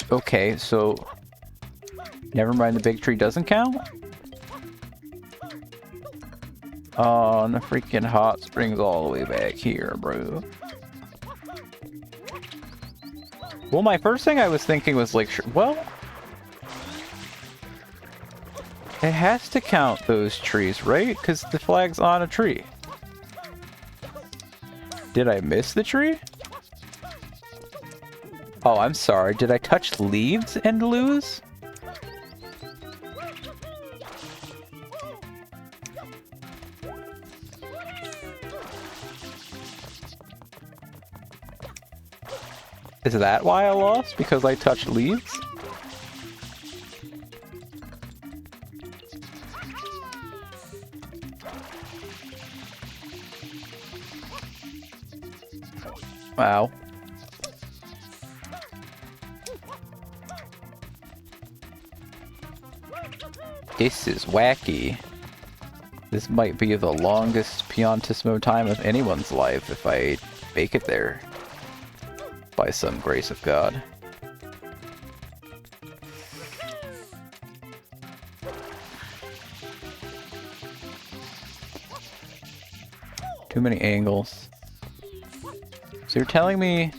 Okay, so... Never mind, the big tree doesn't count? Oh, and the freaking hot springs all the way back here, bro. Well, my first thing I was thinking was like, well... It has to count those trees, right? Because the flag's on a tree. Did I miss the tree? Oh, I'm sorry. Did I touch leaves and lose? Is that why I lost? Because I touched leaves? Wow. This is wacky. This might be the longest Piantismo time of anyone's life if I make it there. By some grace of God. Too many angles. So you're telling me...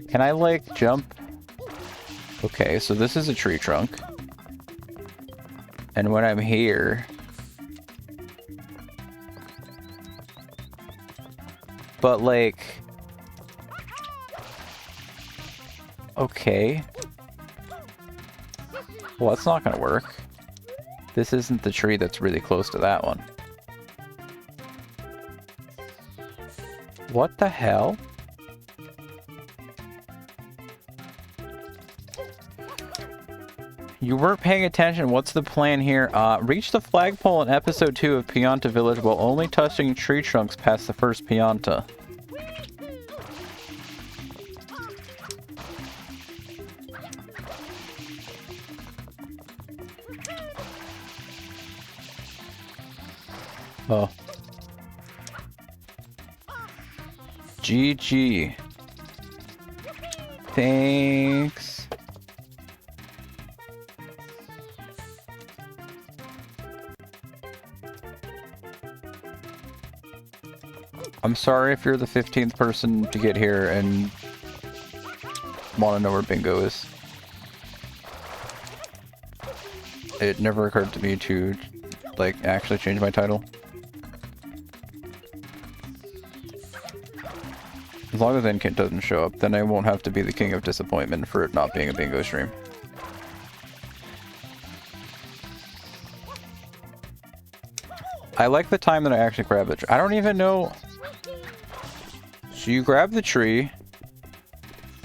Can I, like, jump? Okay, so this is a tree trunk. And when I'm here... But, like... Okay. Well, that's not gonna work. This isn't the tree that's really close to that one. What the hell? You weren't paying attention. What's the plan here? Reach the flagpole in episode 2 of Pianta Village while only touching tree trunks past the first Pianta. Oh. GG. Thanks. I'm sorry if you're the 15th person to get here and want to know where bingo is. It never occurred to me to, like, actually change my title. As long as Inkit doesn't show up, then I won't have to be the king of disappointment for it not being a bingo stream. I like the time that I actually grabbed the tree. I don't even know... So you grab the tree.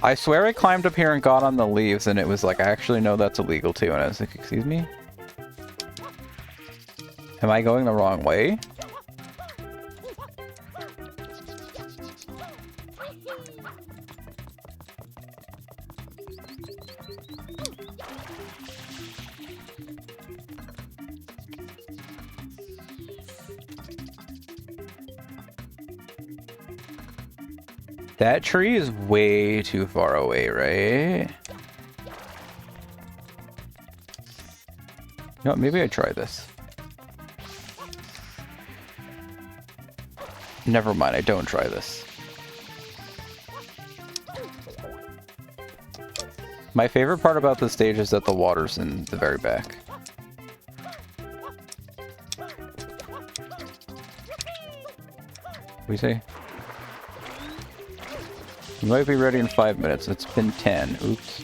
I swear I climbed up here and got on the leaves and it was like, actually no, that's illegal too. And I was like, excuse me? Am I going the wrong way? That tree is way too far away, right? You know what, maybe I try this. Never mind, I don't try this. My favorite part about this stage is that the water's in the very back. We say? You might be ready in 5 minutes. It's been 10. Oops.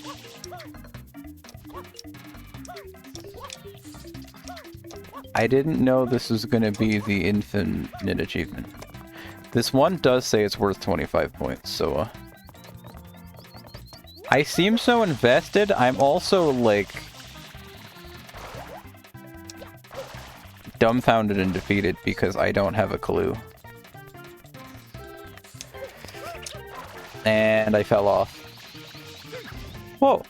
I didn't know this was going to be the infinite achievement. This one does say it's worth 25 points, so I seem so invested. I'm also, like, dumbfounded and defeated because I don't have a clue. And I fell off. Whoa.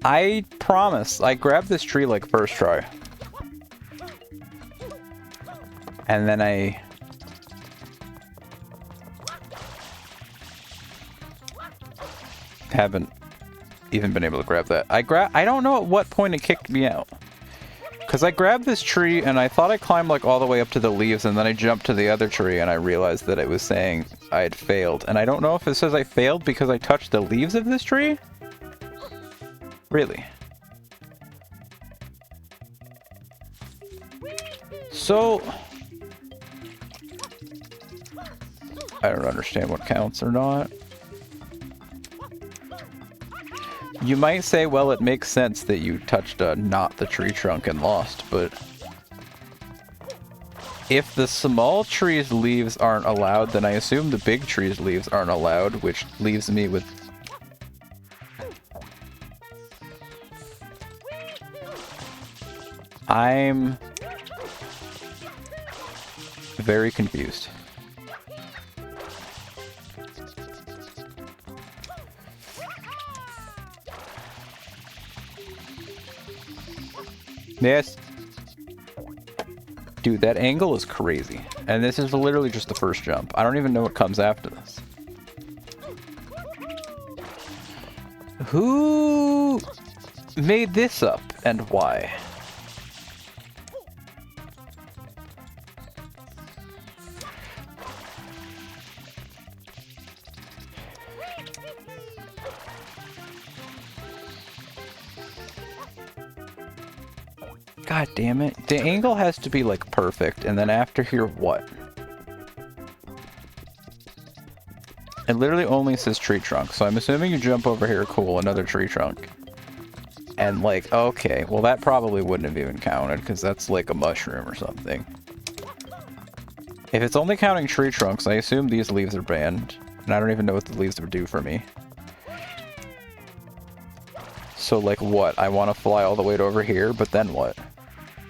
I promise, I grabbed this tree like first try. And then I haven't even been able to grab that. I don't know at what point it kicked me out. Because I grabbed this tree and I thought I climbed like all the way up to the leaves, and then I jumped to the other tree and I realized that it was saying I had failed. And I don't know if it says I failed because I touched the leaves of this tree? Really? So I don't understand what counts or not. You might say, well, it makes sense that you touched not the tree trunk and lost, but if the small tree's leaves aren't allowed, then I assume the big tree's leaves aren't allowed, which leaves me with... I'm very confused. Yes. Dude, that angle is crazy. And this is literally just the first jump. I don't even know what comes after this. Who made this up and why? God damn it. The angle has to be like perfect, and then after here, what? It literally only says tree trunk, so I'm assuming you jump over here, cool, another tree trunk. And like, okay, well that probably wouldn't have even counted, because that's like a mushroom or something. If it's only counting tree trunks, I assume these leaves are banned, and I don't even know what the leaves would do for me. So like what? I want to fly all the way to over here, but then what?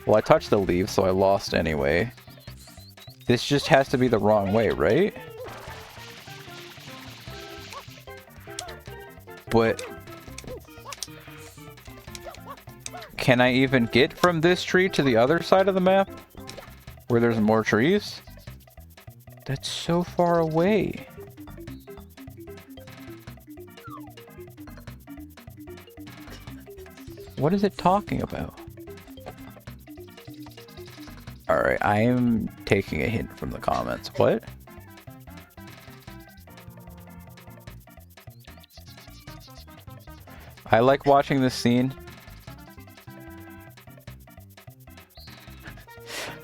Well, I touched the leaves, so I lost anyway. This just has to be the wrong way, right? But can I even get from this tree to the other side of the map? Where there's more trees? That's so far away. What is it talking about? Alright, I am taking a hint from the comments. What? I like watching this scene.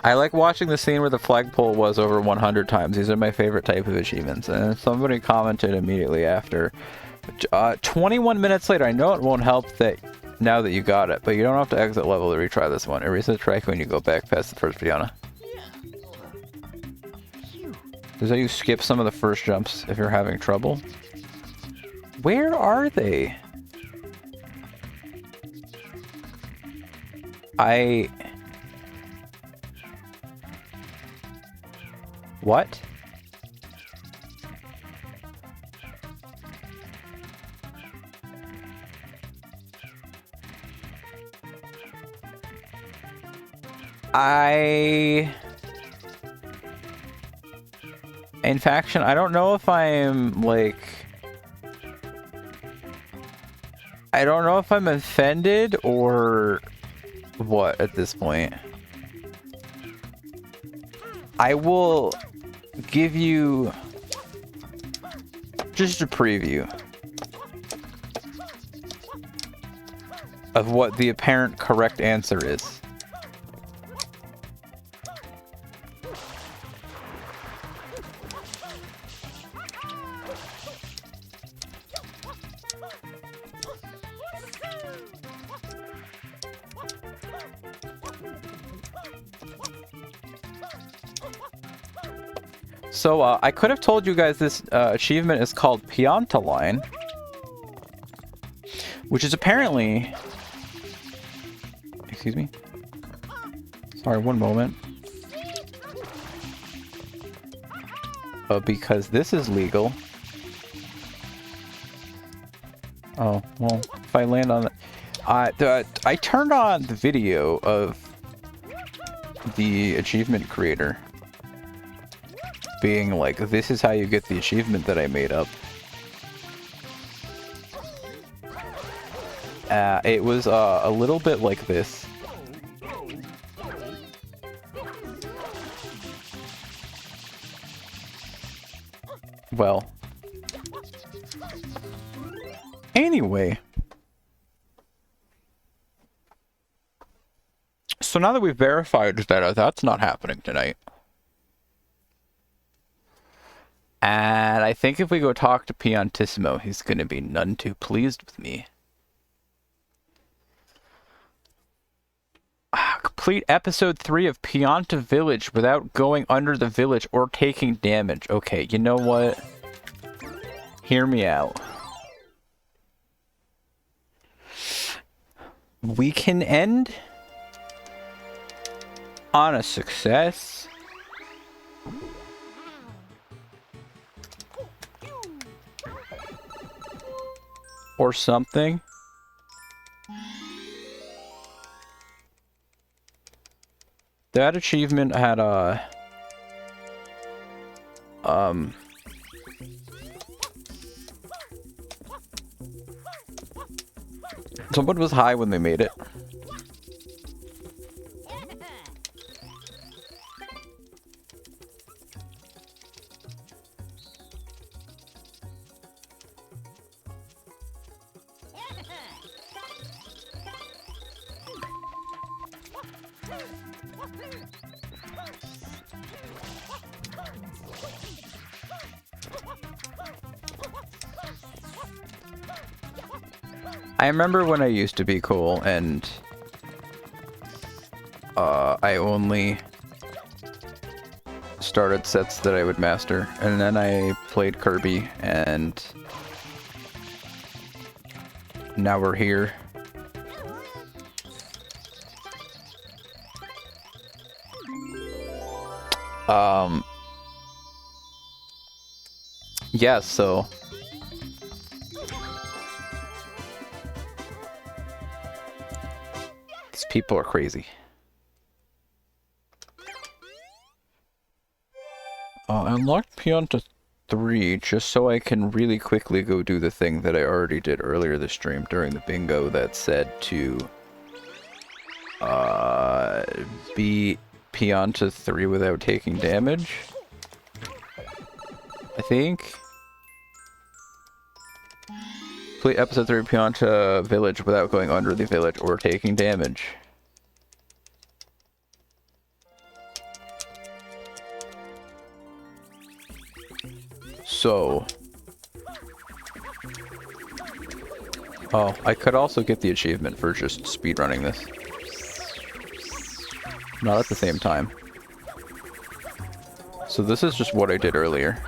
I like watching the scene where the flagpole was over 100 times. These are my favorite type of achievements. And somebody commented immediately after. 21 minutes later, I know it won't help that now that you got it, but you don't have to exit level to retry this one. Erase the track when you go back past the first piano. Does that you skip some of the first jumps if you're having trouble? Where are they? What? In faction, I don't know if I'm, like... I don't know if I'm offended or what at this point. I will give you just a preview of what the apparent correct answer is. So, I could have told you guys this achievement is called Pianta Line, which is apparently... Excuse me? Sorry, one moment. Because this is legal. Oh, well, if I land on it... I turned on the video of the achievement creator being like, this is how you get the achievement that I made up. It was a little bit like this. Well. Anyway. So now that we've verified that that's not happening tonight. And I think if we go talk to Piantissimo, he's going to be none too pleased with me. Complete episode 3 of Pianta Village without going under the village or taking damage. Okay, you know what? Hear me out. We can end on a success. Or something. That achievement had a someone was high when they made it. I remember when I used to be cool and I only started sets that I would master, and then I played Kirby, and now we're here. Yeah, so these people are crazy. I unlocked Pianta 3 just so I can really quickly go do the thing that I already did earlier this stream during the bingo that said to beat Pianta 3 without taking damage. I think. Complete episode 3 of Pianta Village without going under the village or taking damage. So. Oh, I could also get the achievement for just speedrunning this. Not at the same time. So this is just what I did earlier.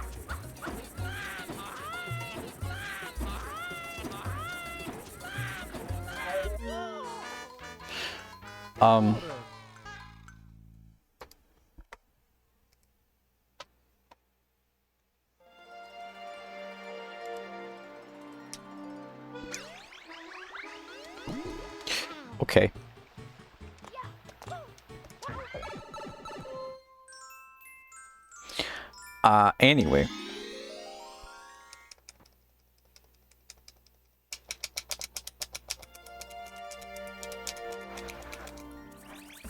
Okay. Anyway.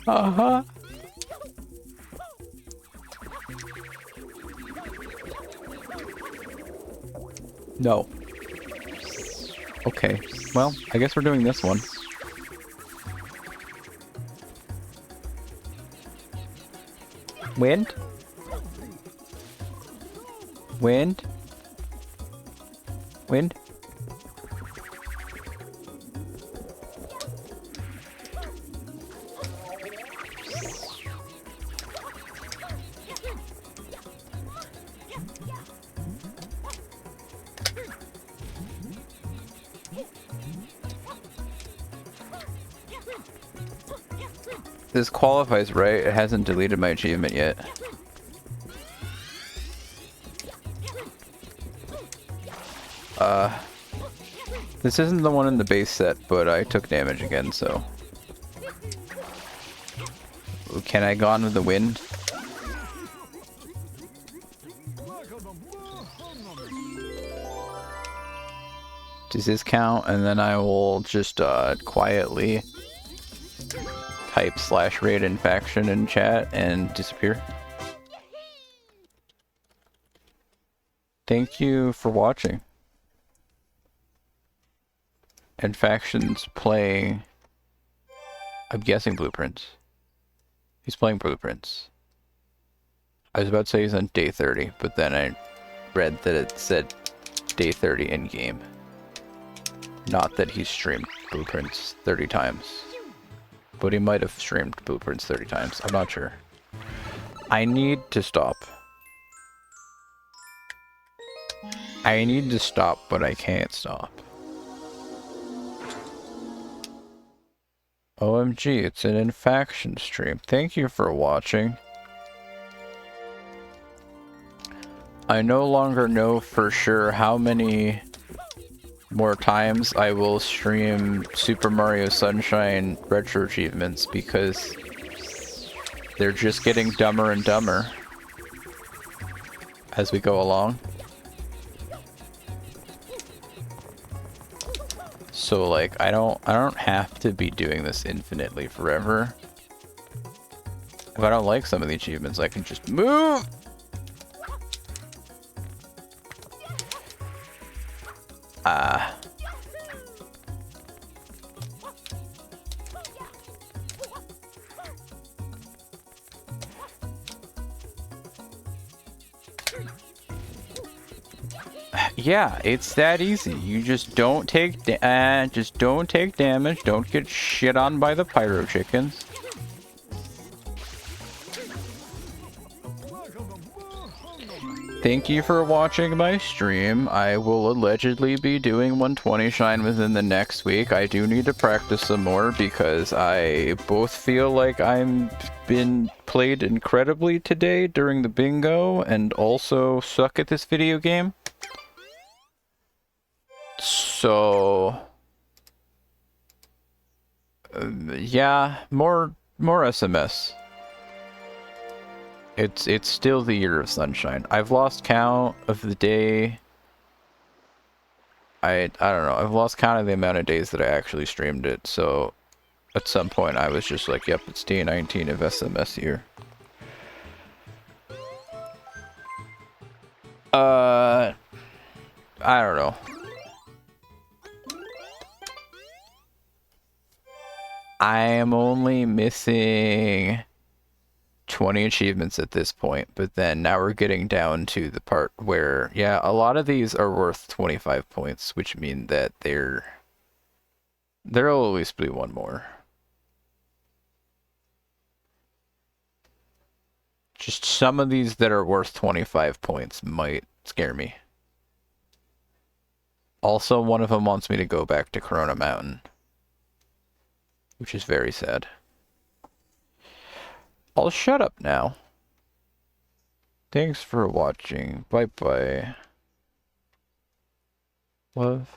Uh-huh. No. Okay. Well, I guess we're doing this one. Wind? Wind? Wind? This qualifies, right? It hasn't deleted my achievement yet. This isn't the one in the base set, but I took damage again, so... Can I go on with the wind? Does this count? And then I will just quietly type /raid infection in chat and disappear. Thank you for watching. Infection's playing... I'm guessing Blueprints. He's playing Blueprints. I was about to say he's on day 30, but then I read that it said day 30 in game. Not that he streamed Blueprints 30 times. But he might have streamed Blueprints 30 times. I'm not sure. I need to stop. I need to stop, but I can't stop. OMG, it's an Infaction stream. Thank you for watching. I no longer know for sure how many more times I will stream Super Mario Sunshine retro achievements because they're just getting dumber and dumber as we go along. So like I don't have to be doing this infinitely forever. If I don't like some of the achievements, I can just move. Yeah, it's that easy. You just don't take damage. Don't get shit on by the pyro chickens. Thank you for watching my stream. I will allegedly be doing 120 Shine within the next week. I do need to practice some more because I both feel like I'm been played incredibly today during the bingo and also suck at this video game. So yeah, more SMS. It's still the year of Sunshine. I've lost count of the day. I don't know. I've lost count of the amount of days that I actually streamed it. So at some point I was just like, yep, it's day 19 of SMS year. I don't know. I am only missing 20 achievements at this point, but then now we're getting down to the part where, yeah, a lot of these are worth 25 points, which mean that there'll always be one more. Just some of these that are worth 25 points might scare me. Also, one of them wants me to go back to Corona Mountain, which is very sad. I'll shut up now. Thanks for watching. Bye-bye. Love.